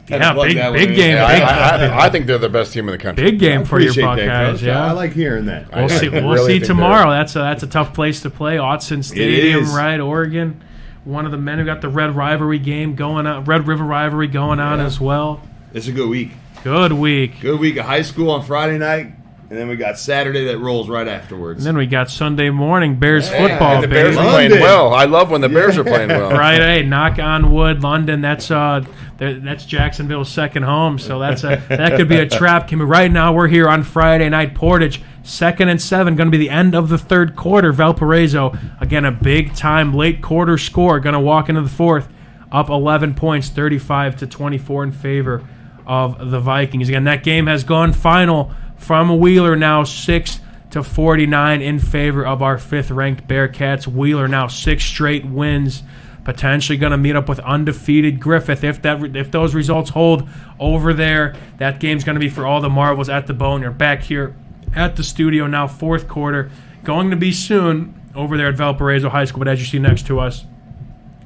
big game. Yeah, I think they're the best team in the country. Big game for your Buckeyes. Yeah, I like hearing that. We'll see tomorrow. That's a tough place to play. Autzen Stadium, right? Oregon. One of the men who got the Red Rivalry game going on. Red River Rivalry going on as well. It's a good week. Good week. Good week of high school on Friday night, and then we got Saturday that rolls right afterwards. And then we got Sunday morning Bears football. And the Bears are playing well. I love when the Bears are playing well. Right, hey, knock on wood, London. That's Jacksonville's second home, so that could be a trap. Right now we're here on Friday night. Portage 2nd and 7, going to be the end of the third quarter. Valparaiso, again, a big-time late quarter score, going to walk into the fourth, up 11 points, 35-24 in favor of the Vikings. Again, that game has gone final from Wheeler now 6-49 in favor of our 5th-ranked Bearcats. Wheeler now 6 straight wins, potentially going to meet up with undefeated Griffith. If those results hold over there, that game's going to be for all the marbles at the Boneyard. Back here at the studio now, 4th quarter, going to be soon over there at Valparaiso High School. But as you see next to us,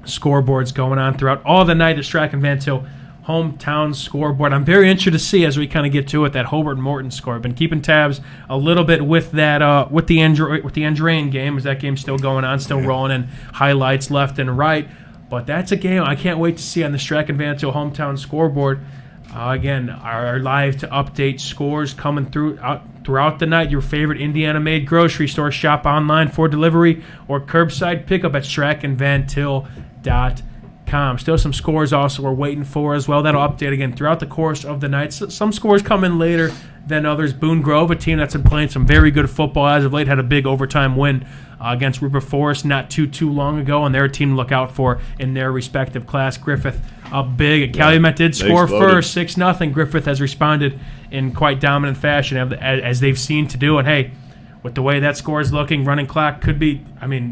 scoreboards going on throughout all the night at Strachan Van Til hometown scoreboard. I'm very interested to see as we kind of get to it that Hobart Morton score. I've been keeping tabs a little bit with that with the Andrean game. Is that game still going on, still rolling in highlights left and right? But that's a game I can't wait to see on the Strachan Van Til hometown scoreboard. Again, our live to update scores coming throughout the night. Your favorite Indiana-made grocery store. Shop online for delivery or curbside pickup at StrachanVanTil.com. Still some scores also we're waiting for as well. That'll update again throughout the course of the night. Some scores come in later than others. Boone Grove, a team that's been playing some very good football as of late, had a big overtime win against Rupert Forest not too long ago, and they're a team to look out for in their respective class. Griffith up big. And Calumet did score first, 6-0. Griffith has responded in quite dominant fashion as they've seen to do. And, hey, with the way that score is looking, running clock could be,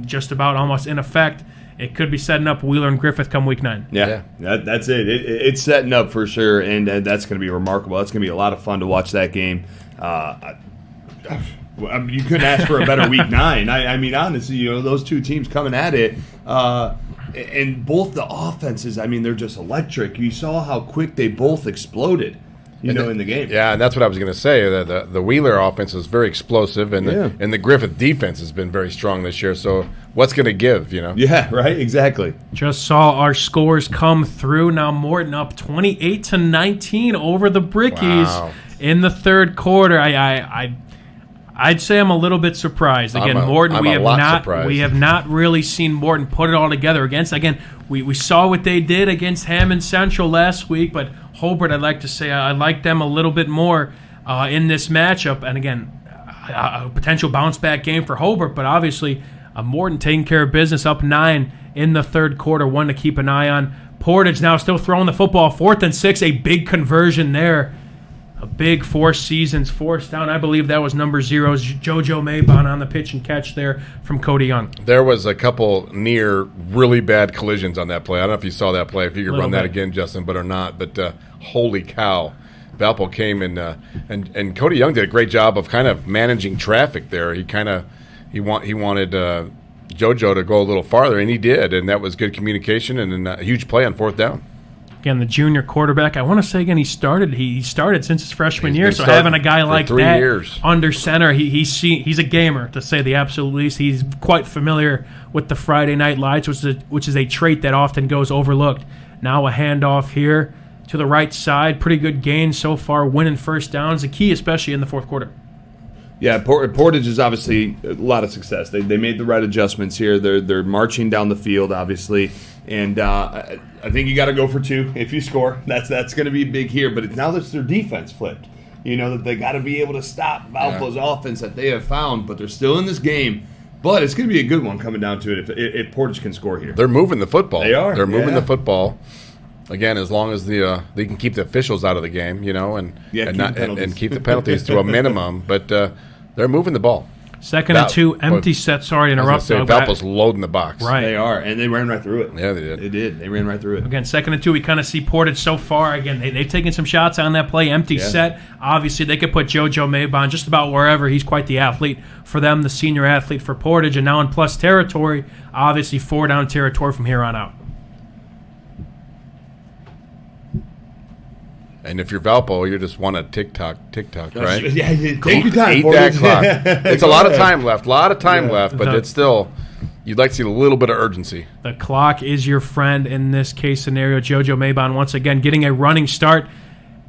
just about almost in effect. It could be setting up Wheeler and Griffith come week 9. Yeah. That's it. It's setting up for sure, and that's going to be remarkable. That's going to be a lot of fun to watch that game. You couldn't ask for a better week 9. Honestly, those two teams coming at it, and both the offenses, they're just electric. You saw how quick they both exploded. In the game. Yeah, and that's what I was going to say. The Wheeler offense is very explosive, and the Griffith defense has been very strong this year. So what's going to give, Yeah, right, exactly. Just saw our scores come through. Now Morton up 28-19 over the Brickies in the third quarter. I'd say I'm a little bit surprised. Again, Morton, we have not really seen Morton put it all together against. Again, we saw what they did against Hammond Central last week, but Hobart, I'd like to say I like them a little bit more in this matchup. And again, a potential bounce-back game for Hobart, but obviously Morton taking care of business, up 9 in the third quarter, one to keep an eye on. Portage now still throwing the football, 4th and 6, a big conversion there. A big 4 Seasons forced down. I believe that was number 0's JoJo Maybon on the pitch and catch there from Cody Young. There was a couple near really bad collisions on that play. I don't know if you saw that play, if you could run that again, Justin, but or not. But holy cow. Valpo came and Cody Young did a great job of kind of managing traffic there. He wanted JoJo to go a little farther, and he did, and that was good communication and a huge play on 4th down. Again, the junior quarterback. I want to say again, he started since his freshman year. So having a guy like that under center, he's a gamer to say the absolute least. He's quite familiar with the Friday Night Lights, which is a trait that often goes overlooked. Now a handoff here to the right side. Pretty good gain so far. Winning first downs, the key, especially in the fourth quarter. Yeah, Portage is obviously a lot of success. They made the right adjustments here. They're marching down the field, obviously, and I think you got to go for 2 if you score. That's going to be big here. But now that's their defense flipped. That they got to be able to stop Valpo's offense that they have found, but they're still in this game. But it's going to be a good one coming down to it if Portage can score here. They're moving the football. They are. They're moving the football. Again, as long as they can keep the officials out of the game, and keep the penalties to a minimum, but they're moving the ball. 2nd and 2, empty set. Sorry to interrupt. Valpo's loading the box. Right, they are, and they ran right through it. Yeah, they did. They ran right through it. Again, 2nd and 2, we kind of see Portage so far. Again, they've taken some shots on that play. Empty set. Obviously, they could put JoJo Maybon just about wherever. He's quite the athlete for them, the senior athlete for Portage, and now in plus territory. Obviously, 4-down territory from here on out. And if you're Valpo, you just want to tick-tock, right? Yeah, take your time. Eat that clock. It's a lot of time left, but it's still, you'd like to see a little bit of urgency. The clock is your friend in this case scenario. JoJo Maybon once again getting a running start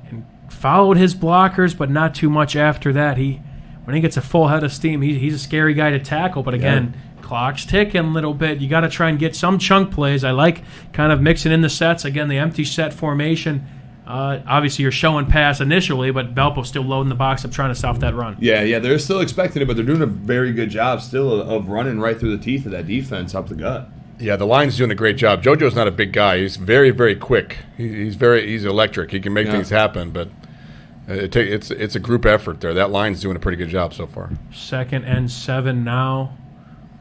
and followed his blockers, but not too much after that. When he gets a full head of steam, he's a scary guy to tackle, but again, clock's ticking a little bit. You got to try and get some chunk plays. I like kind of mixing in the sets. Again, the empty set formation. Obviously, you're showing pass initially, but Valpo's still loading the box up trying to stop that run. Yeah, they're still expecting it, but they're doing a very good job still of running right through the teeth of that defense up the gut. Yeah, the line's doing a great job. JoJo's not a big guy. He's very, very quick. He's electric. He can make things happen, but it's a group effort there. That line's doing a pretty good job so far. 2nd and 7 now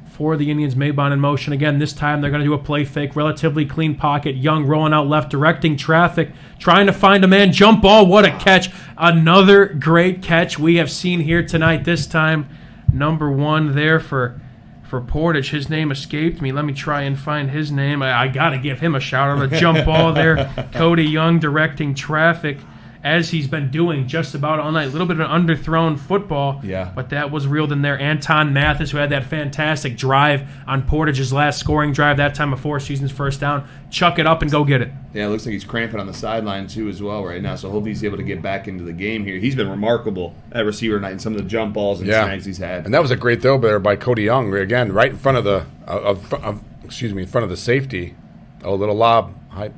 for the Indians. Maybon in motion again. This time they're going to do a play fake. Relatively clean pocket. Young rolling out left, directing traffic, trying to find a man. Jump ball. What a catch. Another great catch we have seen here tonight. This time, number 1 there for Portage. His name escaped me. Let me try and find his name. I got to give him a shout out. A jump ball there. Cody Young directing traffic, as he's been doing just about all night. A little bit of an underthrown football, but that was reeled in there. Anton Mathis, who had that fantastic drive on Portage's last scoring drive, that time of 4 Seasons first down. Chuck it up and go get it. Yeah, it looks like he's cramping on the sideline, too, as well right now, so hopefully he's able to get back into the game here. He's been remarkable at receiver tonight in some of the jump balls and snags he's had. And that was a great throw there by Cody Young, again, right in front of the in front of the safety. Oh, little lob. High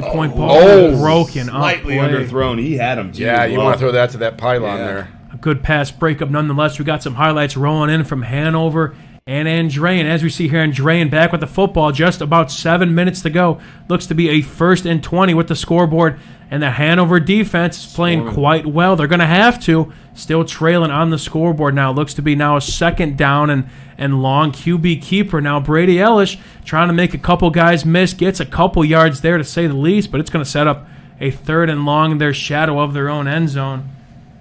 point ball broken. Slightly underthrown. He had him, too. Yeah, you want to throw that to that pylon there. A good pass breakup nonetheless. We got some highlights rolling in from Hanover and Andrean. As we see here, Andrean back with the football. Just about 7 minutes to go. Looks to be a 1st and 20 with the scoreboard. And the Hanover defense is playing quite well. They're going to have to. Still trailing on the scoreboard now. Looks to be now a 2nd down and long. QB keeper now. Brady Ellish trying to make a couple guys miss. Gets a couple yards there to say the least. But it's going to set up a 3rd and long in their shadow of their own end zone.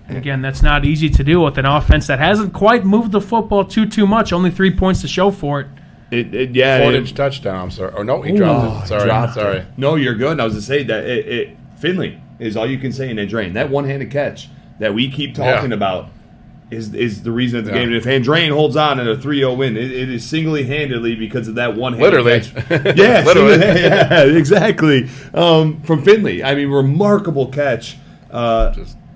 And again, that's not easy to do with an offense that hasn't quite moved the football too much. Only 3 points to show for it. Portage touchdown. I'm sorry. Or no, he dropped it. Sorry. No, you're good. And I was going to say that Finley is all you can say in Andrean. That one-handed catch that we keep talking about is the reason of the game. And if Andrean holds on in a 3-0 win, it is single-handedly because of that one-handed catch. Yeah, literally. Yeah, exactly. From Finley. I mean, remarkable catch.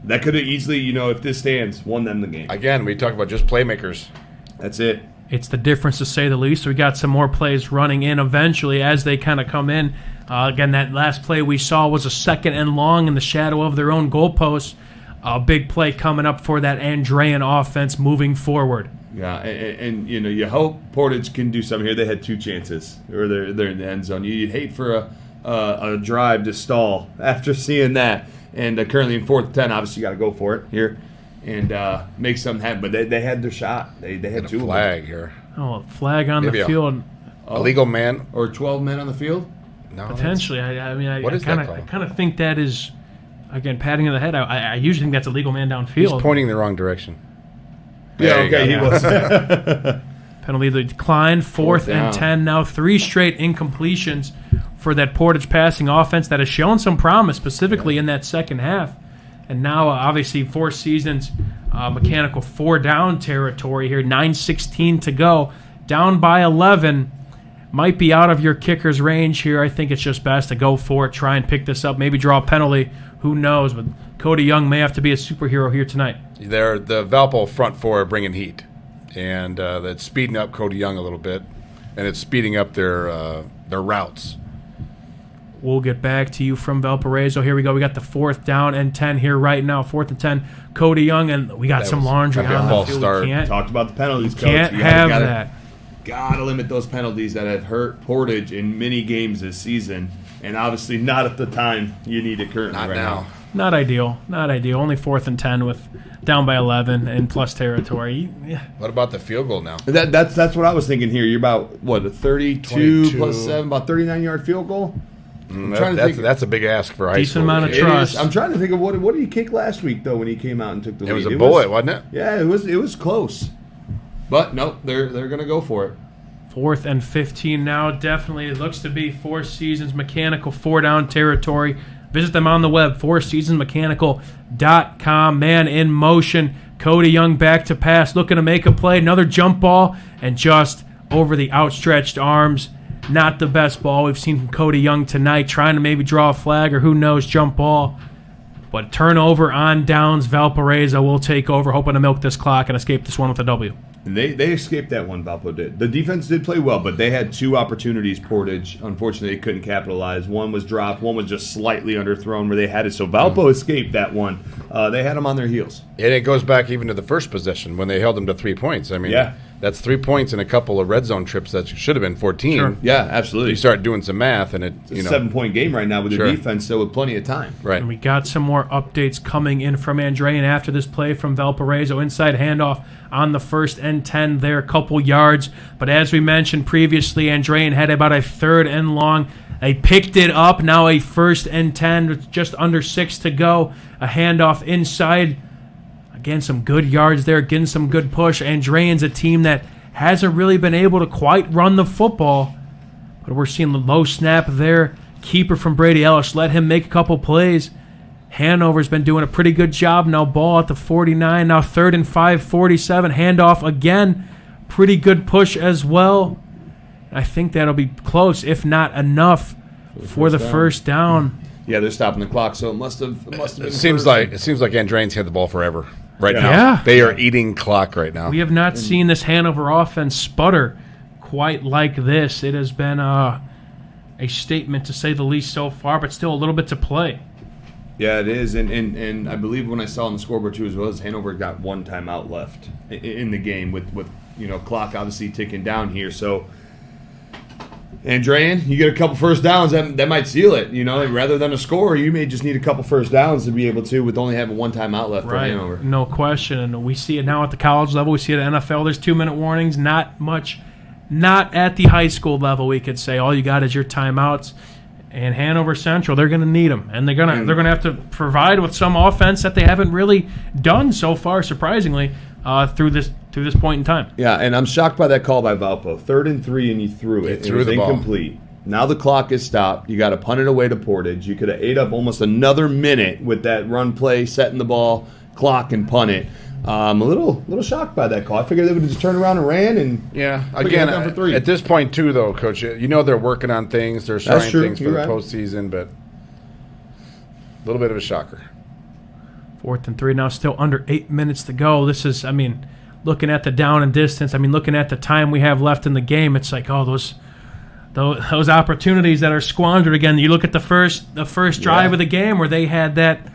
That could have easily, if this stands, won them the game. Again, we talk about just playmakers. That's it. It's the difference, to say the least. We got some more plays running in eventually as they kind of come in. Again, that last play we saw was a 2nd and long in the shadow of their own goalpost. A big play coming up for that Andrean offense moving forward. Yeah, and you hope Portage can do something here. They had 2 chances, or they're in the end zone. You'd hate for a drive to stall after seeing that. And currently in 4th and 10, obviously you got to go for it here and make something happen. But they had their shot. They had 2 flag here. Oh, a flag on the field. Illegal man or 12 men on the field. No, potentially. I kind of think that is, again, patting of the head. I usually think that's a legal man downfield. He's pointing the wrong direction. Yeah, okay, he was. Penalty decline. 4th and 10 now. 3 straight incompletions for that Portage passing offense that has shown some promise, specifically in that second half. And now, obviously, Four Seasons mechanical 4-down territory here. 9:16 to go. Down by 11. Might be out of your kicker's range here. I think it's just best to go for it, try and pick this up, maybe draw a penalty. Who knows? But Cody Young may have to be a superhero here tonight. The Valpo front 4 are bringing heat, and that's speeding up Cody Young a little bit, and it's speeding up their routes. We'll get back to you from Valparaiso. Here we go. We got the 4th down and 10 here right now. 4th and 10. Cody Young, and we got some laundry on the field. Start. Talked about the penalties, Coach. Can't have that. Gotta limit those penalties that have hurt Portage in many games this season, and obviously not at the time you need it currently. Not now. Not ideal. Only 4th and 10 with down by 11 and plus territory. Yeah. What about the field goal now? That's what I was thinking here. You're about a 32 plus 7, about 39-yard field goal. That's a big ask for high school. Decent amount of trust. I'm trying to think of what did he kick last week though when he came out and took the lead. It was a bullet, wasn't it? Yeah, it was close. But no, they're going to go for it. 4th and 15 now. Definitely it looks to be Four Seasons mechanical 4-down territory. Visit them on the web, fourseasonsmechanical.com. Man in motion. Cody Young back to pass, looking to make a play. Another jump ball, and just over the outstretched arms. Not the best ball we've seen from Cody Young tonight. Trying to maybe draw a flag or who knows, jump ball. But turnover on downs. Valparaiso will take over, hoping to milk this clock and escape this one with a W. And they escaped that one, Valpo did. The defense did play well, but they had 2 opportunities, Portage. Unfortunately, they couldn't capitalize. One was dropped, one was just slightly underthrown where they had it. So Valpo escaped that one. They had them on their heels. And it goes back even to the first possession when they held them to 3 points. I mean, that's 3 points in a couple of red zone trips that should have been 14. Sure. Yeah, absolutely. You start doing some math, and it's a 7-point game right now with the defense, so with plenty of time. Right. And we got some more updates coming in from Andrean after this play from Valparaiso. Inside handoff on the 1st and 10 there, a couple yards. But as we mentioned previously, Andrean had about a 3rd and long. They picked it up. Now a 1st and 10 with just under 6 to go. A handoff inside. Again, some good yards there, getting some good push. Andrean's a team that hasn't really been able to quite run the football. But we're seeing the low snap there. Keeper from Brady Ellis, let him make a couple plays. Hanover's been doing a pretty good job. Now ball at the 49. Now 3rd and 5, 47. Handoff again. Pretty good push as well. I think that'll be close, if not enough, for the first down. Yeah, they're stopping the clock, so it must have been. It seems like Andrean's had the ball forever right now. Yeah. They are eating clock right now. We have not seen this Hanover offense sputter quite like this. It has been a statement to say the least so far, but still a little bit to play. Yeah, it is, and I believe when I saw on the scoreboard too as well, as Hanover got one timeout left in the game with clock obviously ticking down here. So, Andrean, you get a couple first downs, that might seal it. Rather than a score, you may just need a couple first downs to be able to, with only having one timeout left for Hanover. No question, and we see it now at the college level. We see it at NFL. There's 2-minute warnings. Not at the high school level. We could say all you got is your timeouts. And Hanover Central, they're going to need them, and they're going to have to provide with some offense that they haven't really done so far, surprisingly, through this point in time. Yeah, and I'm shocked by that call by Valpo. 3rd and 3, and he threw it. It was incomplete. Now the clock is stopped. You got to punt it away to Portage. You could have ate up almost another minute with that run play, setting the ball, clock, and punt it. A little shocked by that call. I figured they would just turn around and ran and again for 3. At this point too, though, Coach, they're working on things. They're trying things for the postseason, but a little bit of a shocker. 4th and 3 now, still under 8 minutes to go. This is, looking at the down and distance. Looking at the time we have left in the game, it's like, those opportunities that are squandered again. You look at the first drive of the game where they had that.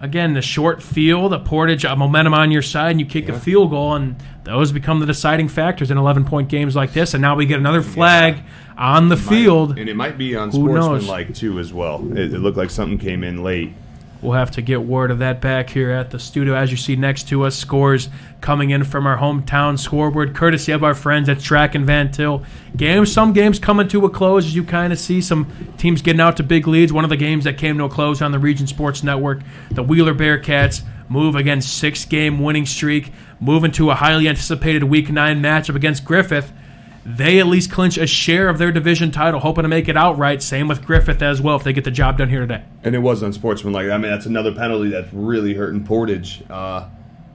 Again, the short field, the Portage momentum on your side, and you kick a field goal, and those become the deciding factors in 11-point games like this. And now we get another flag on the field. And it might be on sportsmanlike, too, as well. It looked like something came in late. We'll have to get word of that back here at the studio. As you see next to us, scores coming in from our hometown scoreboard, courtesy of our friends at Track and Van Til. Some games coming to a close, as you kind of see some teams getting out to big leads. One of the games that came to a close on the Region Sports Network, the Wheeler Bearcats move against 6-game winning streak, moving to a highly anticipated Week 9 matchup against Griffith. They at least clinch a share of their division title, hoping to make it outright. Same with Griffith as well if they get the job done here today. And it was unsportsmanlike. That's another penalty that's really hurting Portage.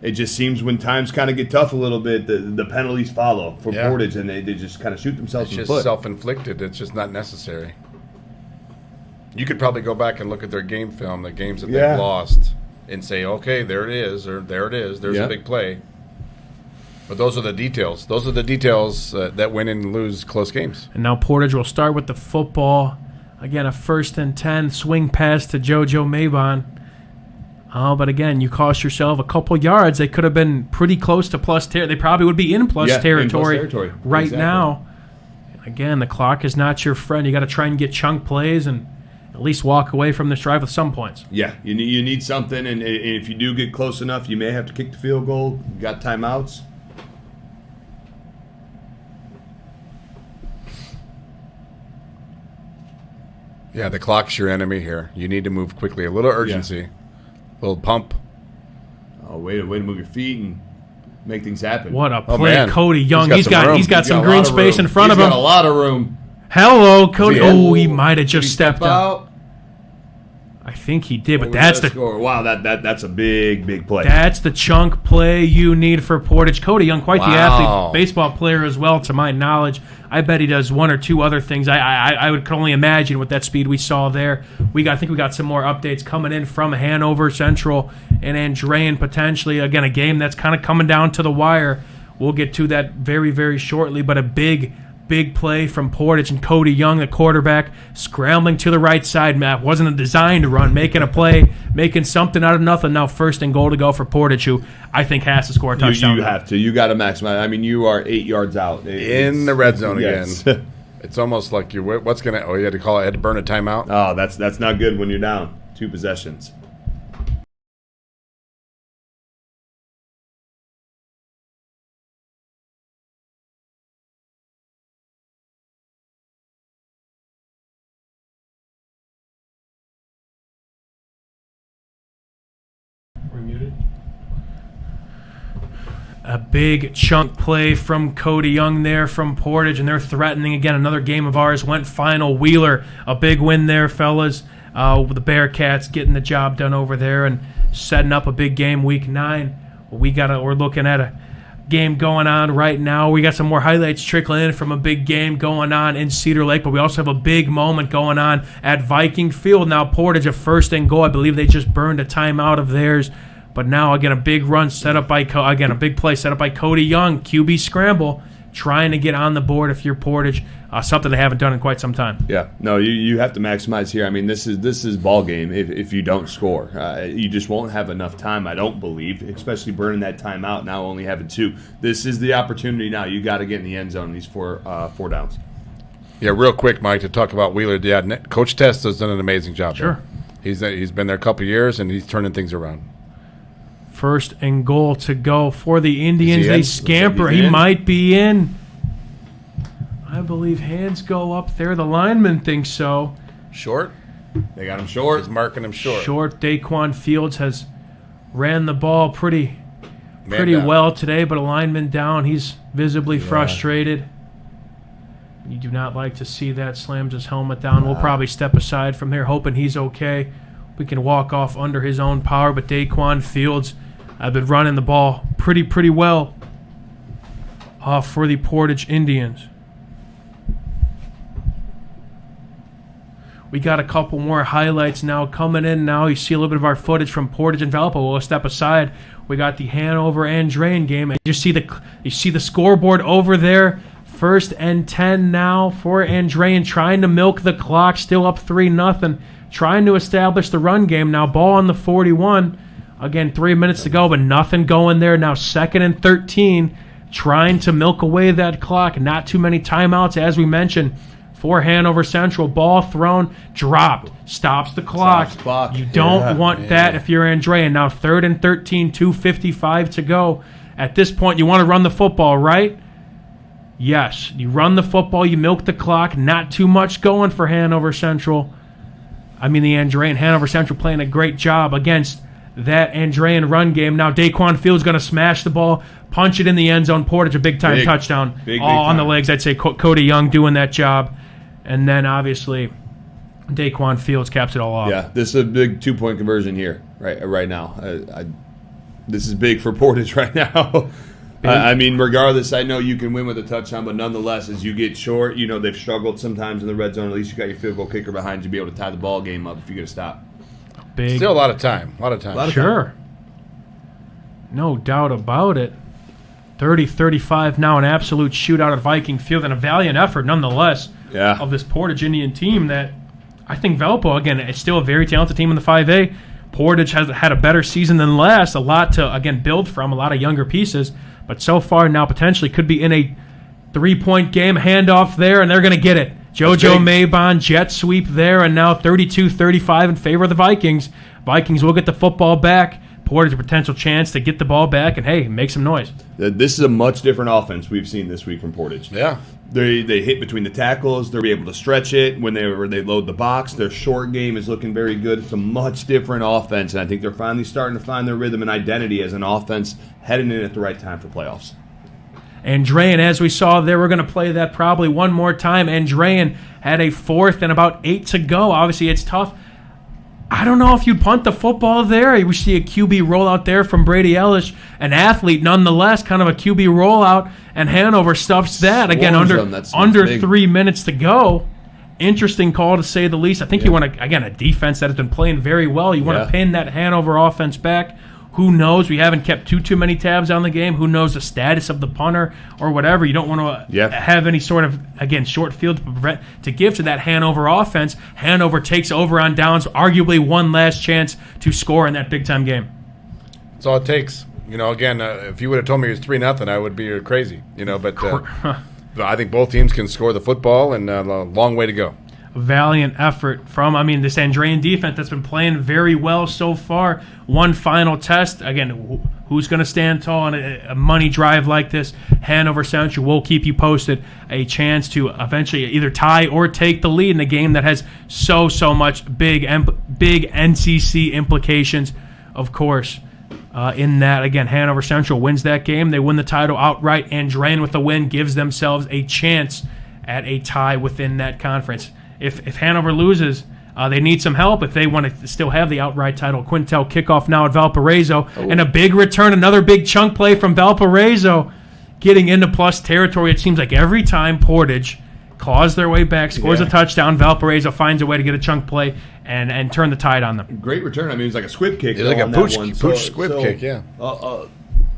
It just seems when times kind of get tough a little bit, the penalties follow for Portage, and they just kind of shoot themselves in the foot. It's just self-inflicted. It's just not necessary. You could probably go back and look at their game film, the games that they've lost, and say, okay, there it is, or there it is. There's a big play. But those are the details. Those are the details that win and lose close games. And now Portage will start with the football. Again, a 1st and 10, swing pass to JoJo Mabon. But again, you cost yourself a couple yards. They could have been pretty close to plus territory. They probably would be in plus territory right now. Again, the clock is not your friend. You got to try and get chunk plays and at least walk away from this drive with some points. Yeah, you need something, and if you do get close enough, you may have to kick the field goal. You got timeouts. Yeah, the clock's your enemy here. You need to move quickly. A little urgency, a little pump. Oh, way to move your feet and make things happen. What a play, Cody Young. He's got some green space in front of him. He's got a lot of room. Hello, Cody. He might have just stepped out. I think he did, but that's the score. Wow, that's a big play. That's the chunk play you need for Portage. Cody Young, quite the athlete, baseball player as well, to my knowledge. I bet he does one or two other things. I could only imagine with that speed we saw there. I think we got some more updates coming in from Hanover Central and Andrean potentially. Again, a game that's kind of coming down to the wire. We'll get to that very, very shortly, but a big play from Portage and Cody Young, the quarterback, scrambling to the right side. Matt wasn't a designed run, making a play, making something out of nothing. Now 1st and goal to go for Portage, who I think has to score a touchdown. You have to. You got to maximize. You are 8 yards out. In the red zone again. It's almost like you had to burn a timeout? Oh, that's not good when you're down 2 possessions. A big chunk play from Cody Young there from Portage, and they're threatening again. Another game of ours went final. Wheeler, a big win there, fellas. With the Bearcats getting the job done over there and setting up a big game Week 9. We're looking at a game going on right now. We got some more highlights trickling in from a big game going on in Cedar Lake, but we also have a big moment going on at Viking Field. Now Portage, a 1st and goal. I believe they just burned a timeout of theirs. But now, again, a big run set up by a big play set up by Cody Young. QB scramble. trying to get on the board if you're Portage, something they haven't done in quite some time. Yeah, no, you have to maximize here. I mean, this is ball game if you don't score. You just won't have enough time, I don't believe, especially burning that time out, now only having 2. This is the opportunity now. You got to get in the end zone in these four downs. Yeah, real quick, Mike, to talk about Wheeler. Yeah, Coach Test has done an amazing job. Sure. There. He's been there a couple of years, and he's turning things around. First and goal to go for the Indians. They in? scamper. He might be in. I believe hands go up there. The lineman thinks so. Short? They got him short. He's marking him short. Short. Daquan Fields has ran the ball pretty well today, but a lineman down. He's visibly frustrated. You do not like to see that. Slams his helmet down. We'll probably step aside from there, hoping he's okay. We can walk off under his own power, but Daquan Fields, I've been running the ball pretty well for the Portage Indians. We got a couple more highlights now coming in now. You see a little bit of our footage from Portage and Valpo. We'll step aside. We got the Hanover-Andrean game. And you see the scoreboard over there. 1st and 10 now for Andrean, trying to milk the clock, still up 3-0. Trying to establish the run game. Now ball on the 41. Again, 3 minutes to go, but nothing going there. Now 2nd and 13. Trying to milk away that clock. Not too many timeouts, as we mentioned. For Hanover Central, ball thrown, dropped, stops the clock. You don't want that if you're Andrean. Now 3rd and 13, 2:55 to go. At this point, you want to run the football, right? Yes, you run the football, you milk the clock. Not too much going for Hanover Central. The Andrean. Hanover Central playing a great job against that Andrean run game. Now Daquan Fields going to smash the ball, punch it in the end zone. Portage, a big-time touchdown. All on the legs. I'd say Cody Young doing that job. And then, obviously, Daquan Fields caps it all off. Yeah, this is a big 2-point conversion here right now. This is big for Portage right now. Regardless, I know you can win with a touchdown, but nonetheless, as you get short, they've struggled sometimes in the red zone. At least you got your field goal kicker behind you to be able to tie the ball game up if you get a stop. Still a lot of time. Sure. No doubt about it. 30-35 now, an absolute shootout at Viking Field, and a valiant effort nonetheless of this Portage Indian team that I think Valpo, again, is still a very talented team in the 5A. Portage has had a better season than last, a lot to, again, build from, a lot of younger pieces, but so far now potentially could be in a 3-point game, handoff there, and they're going to get it. JoJo Maybon, jet sweep there, and now 32-35 in favor of the Vikings. Vikings will get the football back. Portage a potential chance to get the ball back and, hey, make some noise. This is a much different offense we've seen this week from Portage. Yeah. They hit between the tackles. They're able to stretch it when they load the box. Their short game is looking very good. It's a much different offense, and I think they're finally starting to find their rhythm and identity as an offense heading in at the right time for playoffs. Andrean, as we saw there, we're going to play that probably one more time. Andrean had a 4th and about 8 to go. Obviously, it's tough. I don't know if you'd punt the football there. We see a QB rollout there from Brady Ellis, an athlete nonetheless, kind of a QB rollout, and Hanover stuffs that. Again, under 3 minutes to go. Interesting call to say the least. I think you want to, again, a defense that has been playing very well. You want to pin that Hanover offense back. Who knows? We haven't kept too many tabs on the game. Who knows the status of the punter or whatever? You don't want to have any sort of, again, short field to give to that Hanover offense. Hanover takes over on downs, arguably one last chance to score in that big-time game. That's all it takes. Again, if you would have told me it was 3-0, I would be crazy. But I think both teams can score the football, and a long way to go. Valiant effort from, this Andrean defense that's been playing very well so far. One final test. Again, who's going to stand tall in a money drive like this? Hanover Central will keep you posted. A chance to eventually either tie or take the lead in a game that has so much big NCC implications, of course. In that, again, Hanover Central wins that game. They win the title outright. Andrean with the win gives themselves a chance at a tie within that conference. If Hanover loses, they need some help if they want to still have the outright title. Quintel kickoff now at Valparaiso. And a big return, another big chunk play from Valparaiso, getting into plus territory. It seems like every time Portage claws their way back, scores a touchdown, Valparaiso finds a way to get a chunk play and turn the tide on them. Great return. It was like a squib kick. It's like a pooch squib kick, yeah.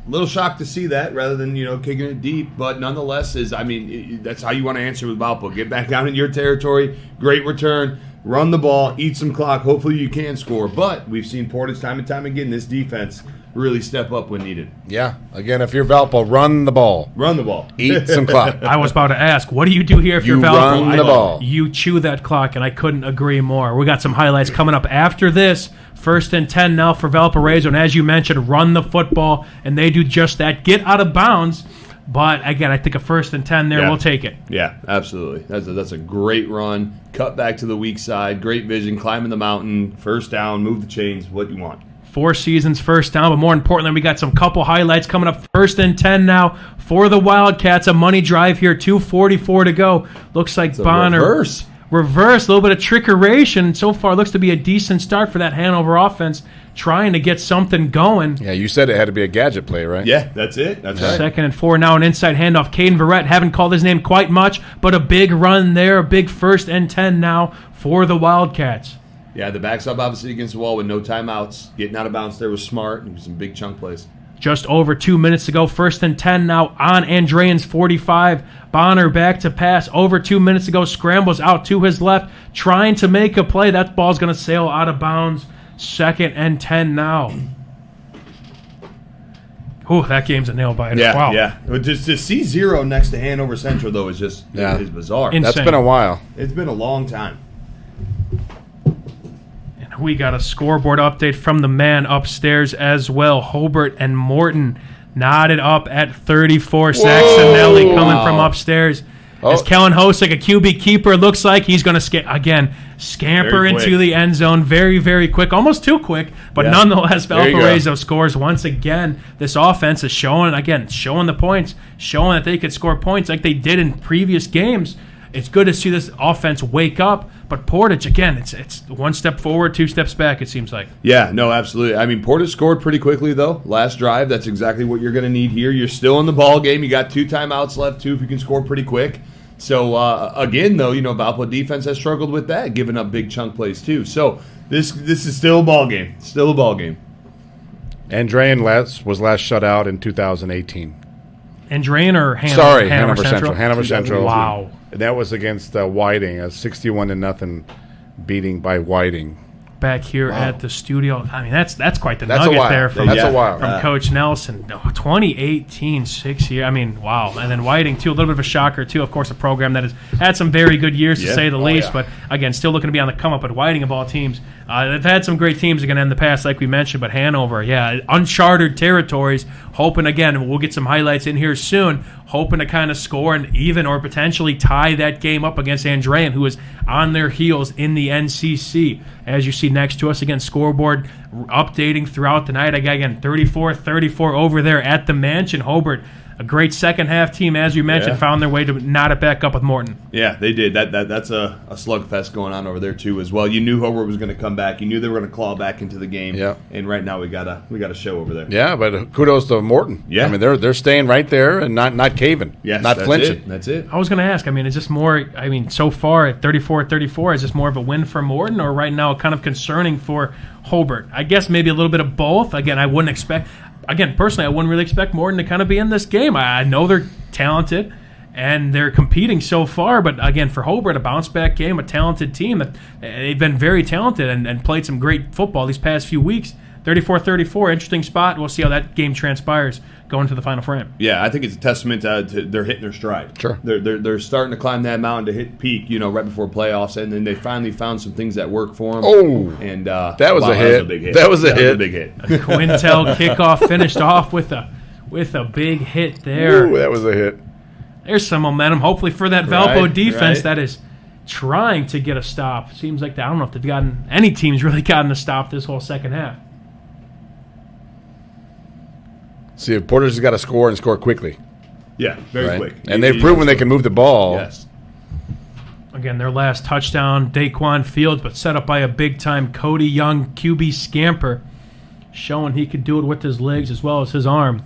little shocked to see that rather than, kicking it deep. But nonetheless, that's how you want to answer with Valpo. Get back down in your territory. Great return. Run the ball. Eat some clock. Hopefully you can score. But we've seen Portage time and time again, this defense really step up when needed. Yeah. Again, if you're Valpo, run the ball. Run the ball. Eat some clock. I was about to ask, what do you do here if you're Valpo? Run the ball. You chew that clock, and I couldn't agree more. We got some highlights coming up after this. 1st and 10 now for Valparaiso, and as you mentioned, run the football, and they do just that. Get out of bounds, but again, I think a 1st and 10 there, we'll take it. Yeah, absolutely. That's a great run. Cut back to the weak side, great vision, climbing the mountain, first down, move the chains, what you want. 4 seasons, first down, but more importantly, we got some couple highlights coming up. 1st and 10 now for the Wildcats. A money drive here, 2:44 to go. Looks like Bonner. Reverse, a little bit of trickeration. So far, looks to be a decent start for that Hanover offense, trying to get something going. Yeah, you said it had to be a gadget play, right? Yeah, that's it. That's right. 2nd and 4 now, an inside handoff. Caden Verrett, haven't called his name quite much, but a big run there, a big 1st and 10 now for the Wildcats. Yeah, the backstop obviously against the wall with no timeouts. Getting out of bounds there was smart. And some big chunk plays. Just over 2 minutes to go. 1st and 10 now on Andrean's 45. Bonner back to pass. Over 2 minutes to go. Scrambles out to his left. Trying to make a play. That ball's going to sail out of bounds. 2nd and 10 now. Ooh, that game's a nail biter. Yeah, wow. yeah. But just to see 0 next to Hanover Central, though, is just is bizarre. Insane. That's been a while. It's been a long time. We got a scoreboard update from the man upstairs as well. Hobart and Morton knotted up at 34. Saxonelli coming from upstairs. As Kellen Hosick, a QB keeper, looks like he's going to scamper into the end zone very, very quick. Almost too quick, but nonetheless, Valparaiso scores once again. This offense is showing the points, showing that they could score points like they did in previous games. It's good to see this offense wake up, but Portage, again, it's 1 step forward, 2 steps back, it seems like. Yeah, no, absolutely. Portage scored pretty quickly, though. Last drive, that's exactly what you're going to need here. You're still in the ball game. You got 2 timeouts left, too, if you can score pretty quick. So, again, though, Valpo defense has struggled with that, giving up big chunk plays, too. So, this is still a ball game. Still a ball game. Andrean was last shut out in 2018. Andrean or Hanover? Sorry, Hanover Central. Hanover Central. Wow. And that was against Whiting, a 61-0 beating by Whiting. Back here at the studio. That's quite the That's nugget there from Coach Nelson. 2018, 6 years. Wow. And then Whiting, too, a little bit of a shocker, too. Of course, a program that has had some very good years, to say the least. But, again, still looking to be on the come-up. But Whiting, of all teams, they've had some great teams again in the past, like we mentioned. But Hanover, uncharted territories. Hoping, again, we'll get some highlights in here soon, hoping to kind of score and even or potentially tie that game up against Andrean, who is on their heels in the NCC. As you see next to us, again, scoreboard updating throughout the night. Again, 34-34 over there at the Mansion. Hobart, a great second-half team, as you mentioned, found their way to knot it back up with Morton. Yeah, they did. That's a slugfest going on over there, too, as well. You knew Hobart was going to come back. You knew they were going to claw back into the game. Yeah. And right now we got a show over there. Yeah, but kudos to Morton. Yeah. They're staying right there and not caving, not flinching. That's it. I was going to ask, is this more, so far at 34-34, is this more of a win for Morton or right now kind of concerning for Hobart? I guess maybe a little bit of both. Again, I wouldn't expect... Again, personally, I wouldn't really expect Morton to kind of be in this game. I know they're talented and they're competing so far, but again, for Hobart, a bounce-back game, a talented team. That they've been very talented and played some great football these past few weeks. 34-34, interesting spot. We'll see how that game transpires going to the final frame. Yeah, I think it's a testament to they're hitting their stride. Sure. They're starting to climb that mountain to hit peak, right before playoffs, and then they finally found some things that work for them. Oh, and that was a hit. That was a big hit. A Quintel kickoff finished off with a big hit there. Ooh, that was a hit. There's some momentum, hopefully, for that Valpo defense that is trying to get a stop. Seems like I don't know if any team's really gotten a stop this whole second half. See, Porter's got to score and score quickly. Yeah, very quick. And they've proven they can move the ball. Yes. Again, their last touchdown, Daquan Fields, but set up by a big-time Cody Young QB scamper, showing he could do it with his legs as well as his arm.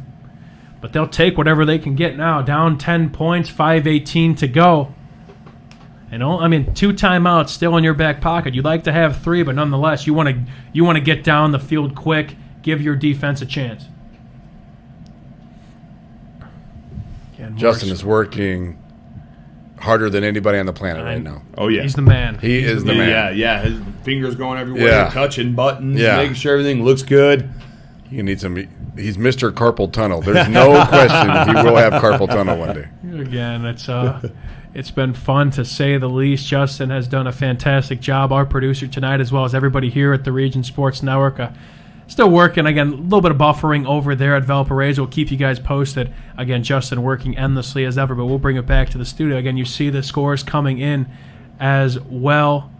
But they'll take whatever they can get now. Down 10 points, 5:18 to go. And 2 timeouts still in your back pocket. You'd like to have 3, but nonetheless, you want to get down the field quick, give your defense a chance. Justin is working harder than anybody on the planet right now. Oh, yeah. He's the man. He is the man. Yeah. His fingers going everywhere, touching buttons, Yeah. making sure everything looks good. He needs some. He's Mr. Carpal Tunnel. There's no question he will have carpal tunnel one day. Again, it's been fun to say the least. Justin has done a fantastic job. Our producer tonight, as well as everybody here at the Region Sports Network, still working. Again, a little bit of buffering over there at Valparaiso. We'll keep you guys posted. Again, Justin working endlessly as ever, but we'll bring it back to the studio. Again, you see the scores coming in as well.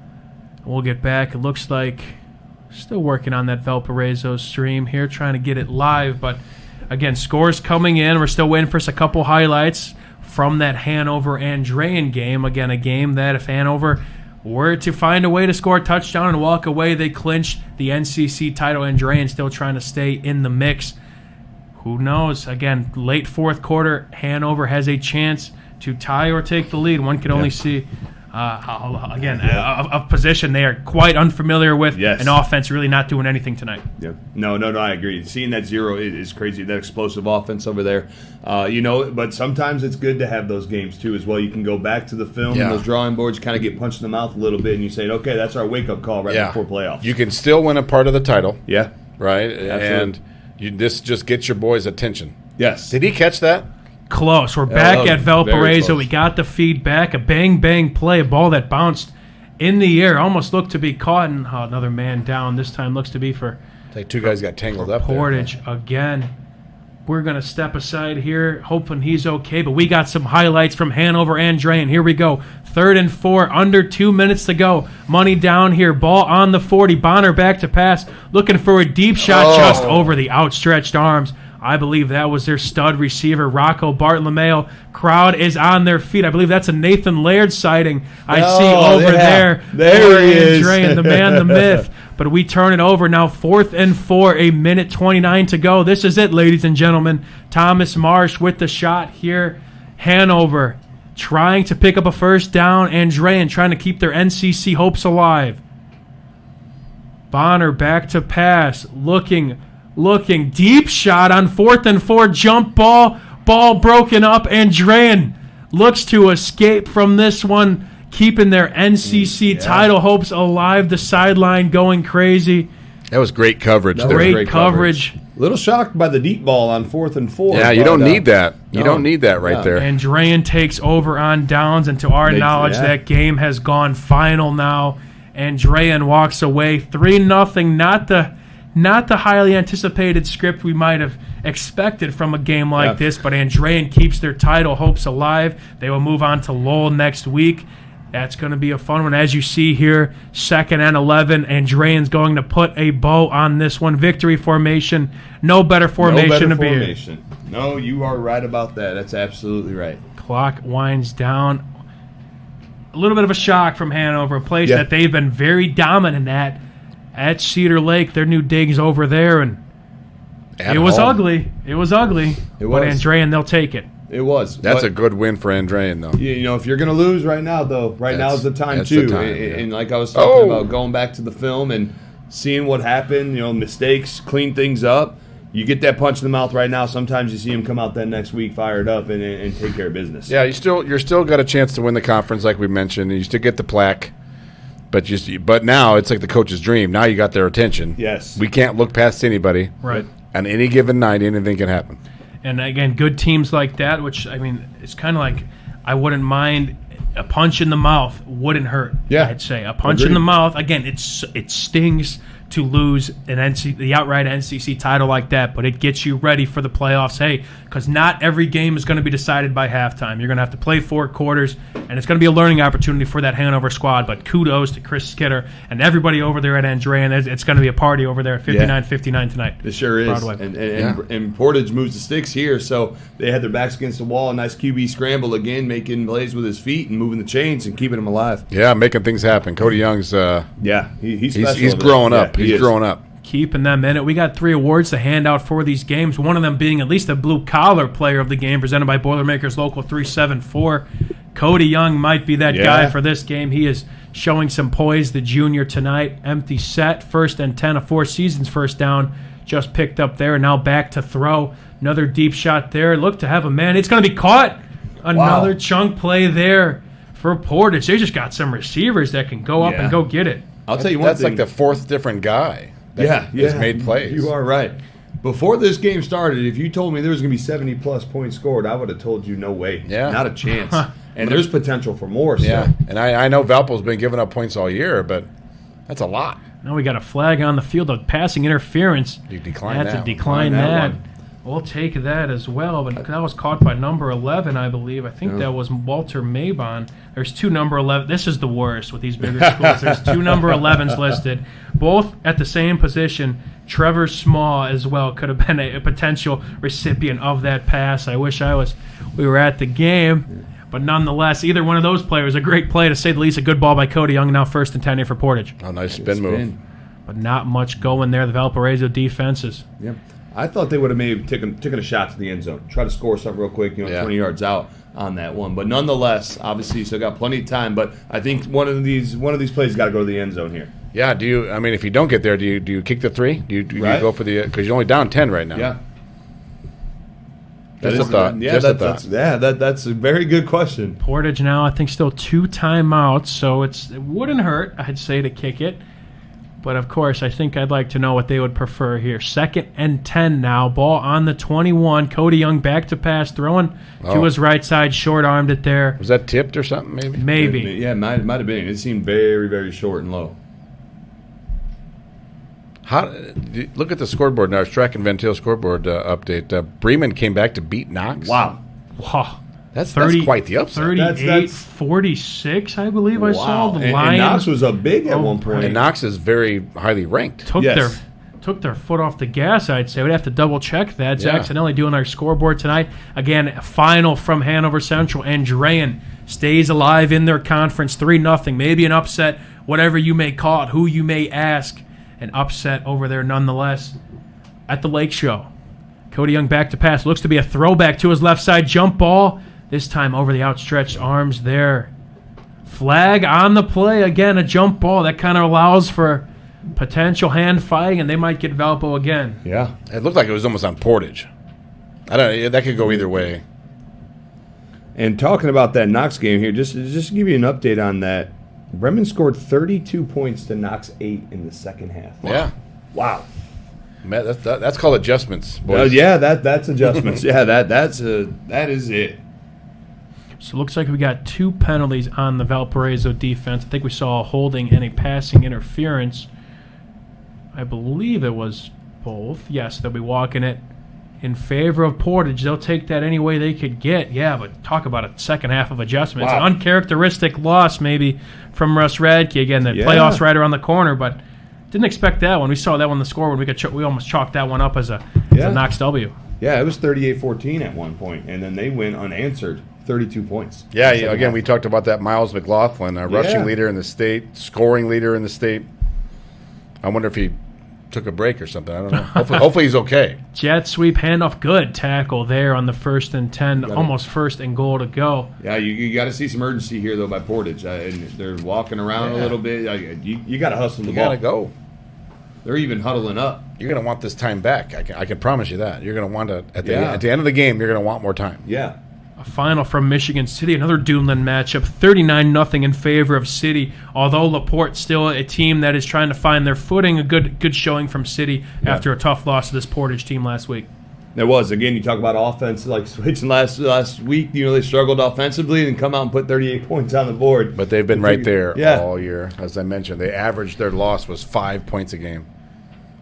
We'll get back. It looks like still working on that Valparaiso stream here, trying to get it live. But again, scores coming in. We're still waiting for us a couple highlights from that Hanover-Andrean game. Again, a game that if Hanover were to find a way to score a touchdown and walk away, they clinched the NCC title. Andrean still trying to stay in the mix. Who knows? Again, late fourth quarter, Hanover has a chance to tie or take the lead. One can only see, a position they are quite unfamiliar with. Yes. An offense really not doing anything tonight. Yeah. No, I agree. Seeing that zero is crazy, that explosive offense over there. But sometimes it's good to have those games, too, as well. You can go back to the film and those drawing boards, kind of get punched in the mouth a little bit, and you say, okay, that's our wake-up call before playoffs. You can still win a part of the title. Yeah. Right? Absolutely. And this just gets your boys' attention. Yes. Did he catch that? Close. We're back at Valparaiso. We got the feedback. A bang play, a ball that bounced in the air, almost looked to be caught, and another man down. This time looks to be for like two guys got tangled up Portage there. Again. We're going to step aside here, hoping he's okay, but we got some highlights from Hanover-Andrean. Here we go. 3rd and 4, under 2 minutes to go. Money down here, ball on the 40. Bonner back to pass, looking for a deep shot just over the outstretched arms. I believe that was their stud receiver, Rocco Bartolomeo. Crowd is on their feet. I believe that's a Nathan Laird sighting I see over there. There he is. The man, the myth. But we turn it over now. 4th and 4, 1:29 to go. This is it, ladies and gentlemen. Thomas Marsh with the shot here. Hanover trying to pick up a first down. Andrean trying to keep their NCC hopes alive. Bonner back to pass. Looking deep shot on 4th and 4. Jump ball broken up. Andrean looks to escape from this one, keeping their NCC title hopes alive. The sideline going crazy. That was great coverage. Great coverage. A little shocked by the deep ball on 4th and 4. Yeah, you don't need that. You don't need that right there. Andrean takes over on downs, and to our knowledge, that game has gone final now. Andrean walks away 3-0. Not the highly anticipated script we might have expected from a game like this, but Andrean keeps their title hopes alive. They will move on to Lowell next week. That's going to be a fun one. As you see here, 2nd and 11. Andrean's going to put a bow on this one. Victory formation. No better formation to be in. No, you are right about that. That's absolutely right. Clock winds down. A little bit of a shock from Hanover, a place that they've been very dominant at Cedar Lake, their new digs over there, and it was ugly. But Andrean, they'll take it. It was. That's a good win for Andrean, though. If you're going to lose right now, though, now's the time, too. And like I was talking about, going back to the film and seeing what happened, mistakes, clean things up. You get that punch in the mouth right now. Sometimes you see him come out that next week fired up and take care of business. Yeah, you're still got a chance to win the conference, like we mentioned, and you still get the plaque. But now it's like the coach's dream. Now you got their attention. Yes. We can't look past anybody. Right. On any given night, anything can happen. And again, good teams like that, which, it's kind of like I wouldn't mind a punch in the mouth. Wouldn't hurt, I'd say. A punch in the mouth, again, it stings to lose the outright NCC title like that, but it gets you ready for the playoffs. Hey, because not every game is going to be decided by halftime. You're going to have to play 4 quarters, and it's going to be a learning opportunity for that Hanover squad. But kudos to Chris Skidder and everybody over there at Andrean. It's going to be a party over there at 59-59 tonight. It sure is. And Portage moves the sticks here, so they had their backs against the wall. A nice QB scramble again, making plays with his feet and moving the chains and keeping them alive. Yeah, making things happen. Cody Young's he's growing up. He's growing up. Keeping them in it. We got 3 awards to hand out for these games, one of them being at least a blue-collar player of the game, presented by Boilermakers Local 374. Cody Young might be that guy for this game. He is showing some poise, the junior tonight. Empty set, 1st and 10, a 4 seasons first down. just picked up there. Now back to throw. Another deep shot there. Look to have a man. It's going to be caught. Another chunk play there for Portage. They just got some receivers that can go up and go get it. I'll tell you one That's thing. like the fourth different guy that has made plays. You are right. Before this game started, if you told me there was going to be 70-plus points scored, I would have told you no way. Yeah. Not a chance. And there's potential for more. Yeah, So. and I know Valpo's been giving up points all year, but that's a lot. Now we got a flag on the field of passing interference. You decline That's that. a decline that. one. We'll take that as well, but that was caught by number 11, I believe. I think that was Walter Mabon. There's two number 11. This is the worst with these bigger schools. There's two number 11s listed, both at the same position. Trevor Small as well could have been a potential recipient of that pass. I wish we were at the game. But nonetheless, either one of those players, a great play, to say the least. A good ball by Cody Young, now 1st and 10 here for Portage. Oh, nice spin move. But not much going there. The Valparaiso defenses. Yep. I thought they would have maybe taken a shot to the end zone, try to score something real quick, 20 yards out on that one. But nonetheless, obviously, you still got plenty of time. But I think one of these plays got to go to the end zone here. Yeah. If you don't get there, do you kick the 3? Do you go for the? Because you're only down 10 right now. Yeah. Just a thought. Yeah, that's a very good question. Portage now, I think, still 2 timeouts, so it wouldn't hurt, I'd say, to kick it. But, of course, I think I'd like to know what they would prefer here. 2nd and 10 now. Ball on the 21. Cody Young back to pass, throwing to his right side, short-armed it there. Was that tipped or something, maybe? Maybe. Yeah, it might have been. It seemed very, very short and low. Look at the scoreboard now. It's Track and Ventil scoreboard update. Bremen came back to beat Knox. Wow. That's quite the upset. 38-46, I believe I saw. The Lions. And Knox was up big at one point. And Knox is very highly ranked. Took their foot off the gas, I'd say. We'd have to double-check that. It's accidentally doing our scoreboard tonight. Again, final from Hanover Central. Andrean stays alive in their conference, 3-0. Maybe an upset, whatever you may call it, who you may ask. An upset over there nonetheless at the Lake Show. Cody Young back to pass. Looks to be a throwback to his left side. Jump ball. This time over the outstretched arms there. Flag on the play. Again, a jump ball. That kind of allows for potential hand fighting, and they might get Valpo again. Yeah. It looked like it was almost on Portage. I don't know. That could go either way. And talking about that Knox game here, just to give you an update on that, Bremen scored 32 points to Knox 8 in the second half. Yeah. Wow. Man, that's called adjustments, boys. Yeah, that's adjustments. Yeah, that is it. So it looks like we got 2 penalties on the Valparaiso defense. I think we saw a holding and a passing interference. I believe it was both. Yes, they'll be walking it in favor of Portage. They'll take that any way they could get. Yeah, but talk about a second half of adjustments. Wow. An uncharacteristic loss maybe from Russ Radke. Again, the playoffs right around the corner, but didn't expect that one. We saw that one in the score when we almost chalked that one up as a Knox W. Yeah, it was 38-14 at one point, and then they went unanswered, 32 points. Yeah, again, we talked about that Miles McLaughlin, a rushing leader in the state, scoring leader in the state. I wonder if he took a break or something. I don't know. Hopefully he's okay. Jet sweep handoff, good tackle there on the 1st and 10, almost 1st and goal to go. Yeah, you got to see some urgency here though by Portage. And they're walking around a little bit. You got to hustle the ball. You got to go. They're even huddling up. You're going to want this time back. I can promise you that. You're going to want to at the end of the game. You're going to want more time. Yeah. A final from Michigan City, another Duneland matchup, 39-0 in favor of City. Although LaPorte still a team that is trying to find their footing, a good showing from City after a tough loss to this Portage team last week. There was. Again, you talk about offense, like switching last week, they struggled offensively and come out and put 38 points on the board. But they've been right there all year. As I mentioned, they averaged, their loss was 5 points a game.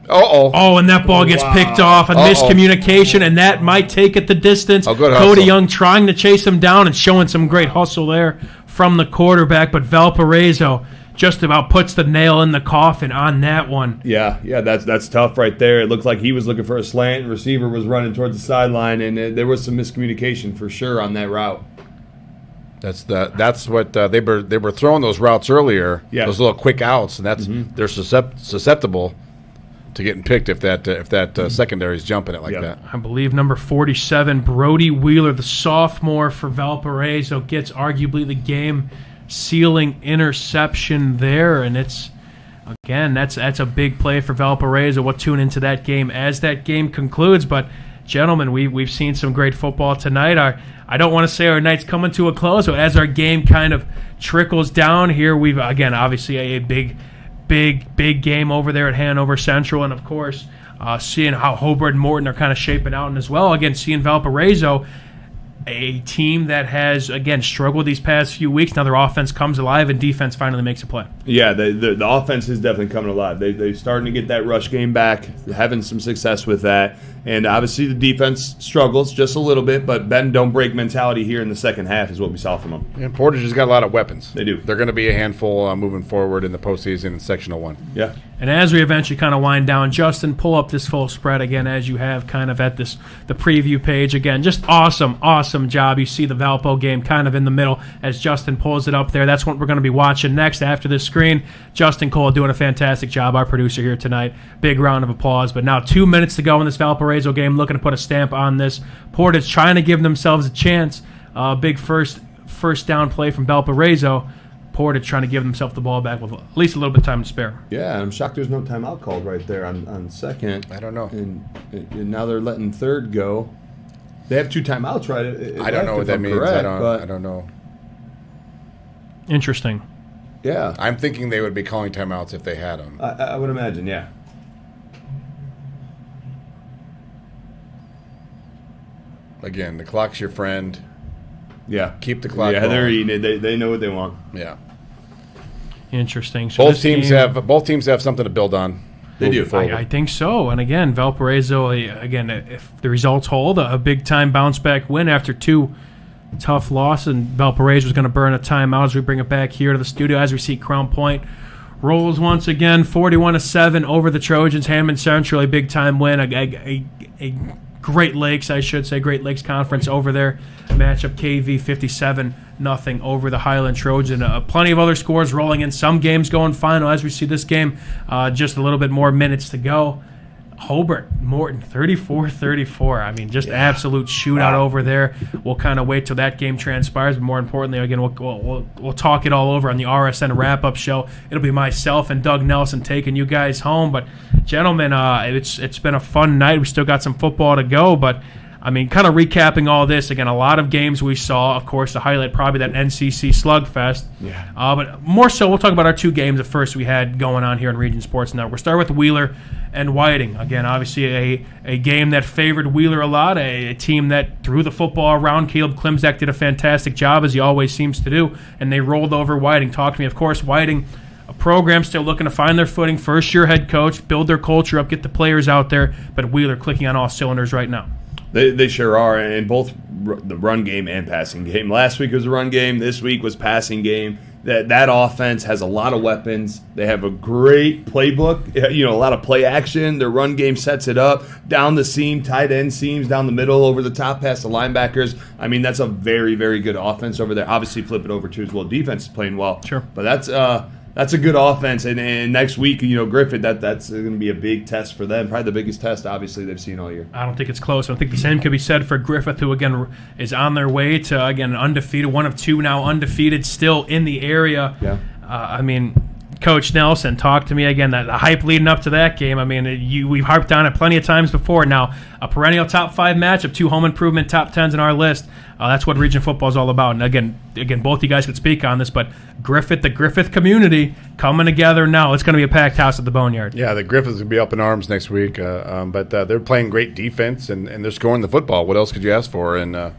Oh, and that ball gets picked off, a miscommunication, and that might take it the distance. Good Cody hustle. Young trying to chase him down and showing some great hustle there from the quarterback, but Valparaiso just about puts the nail in the coffin on that one. Yeah, that's tough right there. It looked like he was looking for a slant. Receiver was running towards the sideline, and there was some miscommunication for sure on that route. That's what they were throwing those routes earlier. Yeah. Those little quick outs, and they're susceptible to getting picked if that secondary is jumping it like that. I believe number 47, Brody Wheeler, the sophomore for Valparaiso, gets arguably the game-sealing interception there, and it's again, that's a big play for Valparaiso. We'll tune into that game as that game concludes. But, gentlemen, we've seen some great football tonight. I don't want to say our night's coming to a close, but as our game kind of trickles down here, we've, again, obviously a big game over there at Hanover Central. And, of course, seeing how Hobart and Morton are kind of shaping out. And as well, again, seeing Valparaiso, a team that has, again, struggled these past few weeks. Now their offense comes alive and defense finally makes a play. Yeah, the offense is definitely coming alive. They're starting to get that rush game back, having some success with that. And obviously the defense struggles just a little bit, but bend, don't break mentality here in the second half is what we saw from them. And Portage has got a lot of weapons. They do. They're going to be a handful moving forward in the postseason in Sectional 1. Yeah. And as we eventually kind of wind down, Justin, pull up this full spread again as you have kind of at the preview page. Again, just awesome job. You see the Valpo game kind of in the middle as Justin pulls it up there. That's what we're going to be watching next after this screen. Justin Cole doing a fantastic job, our producer here tonight. Big round of applause. But now 2 minutes to go in this Valparaiso game, looking to put a stamp on this. Portage trying to give themselves a chance. Big first down play from Valparaiso. Portage trying to give themselves the ball back with at least a little bit of time to spare. Yeah, I'm shocked there's no timeout called right there on second. I don't know. And now they're letting third go. They have 2 timeouts, right? I don't know what that means. Correct, I don't know. Interesting. Yeah. I'm thinking they would be calling timeouts if they had them. I would imagine, yeah. Again, the clock's your friend. Yeah. Keep the clock Yeah, going. they're eating it. They know what they want. Yeah. Interesting. So both teams have something to build on. They do. I think so. And again, Valparaiso, again, if the results hold, a big-time bounce-back win after 2 tough losses. And Valparaiso is going to burn a timeout as we bring it back here to the studio as we see Crown Point rolls once again, 41-7 over the Trojans. Hammond Central, a big-time win. A Great Lakes, I should say, Great Lakes Conference over there. Matchup KV 57-0 over the Highland Trojan. Plenty of other scores rolling in. Some games going final as we see this game. Just a little bit more minutes to go. Hobart, Morton, 34-34. I mean, just absolute shootout over there. We'll kind of wait till that game transpires. But more importantly, again, we'll talk it all over on the RSN wrap-up show. It'll be myself and Doug Nelson taking you guys home. But, gentlemen, it's been a fun night. We still got some football to go, but I mean, kind of recapping all this, again, a lot of games we saw. Of course, the highlight probably that NCC Slugfest. Yeah. But more so, we'll talk about our 2 games at first we had going on here in Region Sports Network. We'll start with Wheeler and Whiting. Again, obviously a game that favored Wheeler a lot, a team that threw the football around. Caleb Klimzak did a fantastic job, as he always seems to do, and they rolled over Whiting. Talk to me. Of course, Whiting, a program still looking to find their footing, first-year head coach, build their culture up, get the players out there, but Wheeler clicking on all cylinders right now. They sure are, and both the run game and passing game. Last week was a run game. This week was passing game. That offense has a lot of weapons. They have a great playbook, a lot of play action. Their run game sets it up. Down the seam, tight end seams, down the middle, over the top past the linebackers. I mean, that's a very, very good offense over there. Obviously, flip it over too as well. Defense is playing well. Sure. But that's a good offense, and next week, Griffith, that's going to be a big test for them. Probably the biggest test, obviously, they've seen all year. I don't think it's close. I don't think the same could be said for Griffith, who, again, is on their way to, again, undefeated, 1 of 2 now undefeated, still in the area. Yeah. I mean, Coach Nelson, talk to me again. The hype leading up to that game, I mean, we've harped on it plenty of times before. Now, a perennial top 5 matchup, 2 home improvement top 10s in our list. That's what region football is all about. And again, both you guys could speak on this, but the Griffith community coming together now. It's going to be a packed house at the Boneyard. Yeah, the Griffiths will be up in arms next week, but they're playing great defense and they're scoring the football. What else could you ask for? And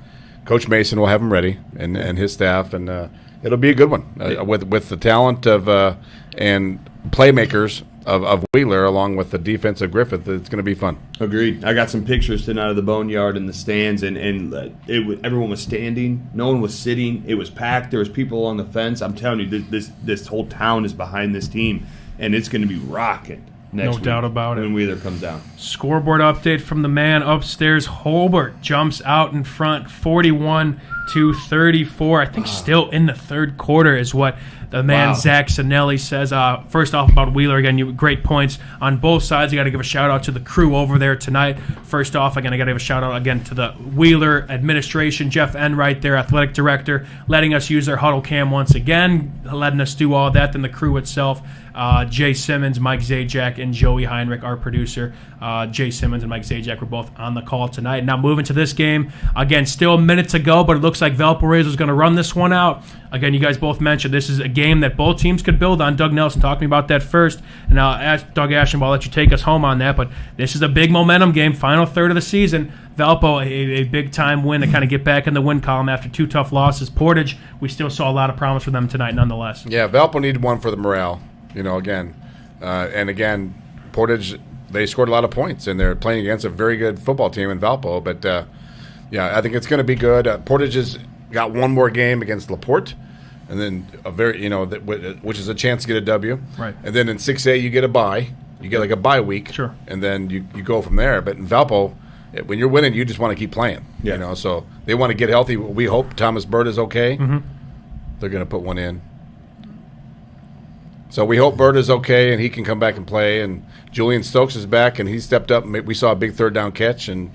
Coach Mason will have them ready and his staff, and it'll be a good one with the talent of and playmakers of Wheeler along with the defense of Griffith. It's going to be fun. Agreed. I got some pictures tonight of the Boneyard in the stands, and everyone was standing. No one was sitting. It was packed. There was people along the fence. I'm telling you, this whole town is behind this team, and it's going to be rocking next week. No doubt about it. When Wheeler comes down. Scoreboard update from the man upstairs. Hobart jumps out in front, 41 32-34. I think still in the third quarter is what the man Zach Sinelli says. First off, about Wheeler, again, you great points on both sides. You got to give a shout-out to the crew over there tonight. First off, again, I got to give a shout-out again to the Wheeler administration, Jeff Enright, their athletic director, letting us use their huddle cam once again, letting us do all that. Then the crew itself, Jay Simmons, Mike Zajac, and Joey Heinrich, our producer. Jay Simmons and Mike Zajac were both on the call tonight. Now moving to this game, again, still minutes to go, but it looks like Valparaiso is going to run this one out. Again, you guys both mentioned this is a game that both teams could build on. Doug Nelson talking about that first, and I'll ask Doug Ashenbaugh, I'll let you take us home on that, but this is a big momentum game, final third of the season. Valpo, a big-time win to kind of get back in the win column after 2 tough losses. Portage, we still saw a lot of promise for them tonight nonetheless. Yeah, Valpo needed one for the morale, again. And again, Portage, they scored a lot of points, and they're playing against a very good football team in Valpo. But, I think it's going to be good. Portage has got one more game against LaPorte, and then which is a chance to get a W. Right. And then in 6A, you get a bye. You get like a bye week. Sure. And then you go from there. But in Valpo, when you're winning, you just want to keep playing. Yeah. So they want to get healthy. We hope Thomas Bird is okay. Mm-hmm. They're going to put one in. So we hope Bird is okay and he can come back and play. And Julian Stokes is back and he stepped up. We saw a big third down catch, and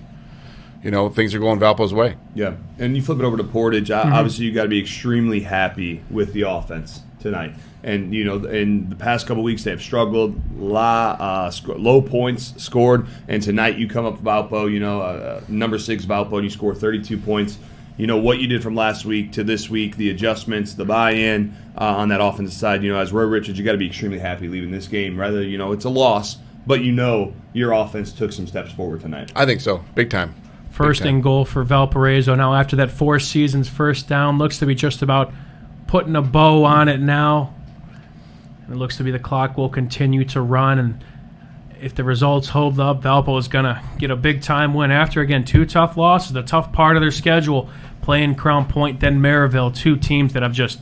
things are going Valpo's way. Yeah, and you flip it over to Portage. Obviously, you got to be extremely happy with the offense tonight. And in the past couple weeks, they have struggled. Low points scored, and tonight you come up Valpo. Number 6 Valpo, and you score 32 points. What you did from last week to this week, the adjustments, the buy-in on that offensive side. As Roy Richards, you got to be extremely happy leaving this game. Rather, it's a loss, but your offense took some steps forward tonight. I think so, big time. First and goal for Valparaiso. Now, after that 4 seasons, first down looks to be just about putting a bow on it now. It looks to be the clock will continue to run, and if the results hold up, Valpo is going to get a big-time win after, again, 2 tough losses, the tough part of their schedule, playing Crown Point, then Maryville, 2 teams that have just,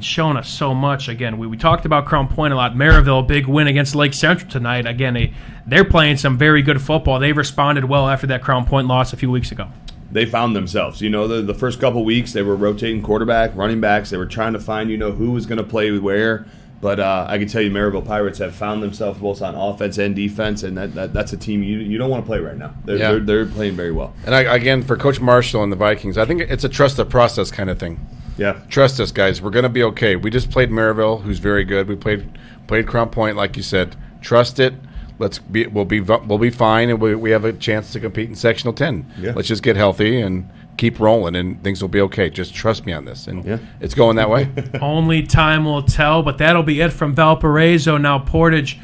shown us so much. Again, we talked about Crown Point a lot. Maryville, big win against Lake Central tonight. Again, they're playing some very good football. They've responded well after that Crown Point loss a few weeks ago. They found themselves. The first couple weeks, they were rotating quarterback, running backs. They were trying to find, who was going to play where. But I can tell you, Maryville Pirates have found themselves both on offense and defense, and that's a team you don't want to play right now. They're playing very well. And again, for Coach Marshall and the Vikings, I think it's a trust the process kind of thing. Yeah, trust us, guys. We're going to be okay. We just played Maryville, who's very good. We played Crown Point, like you said. Trust it. We'll be fine, and we have a chance to compete in Sectional 10. Yeah. Let's just get healthy and keep rolling, and things will be okay. Just trust me on this, and it's going that way. Only time will tell, but that'll be it from Valparaiso. Now Portage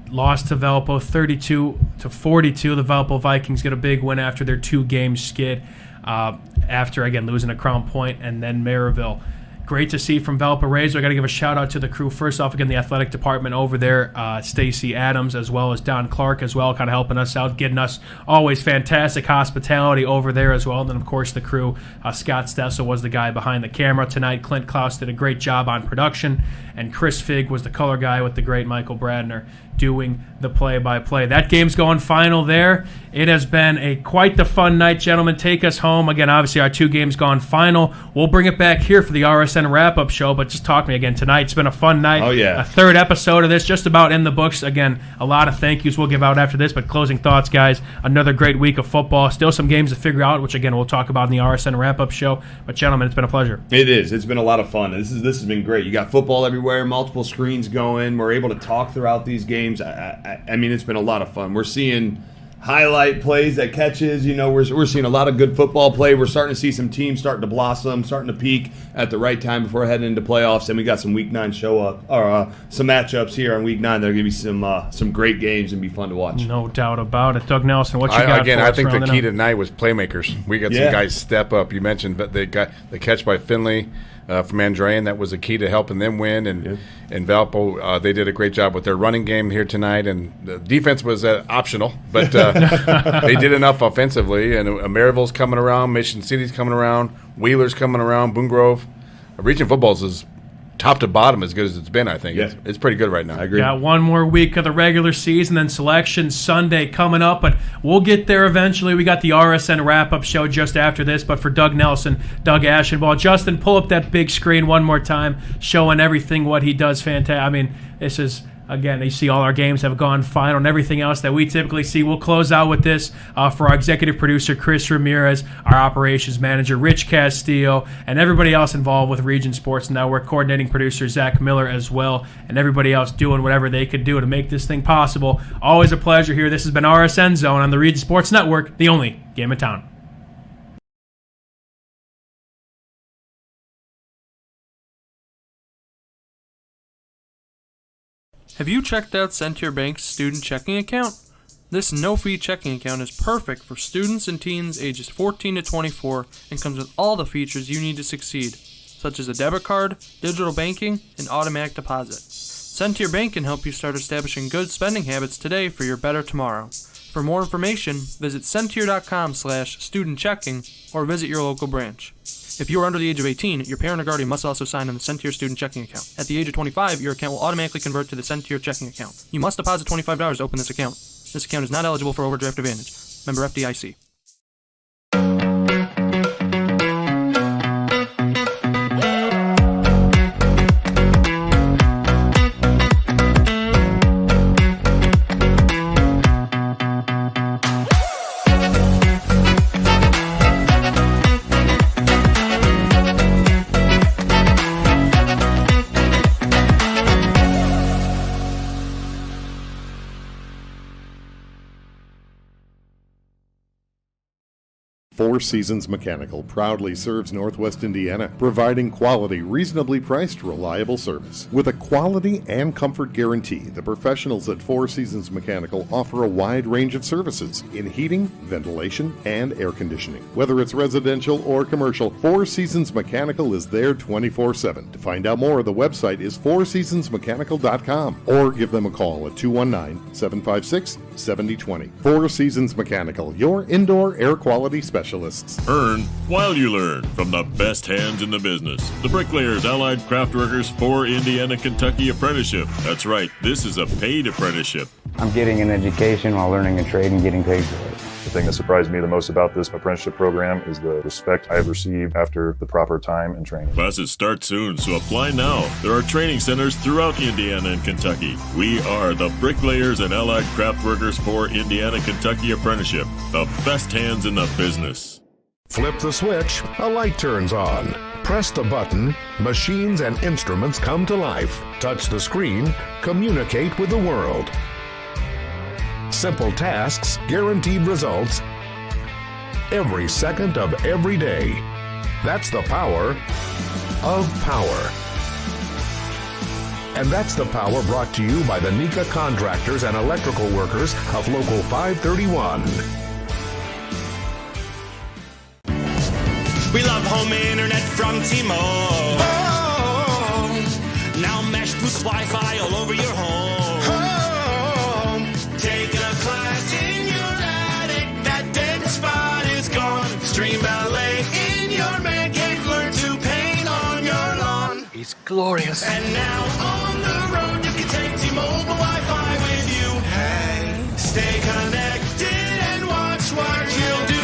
lost to Valpo 32-42. The Valpo Vikings get a big win after their 2-game skid. After, again, losing to Crown Point and then Maryville. Great to see from Valparaiso. I got to give a shout-out to the crew. First off, again, the athletic department over there, Stacy Adams, as well as Don Clark as well, kind of helping us out, getting us always fantastic hospitality over there as well. And then, of course, the crew. Scott Stessel was the guy behind the camera tonight. Clint Klaus did a great job on production. And Chris Figg was the color guy with the great Michael Bradner doing the play-by-play. That game's going final there. It has been quite the fun night, gentlemen. Take us home. Again, obviously, our 2 games gone final. We'll bring it back here for the RSN wrap-up show, but just talk to me again tonight. It's been a fun night. Oh, yeah. A 3rd episode of this, just about in the books. Again, a lot of thank yous we'll give out after this, but closing thoughts, guys. Another great week of football. Still some games to figure out, which, again, we'll talk about in the RSN wrap-up show. But, gentlemen, it's been a pleasure. It is. It's been a lot of fun. This has been great. You got football everywhere, multiple screens going. We're able to talk throughout these games. It's been a lot of fun. We're seeing highlight plays that catches. We're seeing a lot of good football play. We're starting to see some teams starting to blossom, starting to peak at the right time before heading into playoffs. And we got some Week 9 some matchups here on Week 9. There are going to be some great games and be fun to watch. No doubt about it. Doug Nelson, what you got for us? I think the key tonight was playmakers. We got some guys step up. You mentioned the catch by Finley. From Andrean, that was a key to helping them win, and Valpo, they did a great job with their running game here tonight, and the defense was optional, but they did enough offensively, and Maryville's coming around, Mission City's coming around, Wheeler's coming around, Boone Grove. Region Footballs is top to bottom as good as it's been. I think Yeah. it's pretty good right now. I agree. Got one more week of the regular season, then Selection Sunday coming up, but we'll get there eventually. We got the RSN wrap-up show just after this, but for Doug Nelson, Doug Ashenball, Justin, pull up that big screen one more time, showing everything what he does. Fantastic. I mean, this is... Again, you see all our games have gone final and everything else that we typically see. We'll close out with this for our executive producer, Chris Ramirez, our operations manager, Rich Castillo, and everybody else involved with Region Sports Network, coordinating producer, Zach Miller as well, and everybody else doing whatever they could do to make this thing possible. Always a pleasure here. This has been RSN Zone on the Region Sports Network, the only game in town. Have you checked out Send to Your Bank's student checking account? This no-fee checking account is perfect for students and teens ages 14 to 24 and comes with all the features you need to succeed, such as a debit card, digital banking, and automatic deposit. Send to Your Bank can help you start establishing good spending habits today for your better tomorrow. For more information, visit sendtoyour.com/student-checking or visit your local branch. If you are under the age of 18, your parent or guardian must also sign on the Send to Your student checking account. At the age of 25, your account will automatically convert to the Send to Your checking account. You must deposit $25 to open this account. This account is not eligible for overdraft advantage. Member FDIC. Four Seasons Mechanical proudly serves Northwest Indiana, providing quality, reasonably priced, reliable service. With a quality and comfort guarantee, the professionals at Four Seasons Mechanical offer a wide range of services in heating, ventilation, and air conditioning. Whether it's residential or commercial, Four Seasons Mechanical is there 24/7. To find out more, the website is fourseasonsmechanical.com or give them a call at 219-756-7020. Four Seasons Mechanical, your indoor air quality specialist. Earn while you learn from the best hands in the business. The Bricklayers Allied Craft Workers for Indiana, Kentucky Apprenticeship. That's right, this is a paid apprenticeship. I'm getting an education while learning a trade and getting paid for it. The thing that surprised me the most about this apprenticeship program is the respect I've received after the proper time and training. Classes start soon, so apply now. There are training centers throughout Indiana and Kentucky. We are the Bricklayers and Allied Craft Workers for Indiana, Kentucky Apprenticeship. The best hands in the business. Flip the switch, a light turns on. Press the button, machines and instruments come to life. Touch the screen, communicate with the world. Simple tasks, guaranteed results, every second of every day. That's the power of power. And that's the power brought to you by the NECA contractors and electrical workers of Local 531. We love home internet from T-Mobile. Oh, now Mesh boosts Wi-Fi all over your home. Taking a class in your attic, that dead spot is gone. Stream ballet in your man cave, learn to paint on your lawn. He's glorious. And now on the road, you can take T-Mobile Wi-Fi with you. Hey, stay connected and watch what you'll do.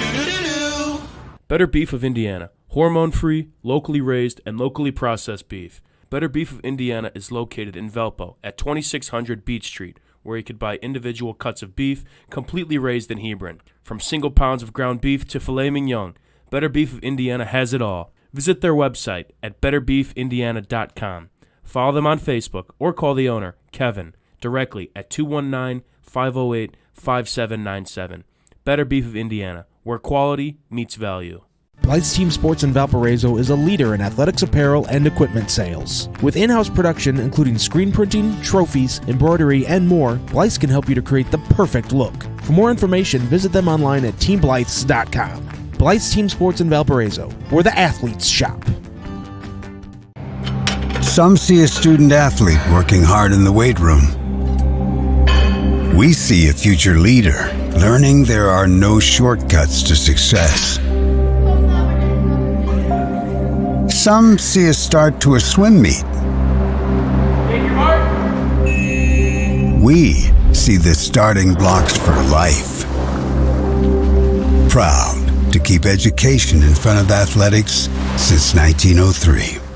Better Beef of Indiana. Hormone-free, locally raised, and locally processed beef. Better Beef of Indiana is located in Valpo at 2600 Beach Street, where you could buy individual cuts of beef completely raised in Hebron. From single pounds of ground beef to filet mignon, Better Beef of Indiana has it all. Visit their website at betterbeefindiana.com. Follow them on Facebook or call the owner, Kevin, directly at 219-508-5797. Better Beef of Indiana, where quality meets value. Blythe's Team Sports in Valparaiso is a leader in athletics apparel and equipment sales. With in-house production including screen printing, trophies, embroidery, and more, Blythe's can help you to create the perfect look. For more information, visit them online at teamblythes.com. Blythe's Team Sports in Valparaiso, where the athletes shop. Some see a student athlete working hard in the weight room. We see a future leader learning there are no shortcuts to success. Some see a start to a swim meet. we see the starting blocks for life. Proud to keep education in front of athletics since 1903.